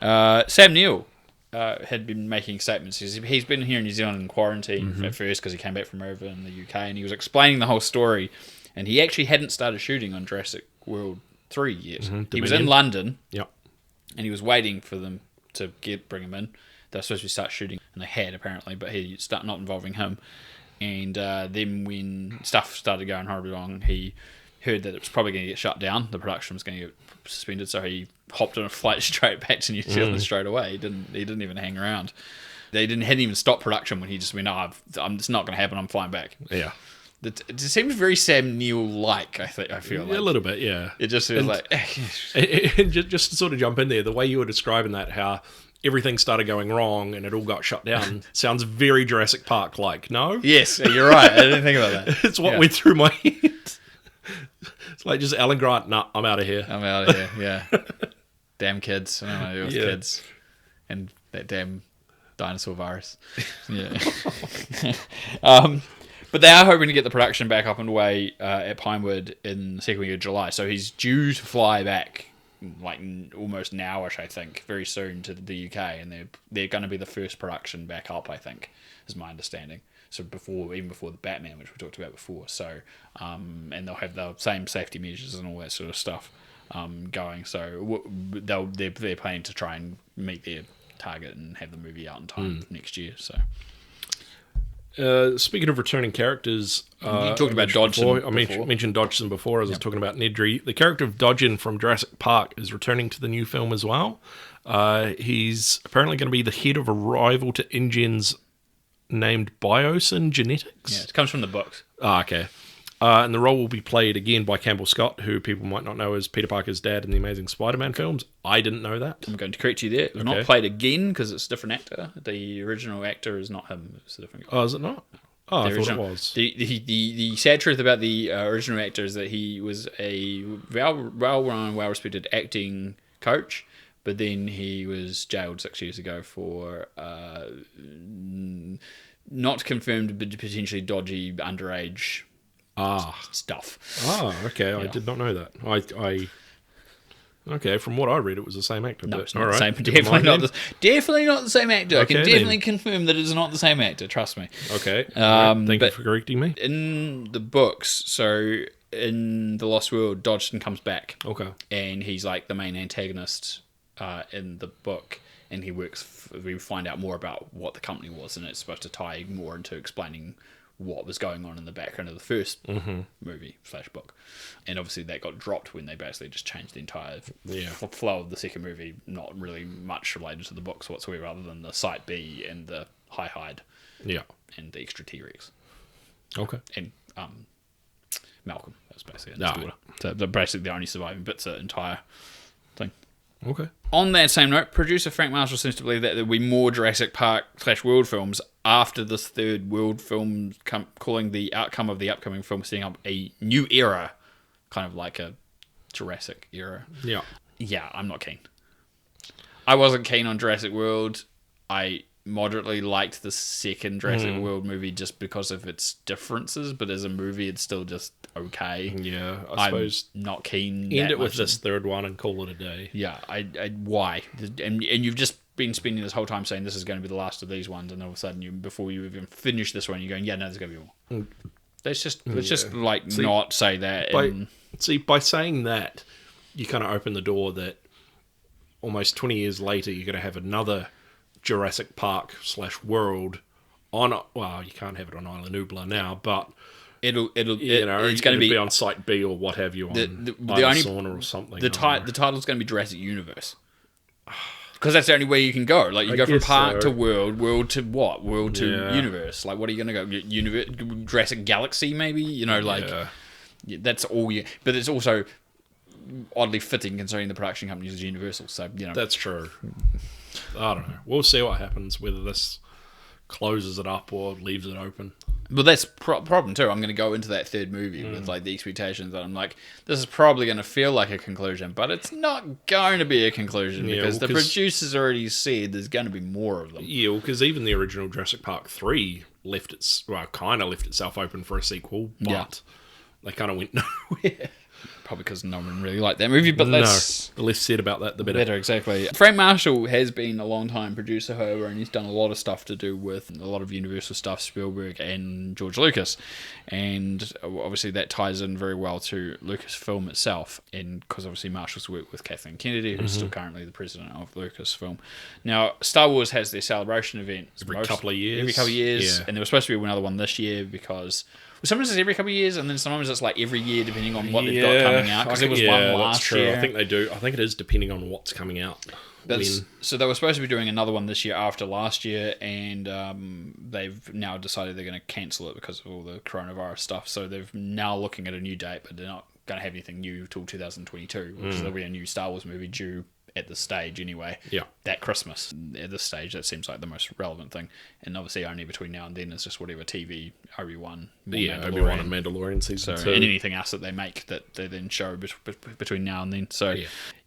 Sam Neill had been making statements. He's been here in New Zealand in quarantine at first because he came back from over in the UK, and he was explaining the whole story, and he actually hadn't started shooting on Jurassic World 3 yet. He was in London, and he was waiting for them to bring him in. They were supposed to start shooting, and they had apparently, but he started not involving him. And then when stuff started going horribly wrong, he heard that it was probably going to get shut down. The production was going to get suspended, so he hopped on a flight straight back to New Zealand straight away. He didn't even hang around. They hadn't even stopped production when he just went, it's not going to happen. I'm flying back. Yeah. It seems very Sam Neill-like, I feel like. A little bit, yeah. It just feels and just to sort of jump in there, the way you were describing that, how everything started going wrong and it all got shut down, sounds very Jurassic Park-like, no? Yes, you're right. I didn't think about that. It's what went through my head. It's like just Alan Grant, I'm out of here. I'm out of here, yeah. Damn kids. I don't know who kids. And that damn dinosaur virus. Yeah. But they are hoping to get the production back up and away at Pinewood in the second week of July. So he's due to fly back almost nowish, I think, very soon to the UK, and they're going to be the first production back up, I think, is my understanding. So even before the Batman, which we talked about before. So and they'll have the same safety measures and all that sort of stuff going. So they're planning to try and meet their target and have the movie out in time next year. So. Speaking of returning characters, you talked about Dodgson. I mentioned Dodgson before as I was talking about Nedry. The character of Dodgson from Jurassic Park is returning to the new film as well. He's apparently going to be the head of a rival to InGen's named Biosyn Genetics. Yeah, it comes from the books. Okay. And the role will be played again by Campbell Scott, who people might not know as Peter Parker's dad in the Amazing Spider-Man films. I didn't know that. I'm going to correct you there. It's not played again because it's a different actor. The original actor is not him. It's a different guy. Oh, is it not? Oh, I thought it was. The sad truth about the original actor is that he was a well-known, well-respected acting coach, but then he was jailed 6 years ago for not confirmed but potentially dodgy underage stuff. Okay. I did not know that. Okay, from what I read, it was the same actor. No, but, it's not all the right, same. never Definitely not the same actor. I Okay, can definitely then. confirm that it's not the same actor. Trust me. Okay. Thank you for correcting me. In the books, so in The Lost World, Dodgson comes back. Okay. And he's like the main antagonist in the book. And we find out more about what the company was, and it's supposed to tie more into explaining what was going on in the background of the first movie / book. And obviously that got dropped when they basically just changed the entire flow of the second movie, not really much related to the books whatsoever, other than the Site B and the High Hide and the extra T-Rex. Okay. And Malcolm, that was basically his daughter. So they're basically the only surviving bits of the entire thing. Okay. On that same note, producer Frank Marshall seems to believe that there will be more Jurassic Park / World films after this third World film, calling the outcome of the upcoming film setting up a new era, kind of like a Jurassic era. Yeah. Yeah, I'm not keen. I wasn't keen on Jurassic World. I moderately liked the second Jurassic World movie just because of its differences, but as a movie, it's still just okay. Yeah, I suppose I'm not keen. end it with this third one and call it a day. Yeah, why? And you've just been spending this whole time saying this is going to be the last of these ones, and all of a sudden, before you even finish this one, you're going, yeah, no, there's going to be more. Let's just not say that. By saying that, you kind of open the door that almost 20 years later, you're going to have another Jurassic Park / World on. Well, you can't have it on Isla Nublar now, but it's going to be on Site B or what have you on Isla Sorna or something. The title's going to be Jurassic Universe, because that's the only way you can go. Like you go from park to world to what? World to universe. Like what are you going to go? Universe, Jurassic Galaxy, maybe. That's all you. But it's also oddly fitting considering the production company is Universal. So that's true. I don't know. We'll see what happens, whether this closes it up or leaves it open. But that's problem too. I'm going to go into that third movie with like the expectations that I'm like, this is probably going to feel like a conclusion, but it's not going to be a conclusion because the producers already said there's going to be more of them. Yeah, because even the original Jurassic Park 3 kind of left itself open for a sequel, but they kind of went nowhere. Probably because no one really liked that movie, but the less said about that, the better. Exactly. Frank Marshall has been a long-time producer, however, and he's done a lot of stuff to do with a lot of Universal stuff, Spielberg and George Lucas. And obviously that ties in very well to Lucasfilm itself, and because obviously Marshall's worked with Kathleen Kennedy, who's still currently the president of Lucasfilm. Now, Star Wars has their celebration event every couple of years. And there was supposed to be another one this year because... sometimes it's every couple of years, and then sometimes it's like every year, depending on what they've got coming out. Because there was one last year. I think they do. I think it is depending on what's coming out. So they were supposed to be doing another one this year after last year, and they've now decided they're going to cancel it because of all the coronavirus stuff. So they're now looking at a new date, but they're not going to have anything new till 2022, which there'll be a new Star Wars movie due at this stage anyway. Yeah. That Christmas. At this stage, that seems like the most relevant thing. And obviously only between now and then is just whatever TV, Obi-Wan, Obi-Wan and Mandalorian season 2. And anything else that they make that they then show between now and then. So,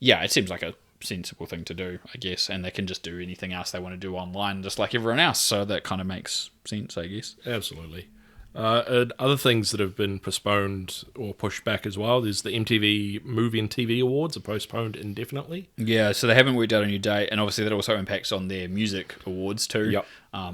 it seems like a sensible thing to do, I guess. And they can just do anything else they want to do online, just like everyone else. So that kind of makes sense, I guess. Absolutely. Other things that have been postponed or pushed back as well, there's the MTV Movie and TV Awards are postponed indefinitely. Yeah, so they haven't worked out a new date, and obviously that also impacts on their music awards too,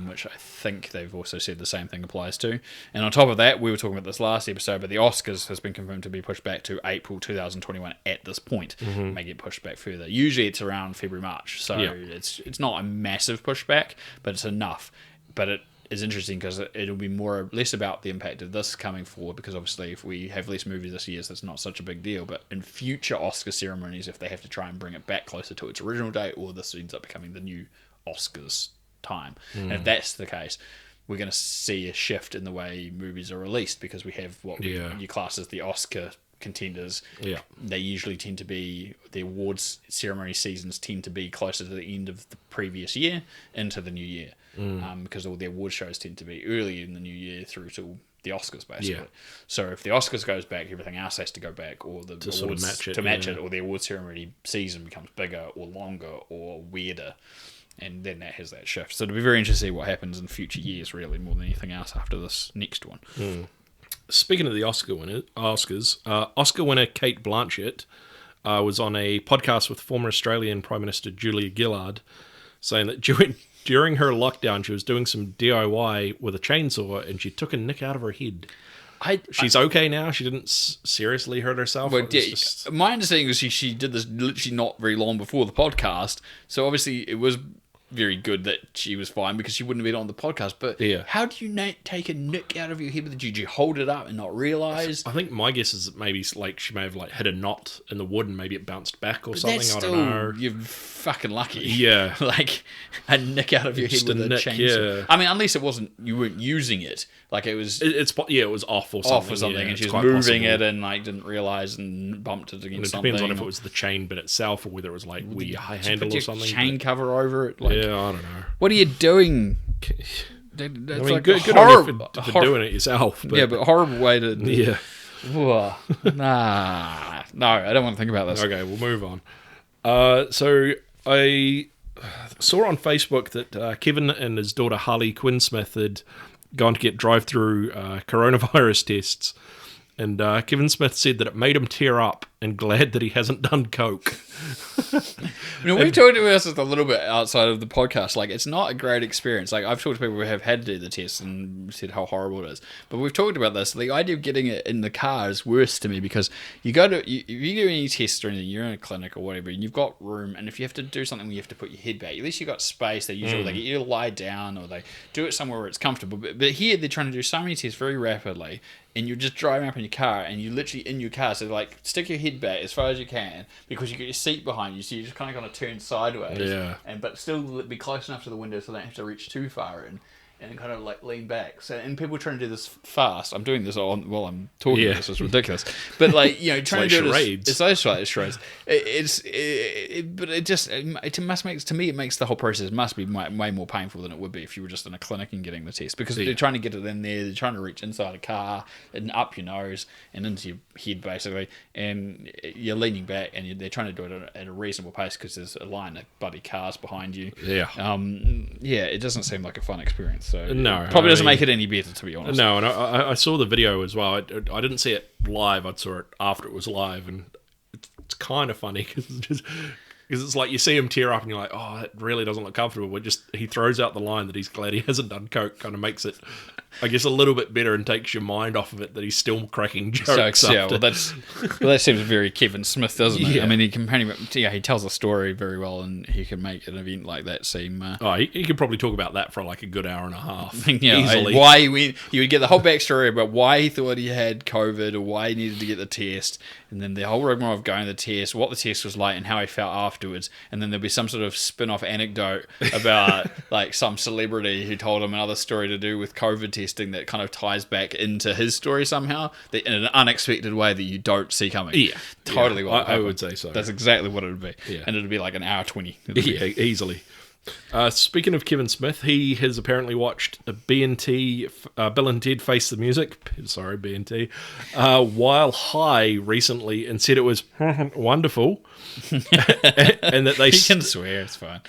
which I think they've also said the same thing applies to. And on top of that, we were talking about this last episode, but the Oscars has been confirmed to be pushed back to April 2021 at this point. May get pushed back further. Usually it's around February, March, so it's not a massive pushback, but it's enough. But it is interesting because it'll be more or less about the impact of this coming forward, because obviously if we have less movies this year, that's not such a big deal, but in future Oscar ceremonies, if they have to try and bring it back closer to its original date, or this ends up becoming the new Oscars time, and if that's the case, we're going to see a shift in the way movies are released, because we have what you class as the Oscar contenders. They usually tend to be, the awards ceremony seasons tend to be closer to the end of the previous year into the new year, because all the award shows tend to be early in the new year through till the Oscars, basically. Yeah. So if the Oscars goes back, everything else has to go back, or the awards sort of match it, to match it, or the award ceremony season becomes bigger or longer or weirder, and then that has that shift. So it'll be very interesting to see what happens in future years, really, more than anything else after this next one. Speaking of the Oscars, Oscar winner Kate Blanchett was on a podcast with former Australian Prime Minister Julia Gillard, saying that during her lockdown, she was doing some DIY with a chainsaw, and she took a nick out of her head. She's okay now. She didn't seriously hurt herself. Well, my understanding is she did this literally not very long before the podcast, so obviously it was very good that she was fine because she wouldn't have been on the podcast. But how do you take a nick out of your head? Did you hold it up and not realise? I think my guess is that maybe like she may have like hit a knot in the wood and maybe it bounced back or something. That's I don't know. You're fucking lucky. Yeah, like a nick out of your head with a chainsaw. Yeah. I mean, unless you weren't using it. Like it was. It was off or something. Yeah, and she was moving it and like didn't realise and bumped it against something. It depends on if it was the chain bit itself or whether it was like where your handle or something. Chain cover over it. Like, yeah, I don't know. What are you doing? That's like good on you for doing it yourself. But, yeah, but horrible way to. Yeah. Nah. No, I don't want to think about this. Okay, we'll move on. So I saw on Facebook that Kevin and his daughter Harley Quinn Smith had gone to get drive-through coronavirus tests. And Kevin Smith said that it made him tear up and glad that he hasn't done coke. We've talked about this a little bit outside of the podcast. Like, it's not a great experience. Like, I've talked to people who have had to do the test and said how horrible it is. But we've talked about this. The idea of getting it in the car is worse to me because if you do any tests or anything, you're in a clinic or whatever, and you've got room, and if you have to do something where you have to put your head back, at least you've got space. They usually they get you to lie down or they do it somewhere where it's comfortable. But here they're trying to do so many tests very rapidly, and you're just driving up in your car, and you're literally in your car, so like stick your head back as far as you can because you got your seat behind you, so you're just kind of going to turn sideways, but still be close enough to the window so they don't have to reach too far in, and kind of like lean back. So, and people trying to do this fast. I'm doing this while I'm talking. This is ridiculous. But like trying to do charades. It's those charades. But it makes the whole process must be way more painful than it would be if you were just in a clinic and getting the test because they're trying to get it in there. They're trying to reach inside a car and up your nose and into your head basically, and you're leaning back and they're trying to do it at a reasonable pace because there's a line of bloody cars behind you. It doesn't seem like a fun experience. So no, probably doesn't make it any better, to be honest. No, and I saw the video as well. I didn't see it live. I saw it after it was live, and it's kind of funny because it's like you see him tear up, and you're like, oh, it really doesn't look comfortable. But he throws out the line that he's glad he hasn't done coke. Kind of makes it, I guess, a little bit better and takes your mind off of it that he's still cracking jokes. That seems very Kevin Smith, doesn't it? I mean, he tells a story very well, and he can make an event like that seem. He could probably talk about that for like a good hour and a half. Easily. Why he would get the whole backstory about why he thought he had COVID or why he needed to get the test, and then the whole rigmarole of going to the test, what the test was like, and how he felt afterwards, and then there'll be some sort of spin-off anecdote about like some celebrity who told him another story to do with COVID testing that kind of ties back into his story somehow in an unexpected way that you don't see coming. Yeah, totally. I would say so. That's exactly what it would be. Yeah. And it'd be like an hour 20. Easily. Speaking of Kevin Smith, he has apparently watched B&T, Bill and Ted Face the Music, sorry, B&T, while high recently and said it was wonderful. And that they he can swear, it's fine.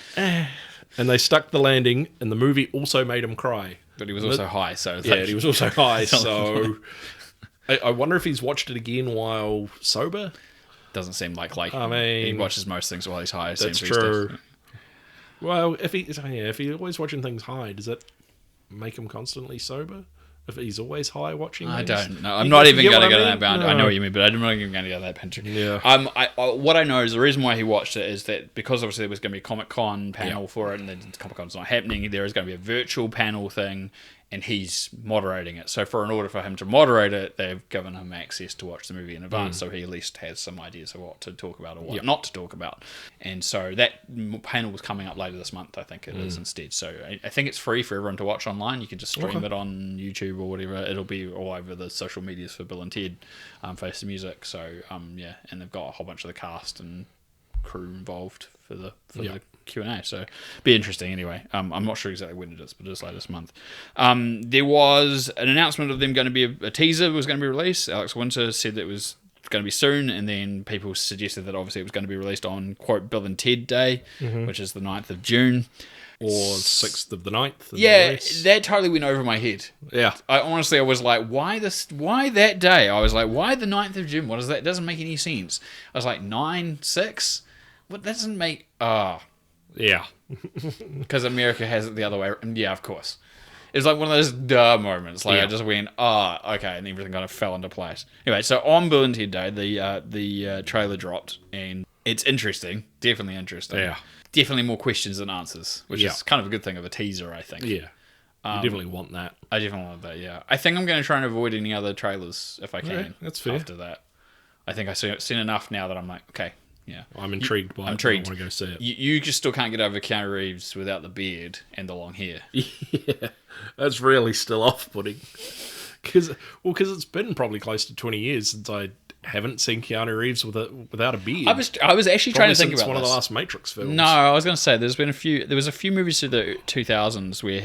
And they stuck the landing, and the movie also made him cry. But he was also high, so... he was also high, so... I wonder if he's watched it again while sober? Doesn't seem like I mean, he watches most things while he's high. That's true. Well, if he's always watching things high, does that make him constantly sober? If he's always high watching things? I don't know. I'm not even going to go to that boundary. No. I know what you mean, but I'm not even going to go to that picture. Yeah. What I know is the reason why he watched it is that because obviously there was going to be a Comic-Con panel for it, and then Comic-Con's not happening, there is going to be a virtual panel thing, and he's moderating it. So in order for him to moderate it, they've given him access to watch the movie in advance, so he at least has some ideas of what to talk about or what not to talk about. And so that panel was coming up later this month, I think it is instead. So I think it's free for everyone to watch online. You can just stream it on YouTube or whatever. It'll be all over the social medias for Bill and Ted Face the Music. So, and they've got a whole bunch of the cast and crew involved the Q&A. So be interesting anyway. I'm not sure exactly when it is, but it's like this month. There was an announcement of them going to be a teaser was going to be released. Alex Winter said that it was going to be soon, and then people suggested that obviously it was going to be released on, quote, Bill and Ted Day, which is the 9th of June. Or 6th of the 9th. Yeah, that totally went over my head. Yeah. I was like, why that day? I was like, why the 9th of June? What is that? It doesn't make any sense. I was like, 9/6? What, that doesn't make... Yeah. Because America has it the other way. Yeah, of course. It was like one of those duh moments. Like, I just went, okay, and everything kind of fell into place. Anyway, so on Bill and Ted Day, the trailer dropped, and it's interesting. Definitely interesting. Yeah. Definitely more questions than answers, which is kind of a good thing of a teaser, I think. Yeah. You definitely want that. I definitely want that, yeah. I think I'm going to try and avoid any other trailers if I can. Okay, that's fair. After that. I think I've seen enough now that I'm like, okay, yeah. I'm intrigued by it. I want to go see it. You just still can't get over Keanu Reeves without the beard and the long hair. Yeah. That's really still off-putting. Because it's been probably close to 20 years since I haven't seen Keanu Reeves without a beard. I was actually trying to think about one of the last Matrix films. No, I was going to say there was a few movies through the 2000s where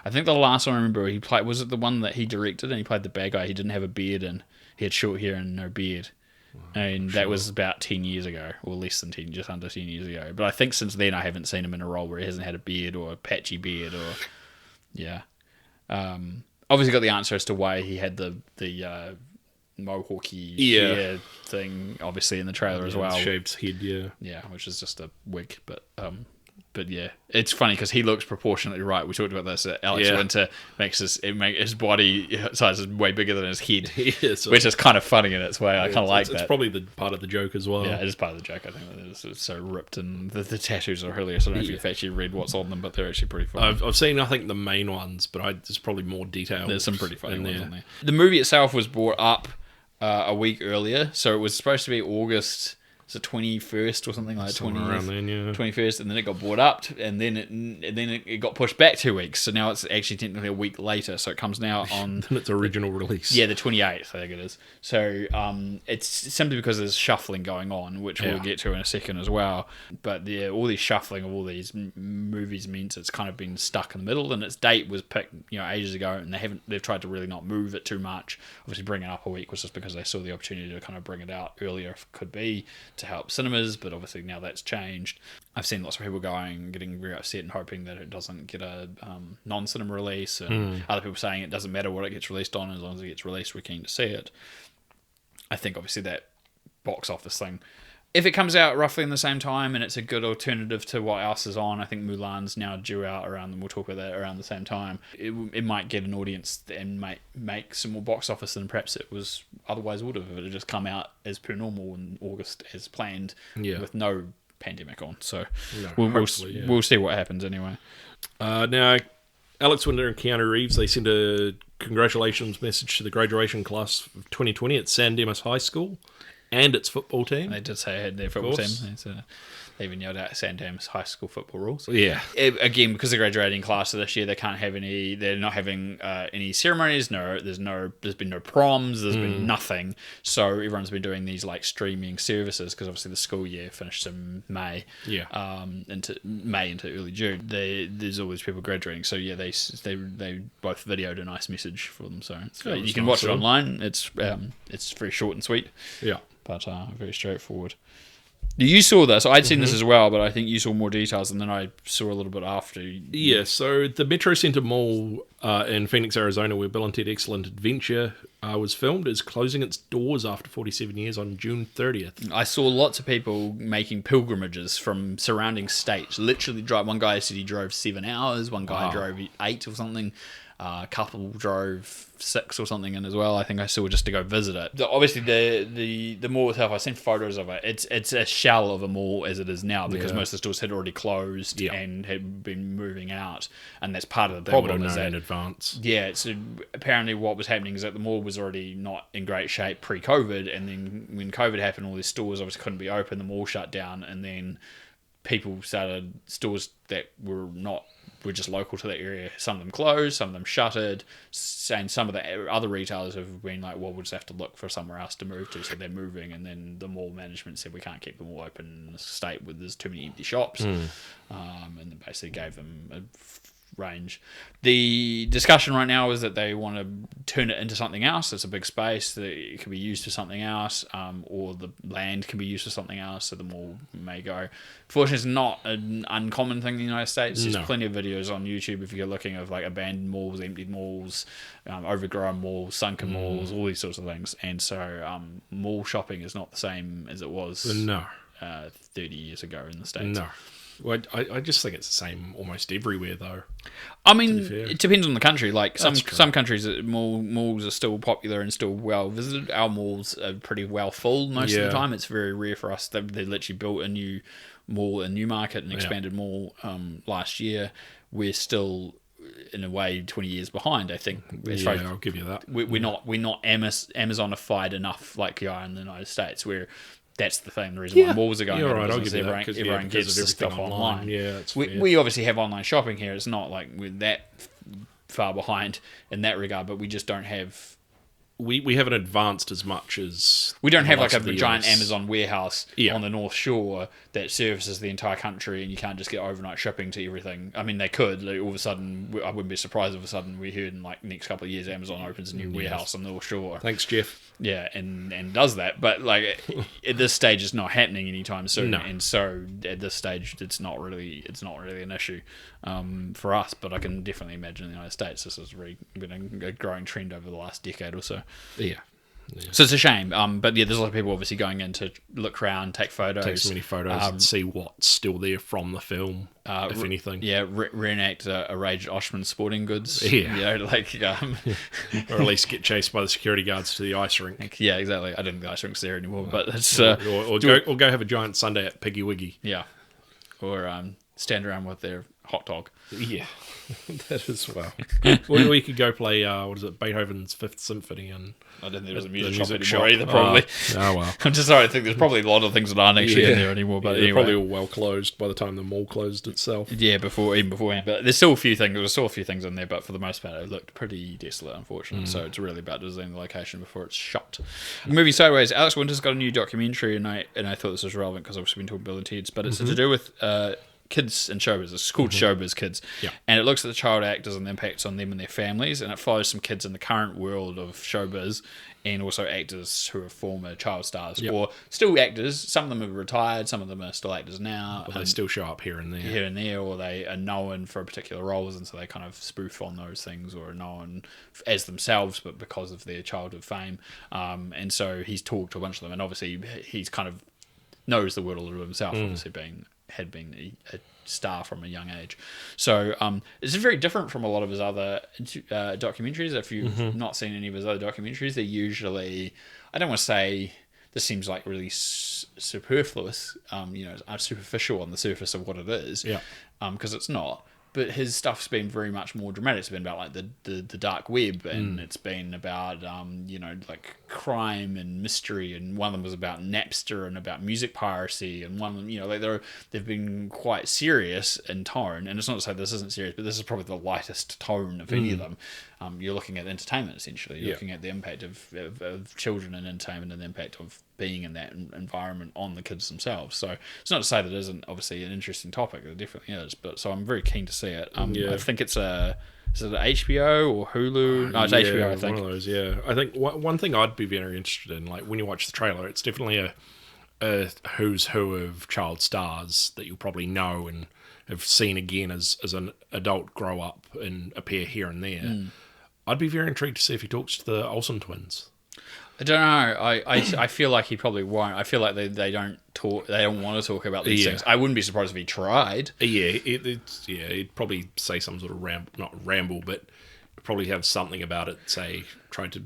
I think the last one I remember he played, was it the one that he directed and he played the bad guy? He didn't have a beard and he had short hair and no beard. And that was about 10 years ago, or less than 10, just under 10 years ago. But I think since then I haven't seen him in a role where he hasn't had a beard or a patchy beard or obviously got the answer as to why he had the mohawky hair thing, obviously in the trailer as well. Shaved head, yeah, which is just a wig, but yeah, it's funny because he looks proportionately right. We talked about this. Alex Winter makes his body size is way bigger than his head, which is kind of funny in its way. I kind of like that. It's probably the part of the joke as well. Yeah, it is part of the joke. I think it's so ripped, and the tattoos are hilarious. I don't know if you've actually read what's on them, but they're actually pretty funny. I've seen, I think, the main ones, but there's probably more detail. There's some pretty funny ones on there. The movie itself was brought up a week earlier, so it was supposed to be August. So 21st or something like 20th, around then, 21st, and then it got brought up, and then it got pushed back 2 weeks. So now it's actually technically a week later. So it comes now on then its original release. Yeah, the 28th, I think it is. So it's simply because there's shuffling going on, which we'll get to in a second as well. But all this shuffling of all these movies means it's kind of been stuck in the middle, and its date was picked ages ago, and they've tried to really not move it too much. Obviously, bringing it up a week was just because they saw the opportunity to kind of bring it out earlier if it could be, to help cinemas, but obviously now that's changed. I've seen lots of people getting very upset and hoping that it doesn't get a non-cinema release, and other people saying it doesn't matter what it gets released on, as long as it gets released, we're keen to see it. I think obviously that box office thing, if it comes out roughly in the same time and it's a good alternative to what else is on, I think Mulan's now due out around, and we'll talk about that around the same time. It might get an audience and might make some more box office than perhaps it was otherwise would have if it had just come out as per normal in August as planned with no pandemic on. So we'll see what happens anyway. Now, Alex Winter and Keanu Reeves, they sent a congratulations message to the graduation class of 2020 at San Dimas High School and its football team. They did say they had their football team. They even yelled out San Dimas high school football rules. Yeah. Again, because they're graduating class this year, they can't have any. They're not having any ceremonies. There's been no proms. There's been nothing. So everyone's been doing these like streaming services because obviously the school year finished in May. Yeah. Into early June. There's all these people graduating. So yeah, they both videoed a nice message for them. So you can watch it online. It's very short and sweet. Yeah. But very straightforward. You saw this. I'd seen this as well, but I think you saw more details, and then I saw a little bit after. Yeah, so the Metro Center Mall in Phoenix, Arizona, where Bill and Ted Excellent Adventure was filmed, is closing its doors after 47 years on June 30th. I saw lots of people making pilgrimages from surrounding states. Literally, one guy said he drove 7 hours, one guy drove 8 or something. A couple drove 6 or something in as well. I think I saw just to go visit it. Obviously, the mall itself, I've seen photos of it. It's a shell of a mall as it is now because most of the stores had already closed and had been moving out, and that's part of the problem. Probably known in advance. Yeah, so apparently what was happening is that the mall was already not in great shape pre-COVID, and then when COVID happened, all these stores obviously couldn't be open. The mall shut down, and then stores that were not were just local to that area. Some of them closed, some of them shuttered, and some of the other retailers have been like, well, we'll just have to look for somewhere else to move to, so they're moving, and then the mall management said we can't keep them all open in a state where there's too many empty shops, and then basically gave them a range. The discussion right now is that they want to turn it into something else. It's a big space that it can be used for something else, or the land can be used for something else, so the mall may go. Fortunately, it's not an uncommon thing in the United States. There's plenty of videos on YouTube if you're looking of like abandoned malls, empty malls, overgrown malls, sunken malls, all these sorts of things. And so mall shopping is not the same as it was 30 years ago in the States. No. Well, I just think it's the same almost everywhere, though. I mean, it depends on the country. Like some countries, malls are still popular and still well visited. Our malls are pretty well full most of the time. It's very rare for us. They literally built a new mall in Newmarket, an expanded mall last year. We're still, in a way, 20 years behind, I think. I'll give you that. We're not Amazonified enough like you are in the United States, where that's the thing. The reason why malls are going right, is everyone gets the stuff online. Yeah, we obviously have online shopping here. It's not like we're that far behind in that regard, but we just don't have... We haven't advanced as much as... We don't have like a giant Amazon warehouse on the North Shore that services the entire country, and you can't just get overnight shipping to everything. I mean, they could. Like, all of a sudden, I wouldn't be surprised if all of a sudden we heard in like next couple of years Amazon opens a new warehouse on the North Shore. Thanks, Jeff. Yeah, and does that. But like at this stage, it's not happening anytime soon. No. And so at this stage, it's not really an issue for us. But I can definitely imagine in the United States, this has really been a growing trend over the last decade or so. Yeah. So it's a shame. But yeah, there's a lot of people obviously going in to look around, take photos. Take so many photos and see what's still there from the film, if anything. Yeah, reenact a Rage Oshman sporting goods. Yeah. You know, like... or at least get chased by the security guards to the ice rink. Yeah, exactly. I don't think the ice rink's there anymore, but it's... or go have a giant sundae at Piggy Wiggy. Yeah. Or stand around with their hot dog. Yeah, that as well. Or we could go play, Beethoven's Fifth Symphony and... I don't think there's a music shop anymore either, probably. Oh, well. I'm just sorry, I think there's probably a lot of things that aren't actually in there anymore. But they're anyway. probably all well closed by the time the mall closed itself. Yeah, even beforehand. But there's still a few things. There were still a few things in there, but for the most part, it looked pretty desolate, unfortunately. So it's really about designing the location before it's shut. Moving sideways, Alex Winter's got a new documentary, and I thought this was relevant because I've obviously been talking Bill and Ted's, but it's to do with kids and showbiz. It's called Showbiz Kids. Yeah. And it looks at the child actors and the impacts on them and their families, and it follows some kids in the current world of showbiz and also actors who are former child stars or still actors. Some of them have retired, some of them are still actors now. But they still show up here and there. Or they are known for particular roles, and so they kind of spoof on those things, or are known as themselves, but because of their childhood fame. And so he's talked to a bunch of them, and obviously he's kind of knows the world a little bit himself, obviously had been a star from a young age. So it's very different from a lot of his other documentaries. If you've not seen any of his other documentaries, they're usually, I don't want to say this seems like really superfluous, superficial on the surface of what it is, because it's not. But his stuff's been very much more dramatic. It's been about like the dark web, and it's been about like crime and mystery. And one of them was about Napster and about music piracy. And one of them, they've been quite serious in tone. And it's not to say this isn't serious, but this is probably the lightest tone of any of them. You're looking at entertainment essentially. You're looking at the impact of children in entertainment and the impact of being in that environment on the kids themselves. So it's not to say that it isn't obviously an interesting topic. It definitely is. But so I'm very keen to see it. I think it's is it HBO or Hulu? No, it's HBO, I think. One of those, yeah. I think one thing I'd be very interested in, like when you watch the trailer, it's definitely a who's who of child stars that you'll probably know and have seen again as an adult grow up and appear here and there. I'd be very intrigued to see if he talks to the Olsen twins. I don't know. I feel like he probably won't. I feel like they don't talk. They don't want to talk about these things. I wouldn't be surprised if he tried. Yeah, he'd probably say some sort of not ramble, but probably have something about it. Say, try to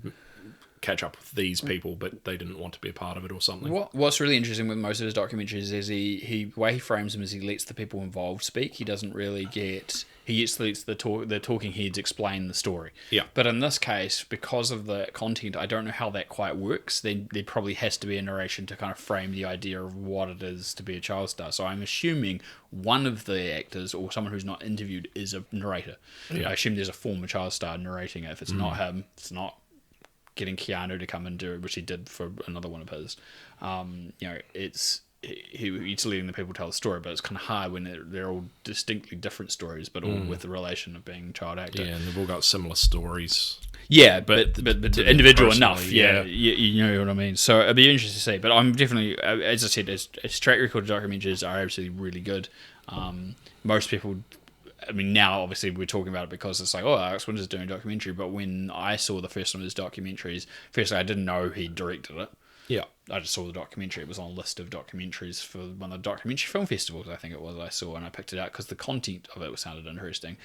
catch up with these people, but they didn't want to be a part of it or something. What's really interesting with most of his documentaries is the way he frames them is he lets the people involved speak. He doesn't really get... He just lets the talking heads explain the story. Yeah. But in this case, because of the content, I don't know how that quite works. Then there probably has to be a narration to kind of frame the idea of what it is to be a child star. So I'm assuming one of the actors or someone who's not interviewed is a narrator. Yeah. I assume there's a former child star narrating it. If it's not him, it's not getting Keanu to come and do it, which he did for another one of his. He's letting the people tell the story, but it's kind of hard when they're all distinctly different stories, but all with the relation of being a child actor. Yeah, and they've all got similar stories. Yeah, but individual enough. Yeah. You know what I mean. So it'd be interesting to see. But I'm definitely, as I said, his track record of documentaries are absolutely really good. Most people, I mean, now obviously we're talking about it because it's like, oh, Alex Winter's doing a documentary. But when I saw the first one of his documentaries, firstly I didn't know he directed it. Yeah. I just saw the documentary. It was on a list of documentaries for one of the documentary film festivals, I think it was, I saw, and I picked it out because the content of it sounded interesting.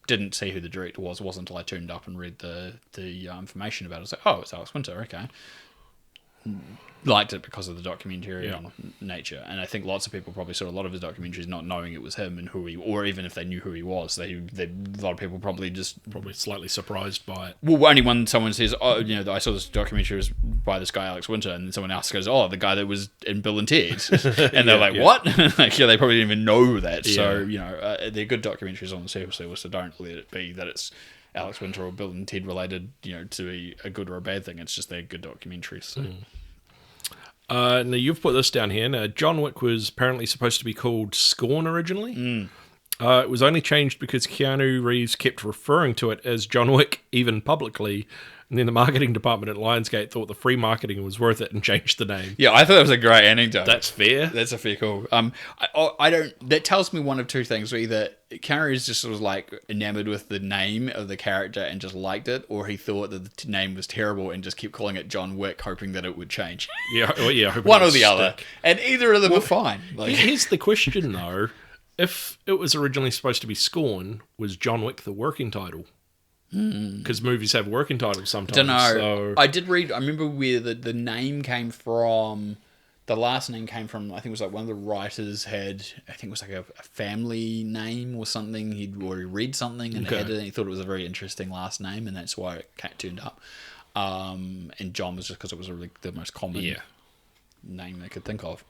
Didn't see who the director was. It wasn't until I turned up and read the information about it. I was like, oh, it's Alex Winter, okay. Liked it because of the documentary nature, and I think lots of people probably saw a lot of his documentaries not knowing it was him and who he, or even if they knew who he was, a lot of people probably slightly surprised by it. Well, only when someone says, "Oh, I saw this documentary was by this guy Alex Winter," and then someone else goes, "Oh, the guy that was in Bill and Ted," and they're like, "What?" Like, they probably didn't even know that. Yeah. So they're good documentaries on the surface level, so don't let it be that it's Alex Winter or Bill and Ted related, to be a good or a bad thing. It's just they're good documentaries. So. Now you've put this down here. Now, John Wick was apparently supposed to be called Scorn originally. It was only changed because Keanu Reeves kept referring to it as John Wick, even publicly. And then the marketing department at Lionsgate thought the free marketing was worth it and changed the name. Yeah, I thought that was a great anecdote. That's fair. That's a fair call. I don't. That tells me one of two things: either Keanu Reeves just was like enamored with the name of the character and just liked it, or he thought that the name was terrible and just kept calling it John Wick, hoping that it would change. Yeah, one or the other, and either of them are fine. Here's the question though: if it was originally supposed to be Scorn, was John Wick the working title? Because movies have working titles sometimes. I don't know. So. I did read. I remember where the name came from. The last name came from. I think it was like one of the writers had. I think it was like a family name or something. He'd already read something and had it, and he thought it was a very interesting last name, and that's why it turned up. And John was just because it was really the most common name they could think of.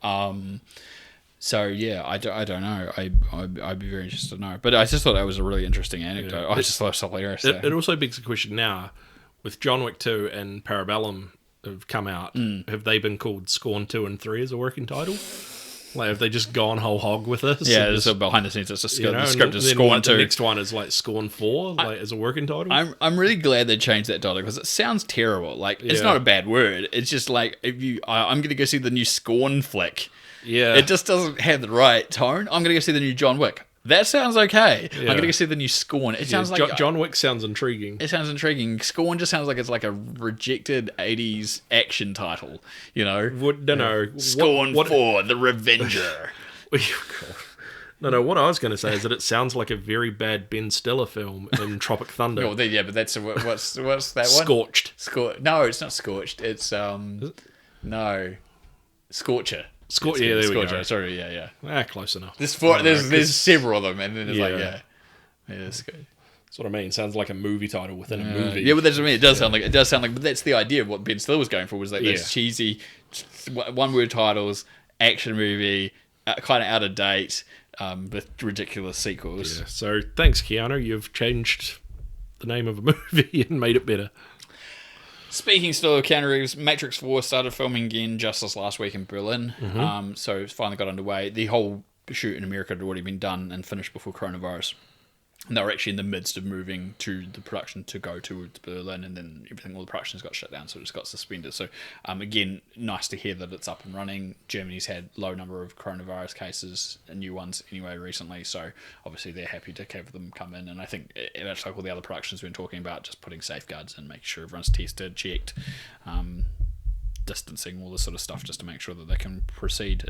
So yeah, I don't know. I'd be very interested to know. But I just thought that was a really interesting anecdote. I just thought it was hilarious. It also begs the question now, with John Wick 2 and Parabellum have come out, have they been called Scorn 2 and 3 as a working title? Like, have they just gone whole hog with this? Yeah, there's a behind the scenes. It's a the script is Scorn 2. The next one is like Scorn 4, as a working title. I'm really glad they changed that title because it sounds terrible. Like, it's not a bad word. It's just like, I'm going to go see the new Scorn flick. Yeah. It just doesn't have the right tone. I'm going to go see the new John Wick. That sounds okay. Yeah. I'm going to go see the new Scorn. It sounds like... John Wick sounds intriguing. It sounds intriguing. Scorn just sounds like it's like a rejected 80s action title, Scorn 4, The Revenger. No, what I was going to say is that it sounds like a very bad Ben Stiller film in Tropic Thunder. But that's... What's that one? Scorched. No, it's not Scorched. It's... No. Scorcher. Yeah, there we go. Sorry, yeah. Close enough. There's several of them, and then there's that's good. That's what I mean. It sounds like a movie title within a movie. Yeah, but that's what I mean. It does sound like. But that's the idea of what Ben Stiller was going for. Was like those cheesy, one-word titles, action movie, kind of out of date, with ridiculous sequels. Yeah. So thanks, Keanu. You've changed the name of a movie and made it better. Speaking still of Keanu Reeves, Matrix 4 started filming again just this last week in Berlin. So it's finally got underway. The whole shoot in America had already been done and finished before coronavirus. And they were actually in the midst of moving to the production to go to Berlin, and then all the productions got shut down, so it just got suspended. So, again, nice to hear that it's up and running. Germany's had low number of coronavirus cases, and new ones anyway recently, so obviously they're happy to have them come in. And I think that's like all the other productions we've been talking about, just putting safeguards and making sure everyone's tested, checked. distancing, all this sort of stuff, just to make sure that they can proceed.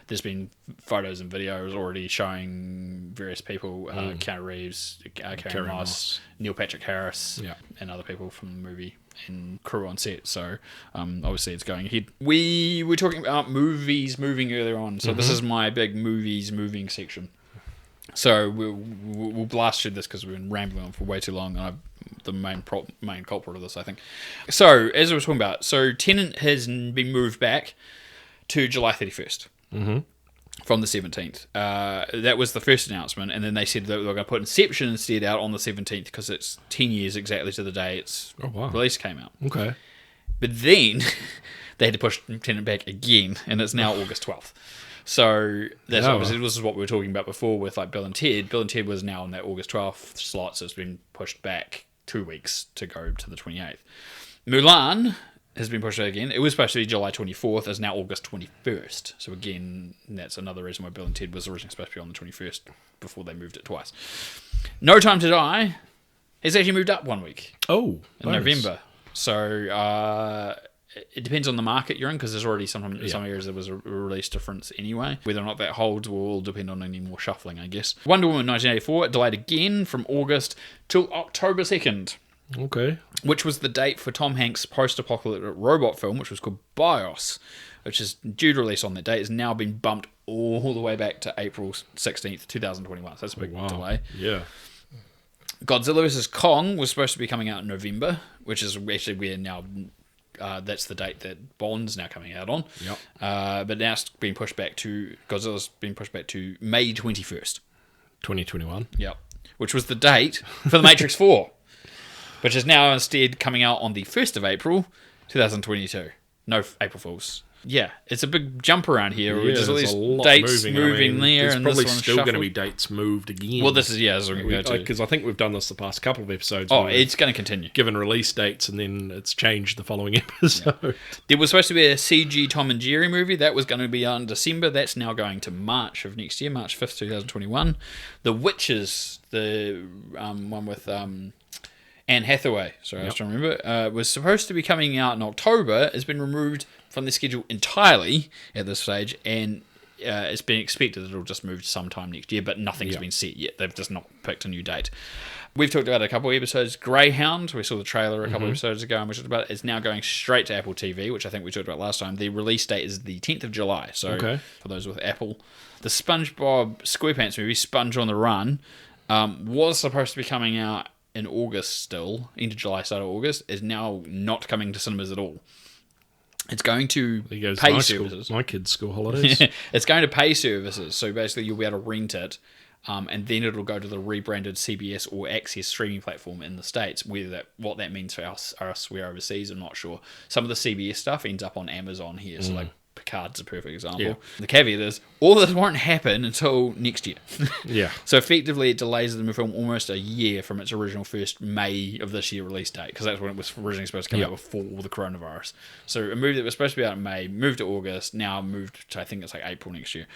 There's been photos and videos already showing various people, Keanu Reeves, Karen Moss, Neil Patrick Harris, and other people from the movie and crew on set. So obviously it's going ahead. We were talking about movies moving earlier on, so this is my big movies moving section. So we'll blast through this because we've been rambling on for way too long, and I'm the main culprit of this, I think. So, as I was talking about, Tenet has been moved back to July 31st from the 17th. That was the first announcement, and then they said that they were going to put Inception instead out on the 17th because it's 10 years exactly to the day its release came out. Okay. But then they had to push Tenet back again, and it's now August 12th. So that's obviously, this is what we were talking about before with like Bill and Ted. Bill and Ted was now in that August 12th slot, so it's been pushed back 2 weeks to go to the 28th. Mulan has been pushed out again. It was supposed to be July 24th. It's now August 21st. So again, that's another reason why Bill and Ted was originally supposed to be on the 21st before they moved it twice. No Time to Die has actually moved up 1 week. In November. So it depends on the market you're in, because there's already some areas there was a release difference anyway. Whether or not that holds will all depend on any more shuffling, I guess. Wonder Woman 1984 delayed again from August till October 2nd. Okay. Which was the date for Tom Hanks' post-apocalyptic robot film, which was called Bios, which is due to release on that date. Has now been bumped all the way back to April 16th, 2021. So that's a big delay. Yeah. Godzilla vs. Kong was supposed to be coming out in November, which is actually where now... that's the date that Bond's now coming out on. Yep. But now it's been pushed back to... Godzilla's been pushed back to May 21st. 2021. Yep. Which was the date for The Matrix 4. Which is now instead coming out on the 1st of April, 2022. No April Fools. Yeah, it's a big jump around here. Yeah, there's all these dates moving there. There's and probably this one's still going to shuffled. be dates moved again. Well, this is, this is what we're going to go to. Because I think we've done this the past couple of episodes. Oh, it's going to continue. Given release dates, and then it's changed the following episode. Yeah. There was supposed to be a CG Tom and Jerry movie. That was going to be out in December. That's now going to March of next year, March 5th, 2021. The Witches, the one with... Anne Hathaway, I was trying to remember, was supposed to be coming out in October, has been removed from the schedule entirely at this stage, and it's been expected that it'll just move sometime next year, but nothing's been set yet. They've just not picked a new date. We've talked about it a couple of episodes. Greyhound, we saw the trailer a couple of episodes ago, and we talked about it. It's now going straight to Apple TV, which I think we talked about last time. The release date is the 10th of July, so for those with Apple. The SpongeBob SquarePants movie, Sponge on the Run, was supposed to be coming out in August still, into July, start of August, is now not coming to cinemas at all. It's going to pay services. My kids' school holidays. It's going to pay services, so basically you'll be able to rent it, and then it'll go to the rebranded CBS or Access streaming platform in the States. What that means for us we're overseas, I'm not sure. Some of the CBS stuff ends up on Amazon here, so like Picard's a perfect example. Yeah. The caveat is, all this won't happen until next year. Yeah. So effectively, it delays the film almost a year from its original first May of this year release date, because that's when it was originally supposed to come out before the coronavirus. So a movie that was supposed to be out in May, moved to August, now moved to, I think it's like April next year.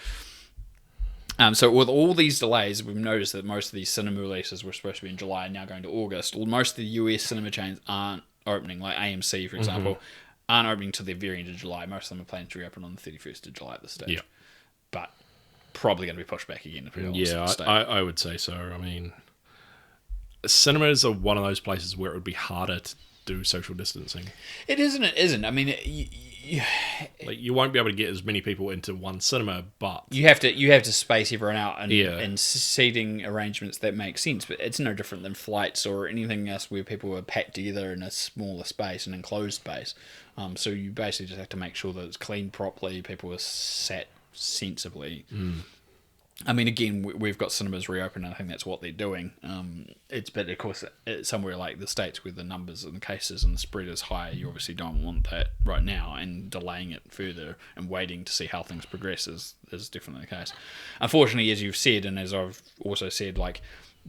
So with all these delays, we've noticed that most of these cinema releases were supposed to be in July and now going to August. Most of the US cinema chains aren't opening, like AMC, for example, aren't opening till the very end of July. Most of them are planning to reopen on the 31st of July at this stage. Yeah. But probably going to be pushed back again. I would say so. I mean, cinemas are one of those places where it would be harder to do social distancing. It isn't. It isn't. I mean, you won't be able to get as many people into one cinema, but you have to space everyone out and seating arrangements that make sense. But it's no different than flights or anything else where people are packed together in a smaller space, an enclosed space. So you basically just have to make sure that it's cleaned properly, people are sat sensibly. I mean, again, we've got cinemas reopened, and I think that's what they're doing. But of course, somewhere like the States where the numbers and the cases and the spread is high, you obviously don't want that right now, and delaying it further and waiting to see how things progress is definitely the case. Unfortunately, as you've said, and as I've also said, like,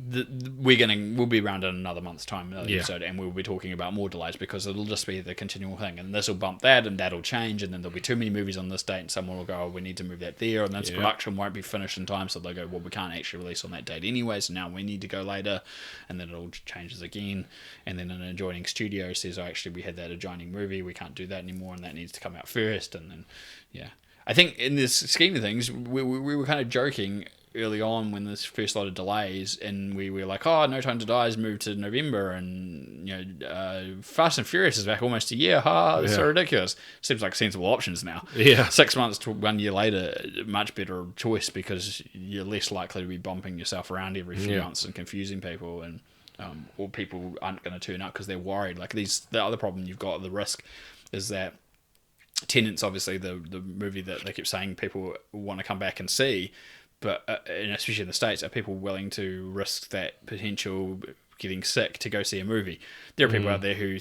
we'll be around in another month's time, another Yeah. episode, and we'll be talking about more delays because it'll just be the continual thing, and this will bump that, and that'll change, and then there'll be too many movies on this date, and someone will go, oh, we need to move that there, and then Yeah. production won't be finished in time, so they'll go, well, we can't actually release on that date anyway, so now we need to go later, and then it all changes again, and then an adjoining studio says, oh, actually, we had that adjoining movie, we can't do that anymore, and that needs to come out first, and then, yeah. I think in this scheme of things, we were kind of joking early on when this first lot of delays, and we were like, oh, No Time to Die has moved to November, and Fast and Furious is back almost a year. It's so ridiculous. Seems like sensible options now. Yeah. 6 months to 1 year later, much better choice because you're less likely to be bumping yourself around every few months and confusing people, and or people aren't going to turn up because they're worried. Like the other problem you've got, the risk, is that Tenet's obviously the movie that they keep saying people want to come back and see, but and especially in the States, are people willing to risk that potential getting sick to go see a movie? There are people out there who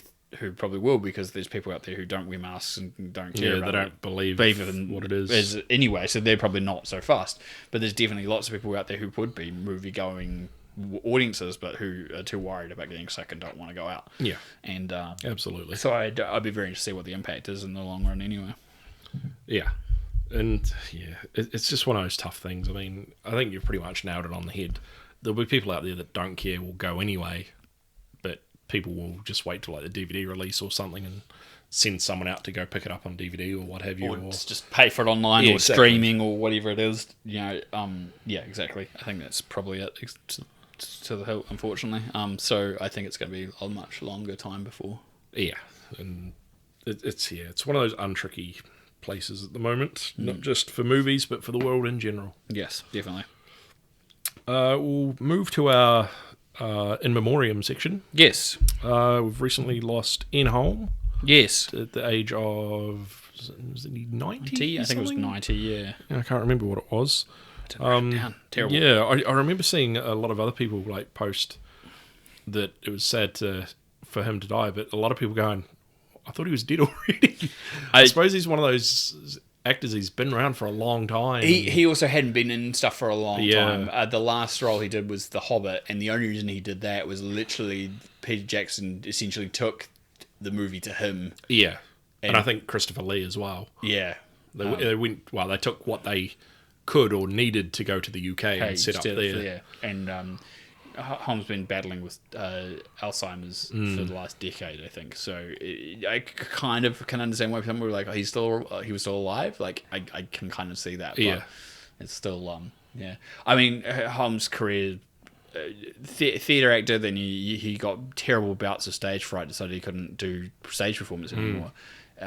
probably will, because there's people out there who don't wear masks and don't care about they don't believe in what it is anyway, so they're probably not so fast. But there's definitely lots of people out there who would be movie going audiences, but who are too worried about getting sick and don't want to go out. Yeah, and absolutely. So I'd be very interested to see what the impact is in the long run anyway. Yeah, and it's just one of those tough things. I mean, I think you've pretty much nailed it on the head. There'll be people out there that don't care, will go anyway, but people will just wait till like the DVD release or something and send someone out to go pick it up on DVD or what have you, or just pay for it online, or exactly. streaming or whatever it is. Yeah, exactly. I think that's probably it to the hill, unfortunately. So I think it's going to be a much longer time before. Yeah, and it's one of those untricky places at the moment, not just for movies but for the world in general. Yes, definitely. We'll move to our in memoriam section. Yes. We've recently lost Ian Holm. Yes. At the age of, was it 90? I think it was 90, yeah. I can't remember what it was. Down. Terrible. Yeah, I remember seeing a lot of other people like post that it was sad for him to die, but a lot of people going, I thought he was dead already. I suppose he's one of those actors, he's been around for a long time. He also hadn't been in stuff for a long time. The last role he did was The Hobbit, and the only reason he did that was literally Peter Jackson essentially took the movie to him. Yeah. And I think Christopher Lee as well. Yeah. They took what they could or needed to go to the UK and set up there. Yeah. And Holm's been battling with Alzheimer's for the last decade, I think. So I kind of can understand why people were like, oh, he was still alive. Like I can kind of see that. But it's still yeah. I mean, Holm's career, theatre actor. Then he got terrible bouts of stage fright. Decided he couldn't do stage performance anymore.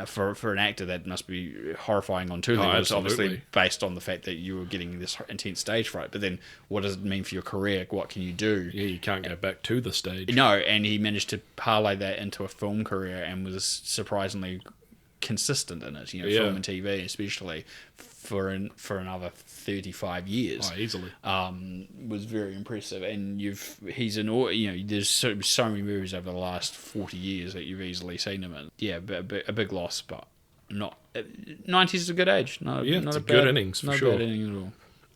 For an actor, that must be horrifying on two levels. Obviously, based on the fact that you were getting this intense stage fright. But then, what does it mean for your career? What can you do? Yeah, you can't go back to the stage. No, and he managed to parlay that into a film career and was surprisingly consistent in it. Film and TV, especially for another 35 years. Oh, easily. Was very impressive, and he's an there's so many movies over the last 40 years that you've easily seen him in. Yeah, a big loss, but not 90s is a good age. Not it's a good innings for sure. Not a bad inning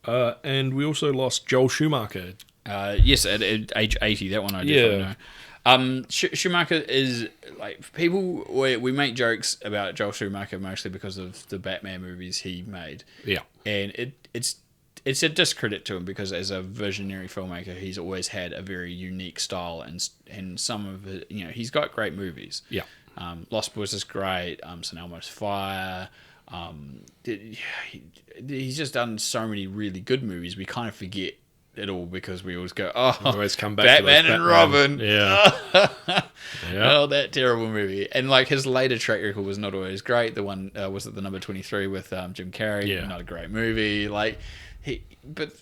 at all. And we also lost Joel Schumacher. Yes, at age 80. That one I definitely know. Schumacher is like we make jokes about Joel Schumacher mostly because of the Batman movies he made. Yeah, and it's a discredit to him because as a visionary filmmaker, he's always had a very unique style, and some of it, he's got great movies. Yeah, Lost Boys is great. St. Elmo's Fire. He's just done so many really good movies. We kind of forget it all because we always go, always come back Batman to and Robin. Yeah. Oh, that terrible movie. And like his later track record was not always great. The one was it the number 23 with Jim Carrey. Yeah. Not a great movie. But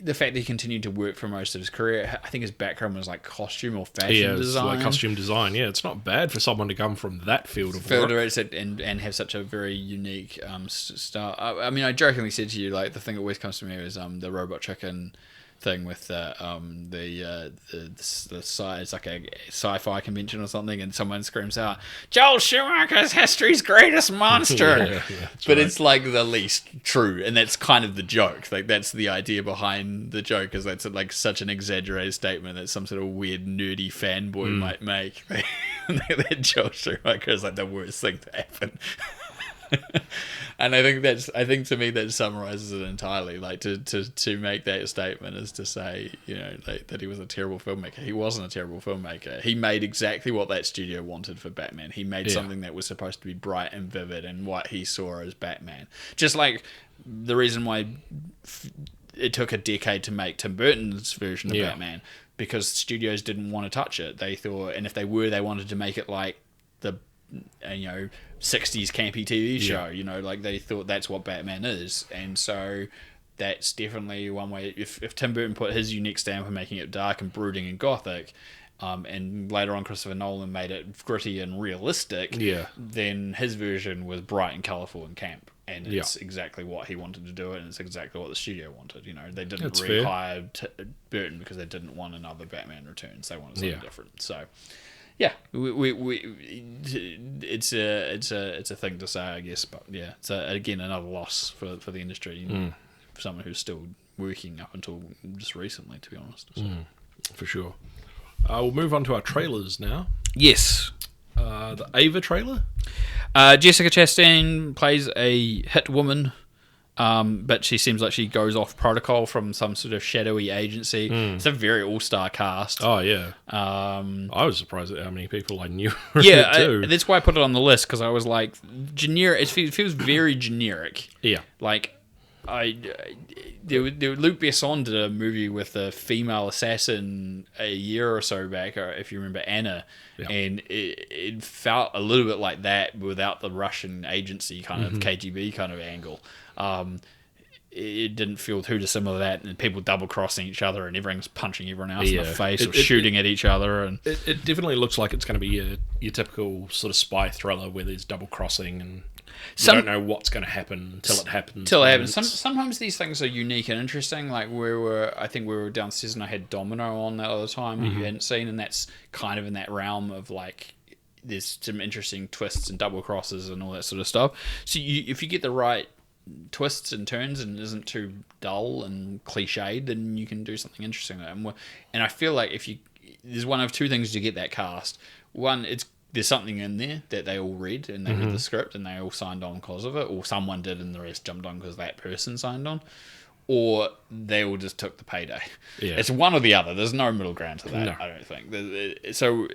the fact that he continued to work for most of his career, I think his background was like costume or fashion design. Like costume design. Yeah, it's not bad for someone to come from that field of work and have such a very unique style. I mean, I jokingly said to you, like the thing that always comes to me is the Robot Chicken thing with the it's like a sci-fi convention or something, and someone screams out, "Joel Schumacher's history's greatest monster." But it's like the least true, and that's kind of the joke. Like that's the idea behind the joke, is that's like such an exaggerated statement that some sort of weird nerdy fanboy might make. That Joel Schumacher is like the worst thing to happen. And I think to me that summarizes it entirely. Like to make that statement is to say, that he was a terrible filmmaker. He wasn't a terrible filmmaker. He made exactly what that studio wanted for Batman. He made something that was supposed to be bright and vivid and what he saw as Batman. Just like the reason why it took a decade to make Tim Burton's version of Batman, because studios didn't want to touch it. They thought, and if they were, they wanted to make it like the 60s campy TV show, like they thought that's what Batman is. And so that's definitely one way. If Tim Burton put his unique stamp on making it dark and brooding and gothic, and later on Christopher Nolan made it gritty and realistic, then his version was bright and colourful and camp. And it's exactly what he wanted to do, and it's exactly what the studio wanted. They didn't rehire Burton because they didn't want another Batman Returns. They wanted something different. So yeah, it's a thing to say, I guess, but yeah, it's again another loss for the industry. For someone who's still working up until just recently, to be honest. So. For sure. We'll move on to our trailers now. Yes. The Ava trailer. Jessica Chastain plays a hit woman. But she seems like she goes off protocol from some sort of shadowy agency. It's a very all-star cast. Oh, yeah. I was surprised at how many people I knew. Too. That's why I put it on the list, because I was like, generic. It feels very generic. Yeah. Like, Luc Besson did a movie with a female assassin a year or so back, or if you remember, Anna, and it felt a little bit like that without the Russian agency kind of KGB kind of angle. It didn't feel too dissimilar to that, and people double crossing each other, and everyone's punching everyone else in the face or shooting at each other. And it definitely looks like it's going to be your typical sort of spy thriller where there's double crossing and you don't know what's going to happen until it happens. Sometimes these things are unique and interesting. Like I think we were downstairs and I had Domino on that other time that you hadn't seen, and that's kind of in that realm of like there's some interesting twists and double crosses and all that sort of stuff. So if you get the right twists and turns and isn't too dull and cliched, then you can do something interesting. And I feel like there's one of two things to get that cast. One, there's something in there that they all read, and they read the script and they all signed on because of it, or someone did and the rest jumped on because that person signed on, or they all just took the payday. It's one or the other. There's no middle ground to that. I don't think so.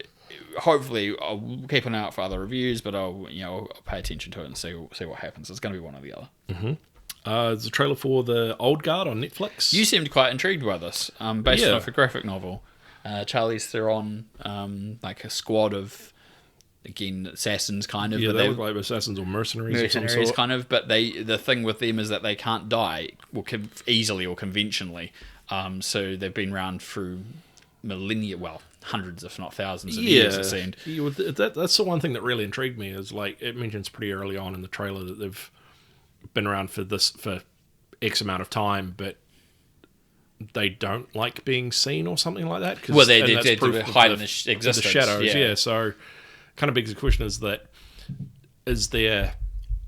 Hopefully I'll keep an eye out for other reviews, but I'll pay attention to it and see what happens. It's going to be one or the other. There's a trailer for The Old Guard on Netflix. You seemed quite intrigued by this, based off a graphic novel. Charlize Theron, like a squad of, again, assassins kind of. Yeah, they look like assassins or mercenaries of some sort. Kind of, but the thing with them is that they can't die easily or conventionally. So they've been around through millennia, hundreds if not thousands of years, it seemed. That's the one thing that really intrigued me, is like it mentions pretty early on in the trailer that they've been around for X amount of time, but they don't like being seen or something like that. Well, they hide in the existence. The shadows, so kind of begs the question is there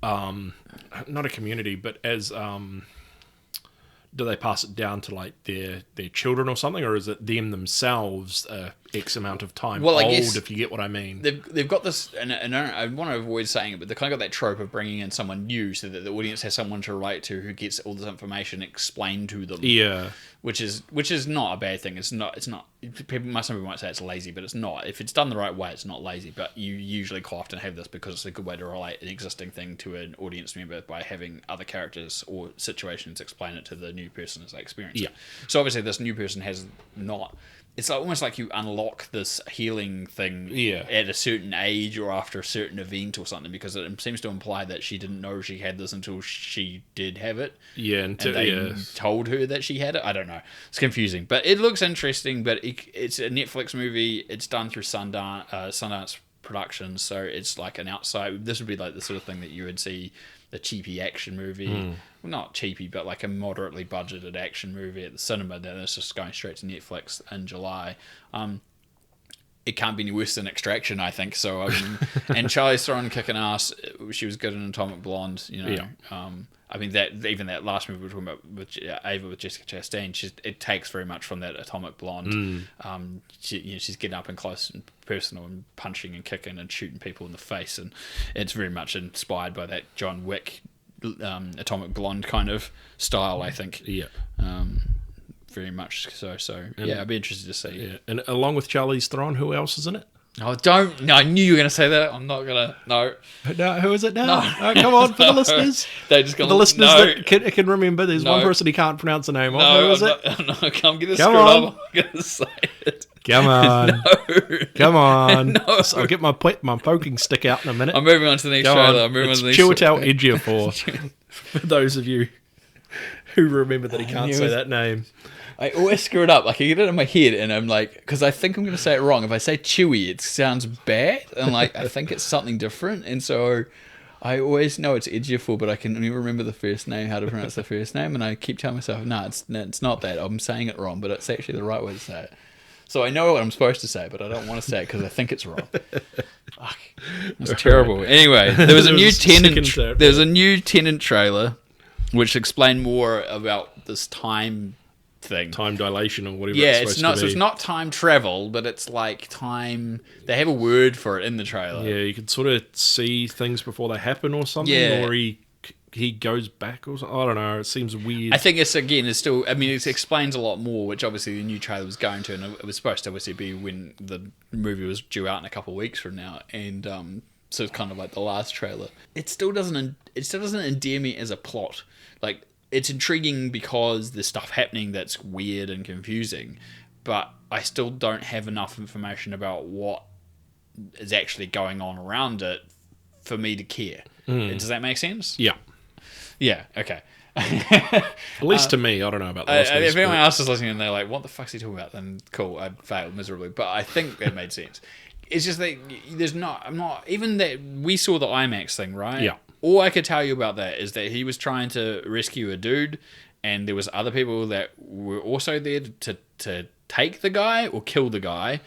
not a community, but as do they pass it down to like their children or something, or is it them themselves X amount of time old, if you get what I mean? They've got this, and I want to avoid saying it, but they kind of got that trope of bringing in someone new so that the audience has someone to relate to who gets all this information explained to them. Yeah. Which is not a bad thing. It's not. Some people might say it's lazy, but it's not. If it's done the right way, it's not lazy. But you usually quite often have this because it's a good way to relate an existing thing to an audience member by having other characters or situations explain it to the new person as they experience it. So obviously this new person has not. It's almost like you unlock this healing thing at a certain age or after a certain event or something, because it seems to imply that she didn't know she had this until she did have it. And they told her that she had it. I don't know. It's confusing. But it looks interesting, but it's a Netflix movie. It's done through Sundance Productions, so it's like an outside... This would be like the sort of thing that you would see a cheapy action movie not cheapy, but like a moderately budgeted action movie at the cinema. Then it's just going straight to Netflix in July. It can't be any worse than Extraction, I think. So, and Charlize Theron kicking ass. She was good in Atomic Blonde, you know. Yeah. I mean, that last movie we were talking about with Ava with Jessica Chastain, it takes very much from that Atomic Blonde. She's getting up and close and personal and punching and kicking and shooting people in the face, and it's very much inspired by that John Wick Atomic Blonde kind of style, I think. Yeah. Very much so. Yeah, I'd be interested to see. Yeah. And along with Charlize Theron, who else is in it? Oh, don't. No, I knew you were going to say that. I'm not going to. No. No, who is it now? No. Oh, come on, for the listeners. They're just going the listeners that can remember, there's one person he can't pronounce the name of. Who is it? No, come get this screwed up. I'm going to say it. Come on. No. Come on. No. So I'll get my poking stick out in a minute. I'm moving on to the next trailer. I'm moving on to the next Chiwetel Ejiofor, for those of you who remember that he can't say that name. I always screw it up. I can get it in my head, and I'm like, because I think I'm going to say it wrong. If I say Chewy, it sounds bad, and like I think it's something different, and so I always know it's Ejiofor, but I can never remember the first name, how to pronounce the first name, and I keep telling myself, no, it's not that. I'm saying it wrong, but it's actually the right way to say it. So I know what I'm supposed to say, but I don't want to say it because I think it's wrong. Fuck, it's terrible. Anyway, there was a new Tenet. There's a new Tenet trailer, which explained more about this time thing, time dilation or whatever. Yeah, it's not. So it's not time travel, but it's like time. They have a word for it in the trailer. Yeah, you can sort of see things before they happen or something. Yeah. Or he goes back or something. I don't know. It seems weird. I think it's still. I mean, it explains a lot more, which obviously the new trailer was going to, and it was supposed to obviously be when the movie was due out in a couple of weeks from now, and so it's kind of like the last trailer. It still doesn't endear me as a plot. Like, it's intriguing because there's stuff happening that's weird and confusing, but I still don't have enough information about what is actually going on around it for me to care. Does that make sense? Yeah. Yeah, okay. At least to me, I don't know about the listeners. If anyone else is listening and they're like, what the fuck's he talking about? Then cool, I failed miserably. But I think it made sense. It's just that even that we saw the IMAX thing, right? Yeah. All I could tell you about that is that he was trying to rescue a dude, and there was other people that were also there to take the guy or kill the guy,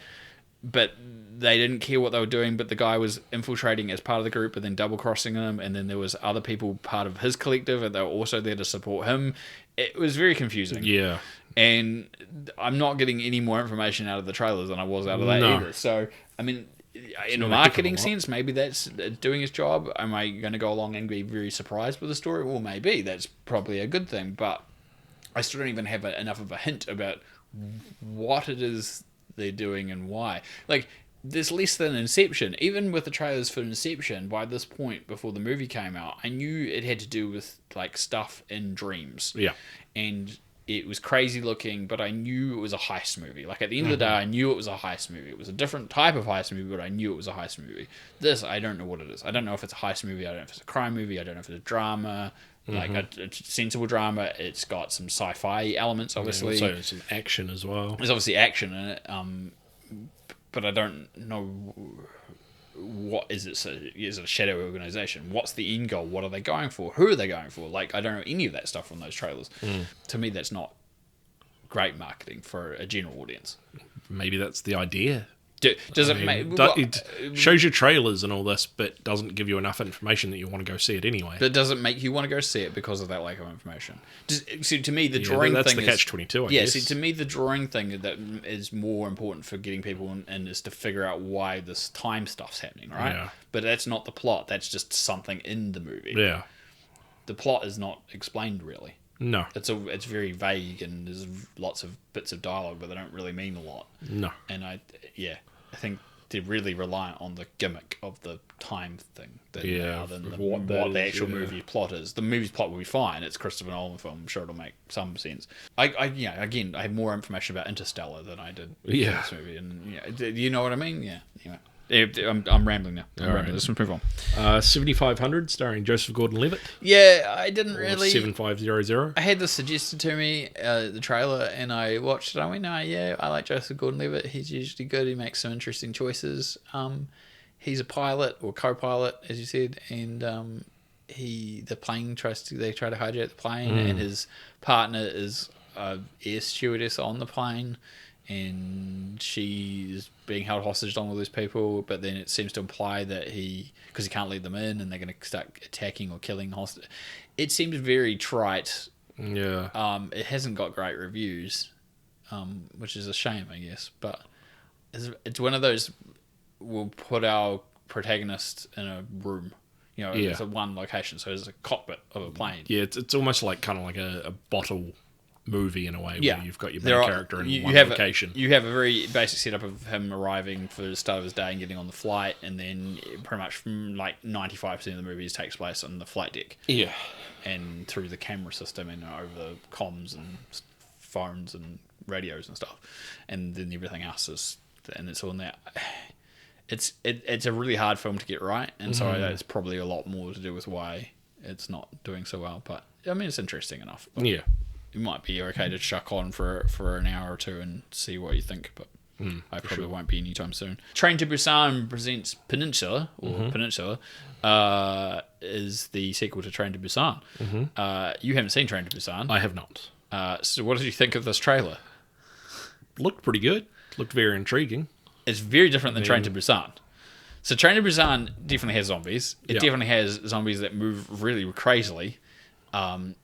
but they didn't care what they were doing. But the guy was infiltrating as part of the group, and then double crossing him, and then there was other people part of his collective, and they were also there to support him. It was very confusing. Yeah. And I'm not getting any more information out of the trailers than I was out of that either. So, I mean, in a marketing sense, maybe that's doing its job. Am I going to go along and be very surprised with the story? Well, maybe. That's probably a good thing. But I still don't even have enough of a hint about what it is they're doing and why. Like, there's less than Inception. Even with the trailers for Inception, by this point, before the movie came out, I knew it had to do with, like, stuff in dreams. Yeah. And it was crazy looking, but I knew it was a heist movie. Like, at the end of the day, I knew it was a heist movie. It was a different type of heist movie, but I knew it was a heist movie. This, I don't know what it is. I don't know if it's a heist movie. I don't know if it's a crime movie. I don't know if it's a drama, like a sensible drama. It's got some sci-fi elements, obviously. So there's some action as well. There's obviously action in it, but I don't know what is it. So is it a shadow organization? What's the end goal? What are they going for? Who are they going for? Like, I don't know any of that stuff from those trailers. To me, that's not great marketing for a general audience. Maybe that's the idea. Does it make... It shows you trailers and all this, but doesn't give you enough information that you want to go see it anyway. But does it make you want to go see it because of that lack of information? See, to me, the drawing that's thing the catch-22, I guess. See, to me, the drawing thing that is more important for getting people in is to figure out why this time stuff's happening, right? Yeah. But that's not the plot. That's just something in the movie. Yeah. The plot is not explained, really. No. It's very vague, and there's lots of bits of dialogue, but they don't really mean a lot. No. And I think they're really reliant on the gimmick of the time thing than what the actual movie plot is. The movie's plot will be fine. It's a Christopher Nolan film. I'm sure it'll make some sense. I have more information about Interstellar than I did for this movie. And you know what I mean? Yeah. Anyway. I'm rambling now. Let's move on. 7500, starring Joseph Gordon-Levitt. Yeah, I didn't really... 7500. I had this suggested to me, the trailer, and I watched it. I went, I like Joseph Gordon-Levitt. He's usually good. He makes some interesting choices. He's a pilot, or co-pilot, as you said, and the plane they try to hijack the plane, and his partner is a air stewardess on the plane, and she's being held hostage along with these people. But then it seems to imply that because he can't let them in, and they're going to start attacking or killing hostage. It seems very trite. Yeah. It hasn't got great reviews, which is a shame, I guess. But it's one of those. We'll put our protagonist in a room. It's a one location, so it's a cockpit of a plane. Yeah, it's almost like kind of like a bottle movie in a way, where you've got your main character in one location. You have a very basic setup of him arriving for the start of his day and getting on the flight, and then pretty much from like 95% of the movies takes place on the flight deck. Yeah. And through the camera system and over comms and phones and radios and stuff. And then everything else it's all in there. It's a really hard film to get right, and so it's probably a lot more to do with why it's not doing so well. But I mean, it's interesting enough. Yeah, it might be okay to chuck on for an hour or two and see what you think. But I probably won't be anytime soon. Train to Busan presents Peninsula, is the sequel to Train to Busan. You haven't seen Train to Busan. I have not. So what did you think of this trailer? Looked pretty good. Looked very intriguing. It's very different than Train to Busan. So Train to Busan definitely has zombies. It definitely has zombies that move really crazily. The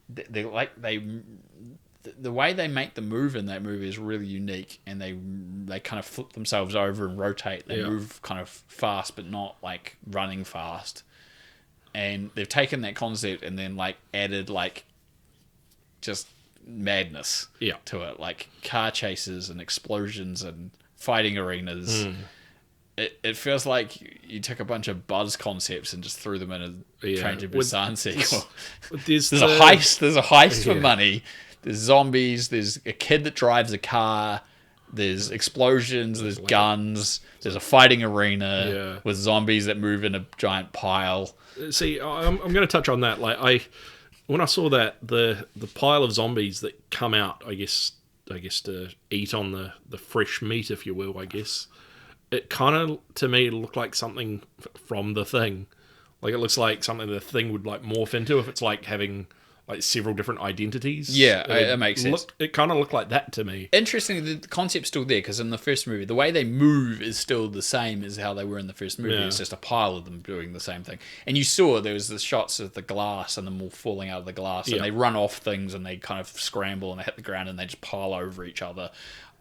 way they make the move in that movie is really unique, and they kind of flip themselves over and rotate. They move kind of fast, but not like running fast. And they've taken that concept and then like added like just madness to it, like car chases and explosions and fighting arenas. It feels like you took a bunch of Buzz concepts and just threw them in a Train to Busan sequel. There's a heist. There's a heist for money. There's zombies. There's a kid that drives a car. There's explosions. There's guns. There's a fighting arena with zombies that move in a giant pile. See, I'm going to touch on that. Like when I saw that the pile of zombies that come out, I guess to eat on the fresh meat, if you will, I guess. It kind of, to me, looked like something from The Thing. Like, it looks like something the Thing would, like, morph into if it's, like, having, like, several different identities. Yeah, it makes sense. It kind of looked like that to me. Interestingly, the concept's still there, because in the first movie, the way they move is still the same as how they were in the first movie. It's just a pile of them doing the same thing. And you saw there was the shots of the glass and them all falling out of the glass, and they run off things, and they kind of scramble, and they hit the ground, and they just pile over each other.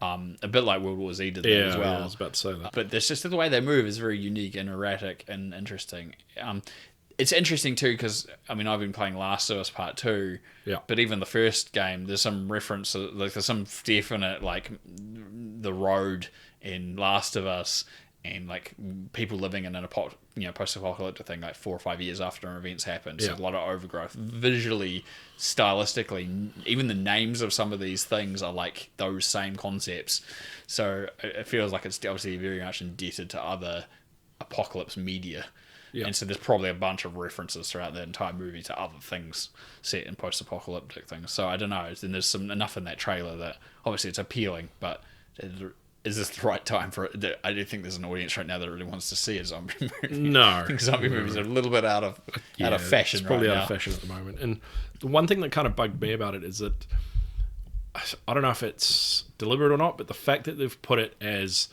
A bit like World War Z did that as well. Yeah, I was about to say that. But there's just the way they move is very unique and erratic and interesting. It's interesting too because I've been playing Last of Us Part 2. Yeah. But even the first game, there's some reference, like there's some definite like the road in Last of Us, and like people living in an post-apocalyptic thing like 4 or 5 years after events happen. So a lot of overgrowth. Visually, stylistically, even the names of some of these things are like those same concepts. So it feels like it's obviously very much indebted to other apocalypse media. Yeah. And so there's probably a bunch of references throughout the entire movie to other things set in post-apocalyptic things. So I don't know. And there's enough in that trailer that obviously it's appealing, but is this the right time for it? I don't think there's an audience right now that really wants to see a zombie movie. No. I think zombie movies are a little bit out of fashion. It's probably right out now. of fashion at the moment. And the one thing that kind of bugged me about it is that I don't know if it's deliberate or not, but the fact that they've put it as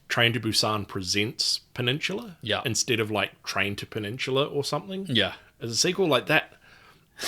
Train to Busan presents Peninsula instead of like Train to Peninsula or something. Yeah. As a sequel like that,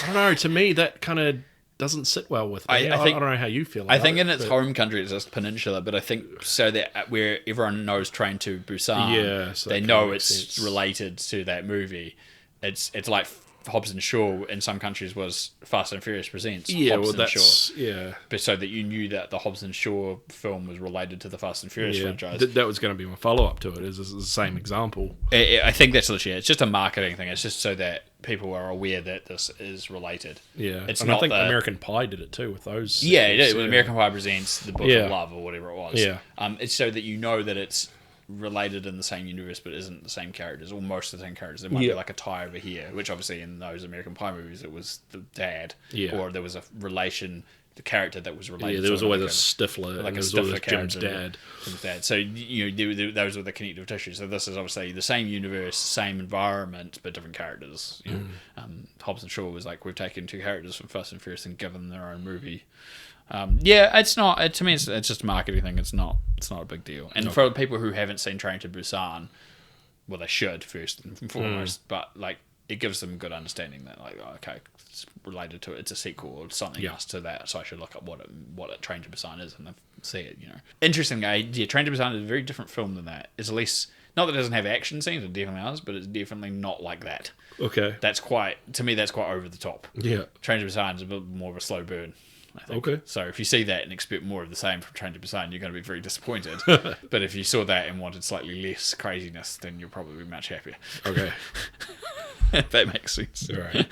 I don't know, to me that kind of doesn't sit well with me. I don't know how you feel about it. I think in its home country it's just Peninsula, but I think so that where everyone knows Train to Busan, so they know it's related to that movie. It's like Hobbs and Shaw in some countries was Fast and Furious presents Hobbs and Shaw. But so that you knew that the Hobbs and Shaw film was related to the Fast and Furious franchise. That was going to be my follow-up to it, is the same example. I think that's literally it. It's just a marketing thing. It's just so that people are aware that this is related. Yeah. It's and not I think American Pie did it too with those. Yeah, it did. With American Pie presents The Book of Love or whatever it was. Yeah. It's so that you know that it's related in the same universe but isn't the same characters or most of the same characters. There might be like a tie over here, which obviously in those American Pie movies it was the dad, or there was a relation the character that was related. Yeah, there was to always like a Stifler, like and a there was Stifler always Jim's character. dad. So those were the connective tissues. So this is obviously the same universe, same environment, but different characters. Hobbs and Shaw was like, we've taken two characters from Fast and Furious and given them their own movie. It's not. To me, it's just a marketing thing. It's not a big deal. And for people who haven't seen Train to Busan, well, they should first and foremost. But like, it gives them a good understanding that like, okay, it's related to it. It's a sequel or something else to that. So I should look up what a Train to Busan is and see it. Interestingly, Train to Busan is a very different film than that. It's at least not that it doesn't have action scenes. It definitely does, but it's definitely not like that. Okay. That's quite over the top. Yeah. Train to Busan is a bit more of a slow burn, I think. Okay. So if you see that and expect more of the same from Train to Busan, you're going to be very disappointed. But if you saw that and wanted slightly less craziness, then you'll probably be much happier. Okay. If that makes sense. All right.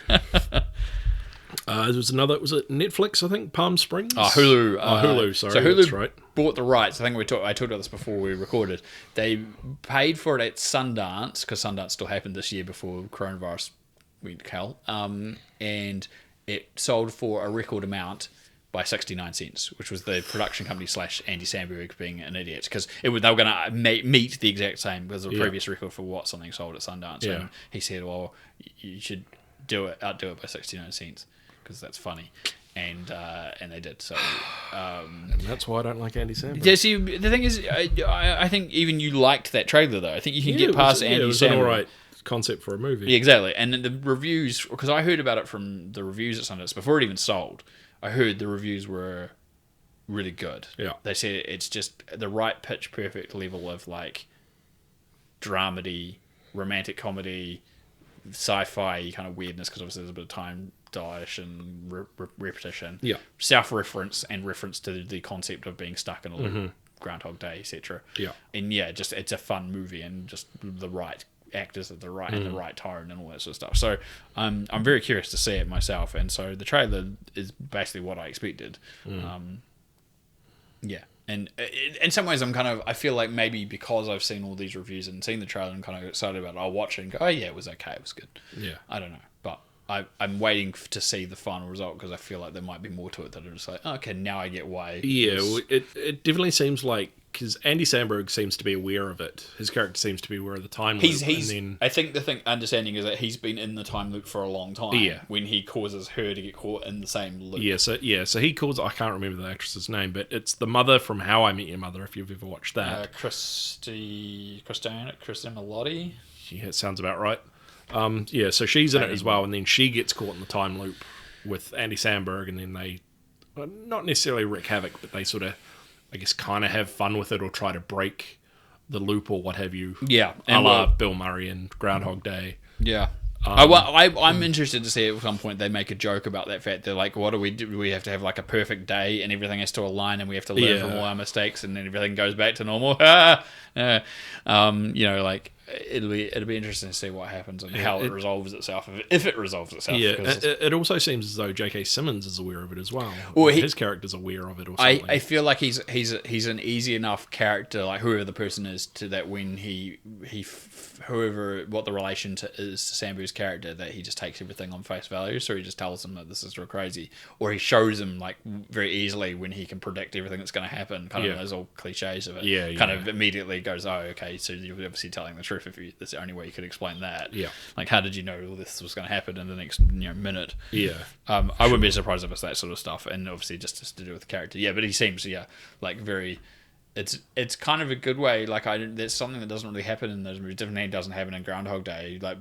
There was another, was it Netflix, I think? Palm Springs? Hulu. Hulu, sorry. So Hulu that's right. bought the rights. I think I talked about this before we recorded. They paid for it at Sundance, because Sundance still happened this year before coronavirus went hell. And it sold for a record amount by 69 cents, which was the production company / Andy Samberg being an idiot, because they were going to meet the exact same, because the previous record for what something sold at Sundance. And he said, well, you should outdo it by 69 cents, because that's funny. And they did. So and that's why I don't like Andy Samberg. Yeah, see, the thing is, I think even you liked that trailer, though. I think you can get past Andy Samberg. It was an alright concept for a movie. Yeah, exactly. And the reviews, because I heard about it from the reviews at Sundance before it even sold. I heard the reviews were really good. Yeah. They said it's just the right pitch perfect level of like dramedy, romantic comedy, sci-fi kind of weirdness, because obviously there's a bit of time dilation and repetition. Yeah. Self-reference and reference to the concept of being stuck in a loop, Groundhog Day, etc. Yeah. And just it's a fun movie and just the right actors at the right tone and all that sort of stuff. So I'm very curious to see it myself, and so the trailer is basically what I expected. And in some ways I feel like maybe because I've seen all these reviews and seen the trailer, I'm kind of excited about it. I'll watch it and go, oh yeah, it was okay, it was good. Yeah. I don't know, but I'm waiting to see the final result, because I feel like there might be more to it that are just like, oh, okay, now I get why. Yeah, it definitely seems like, because Andy Samberg seems to be aware of it. His character seems to be aware of the time loop. I think the understanding is that he's been in the time loop for a long time. Yeah. When he causes her to get caught in the same loop. So he calls, I can't remember the actress's name, but it's the mother from How I Met Your Mother, if you've ever watched that. Kristen Milotti. Yeah, it sounds about right. So she's in it as well, and then she gets caught in the time loop with Andy Samberg, and then they, not necessarily wreak havoc, but they sort of, I guess, kind of have fun with it or try to break the loop or what have you. Yeah. A la Bill Murray and Groundhog Day. Yeah. I'm interested to see at some point they make a joke about that fact. They're like, what do we do? We have to have like a perfect day and everything has to align and we have to learn from all our mistakes and then everything goes back to normal. It'll be interesting to see what happens and how it resolves itself, if it resolves itself. Yeah, it also seems as though J.K. Simmons is aware of it as well. His character's aware of it or something. I feel like he's an easy enough character, like whoever the person is, to that when what the relation is to Sambu's character, that he just takes everything on face value. So he just tells him that this is real crazy, or he shows him like very easily when he can predict everything that's going to happen. Kind of those all cliches of it. Kind of immediately goes, oh, okay, so you're obviously telling the truth. If that's the only way you could explain that. Yeah. Like, how did you know all this was going to happen in the next minute? Yeah. I wouldn't be surprised if it's that sort of stuff, and obviously just to do with the character. Yeah, but he seems like very. It's kind of a good way. Like there's something that doesn't really happen in those movies. Definitely doesn't happen in Groundhog Day. Like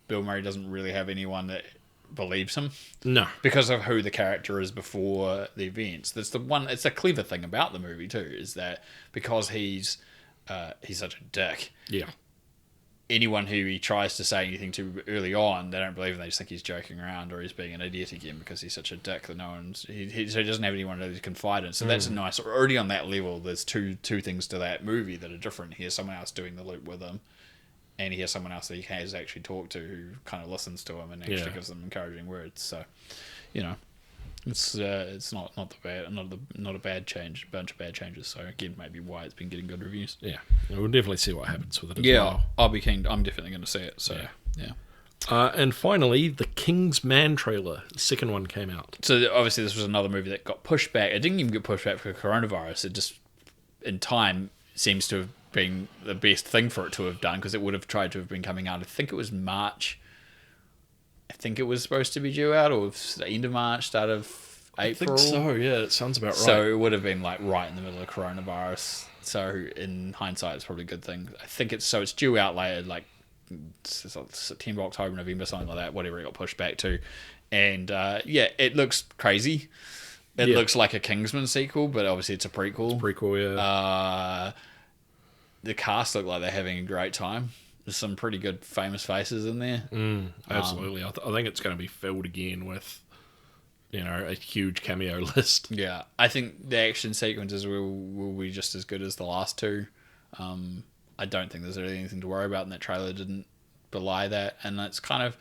Bill Murray doesn't really have anyone that believes him. No, because of who the character is before the events. That's the one. It's a clever thing about the movie too, is that because he's such a dick. Yeah. Anyone who he tries to say anything to early on, they don't believe him. They just think he's joking around or he's being an idiot again because he's such a dick that no one's. So he doesn't have anyone to confide in. So that's nice. Already on that level, there's two things to that movie that are different. He has someone else doing the loop with him, and he has someone else that he has actually talked to who kind of listens to him and actually gives them encouraging words. So, it's not a bad change, bunch of bad changes. So again, maybe why it's been getting good reviews. Yeah, we'll definitely see what happens with it as well. I'll be keen. I'm definitely going to see it. So And finally, the Kingsman trailer. The second one came out. So obviously this was another movie that got pushed back. It didn't even get pushed back for coronavirus. It just, in time, seems to have been the best thing for it to have done, because it would have tried to have been coming out. I think it was March. I think it was supposed to be due out, or the end of March, start of April. I think so, yeah. It sounds about right. So it would have been like right in the middle of coronavirus. So in hindsight, it's probably a good thing. I think it's due out later, like September, October, November, something like that, whatever it got pushed back to. And it looks crazy. It looks like a Kingsman sequel, but obviously it's a prequel. It's a prequel, yeah. The cast look like they're having a great time. There's some pretty good famous faces in there. Absolutely. I think it's going to be filled again with, a huge cameo list. Yeah. I think the action sequences will be just as good as the last two. I don't think there's really anything to worry about, and that trailer didn't belie that. And it's kind of,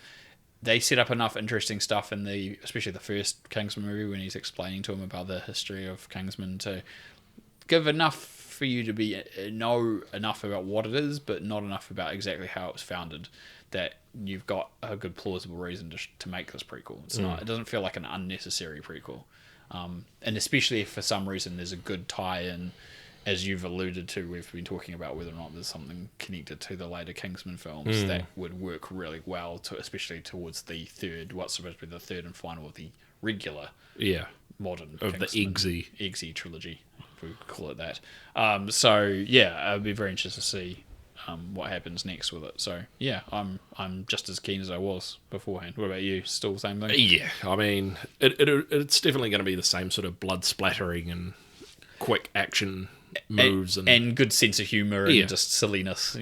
they set up enough interesting stuff in especially the first Kingsman movie, when he's explaining to him about the history of Kingsman, to give enough for you to know enough about what it is, but not enough about exactly how it was founded, that you've got a good plausible reason to make this prequel. It's not. It doesn't feel like an unnecessary prequel, and especially if for some reason there's a good tie-in. As you've alluded to, we've been talking about whether or not there's something connected to the later Kingsman films that would work really well, especially towards the what's supposed to be the third and final of the regular modern of Kingsman, the Eggsy trilogy, if we could call it that. I'd be very interested to see what happens next with it. So yeah, I'm just as keen as I was beforehand. What about you? Still the same thing? Yeah, I mean, it's definitely going to be the same sort of blood splattering and quick action moves and good sense of humour and just silliness,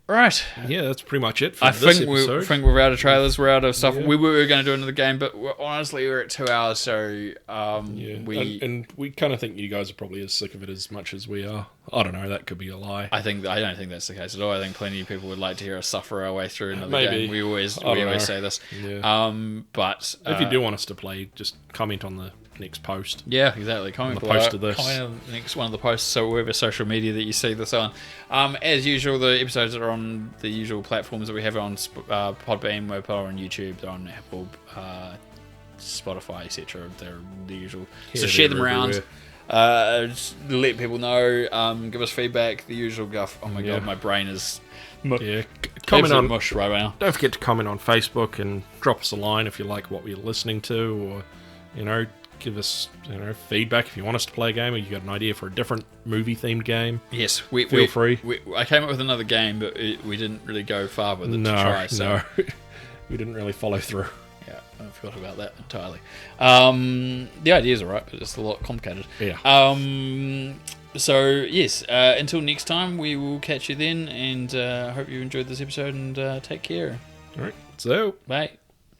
Right. Yeah, that's pretty much it for this episode. I think we're out of trailers, we're out of stuff. Yeah. We were going to do another game, but honestly, we're at 2 hours, so and we kind of think you guys are probably as sick of it as much as we are. I don't know, that could be a lie. I don't think that's the case at all. I think plenty of people would like to hear us suffer our way through another game. We always say this. Yeah. But if you do want us to play, just comment on the next post. Yeah, exactly. Comment on the post of this. Comment on the next one of the posts, so whatever social media that you see this on. As usual, the episodes are on the usual platforms that we have on Podbean, we're on YouTube, they're on Apple, Spotify, etc. They're the usual. So share them around. Just let people know. Give us feedback. The usual guff. Oh my god, my brain is. Comment on mush right now. Don't forget to comment on Facebook and drop us a line if you like what we're listening to, or give us feedback if you want us to play a game, or you got an idea for a different movie themed game. Yes, feel free. I came up with another game, but we didn't really go far with it to try. So. No, we didn't really follow through. Yeah, I forgot about that entirely. The ideas are right, but it's a lot complicated. Yeah. So yes, until next time, we will catch you then, and hope you enjoyed this episode, and take care. All right, so bye.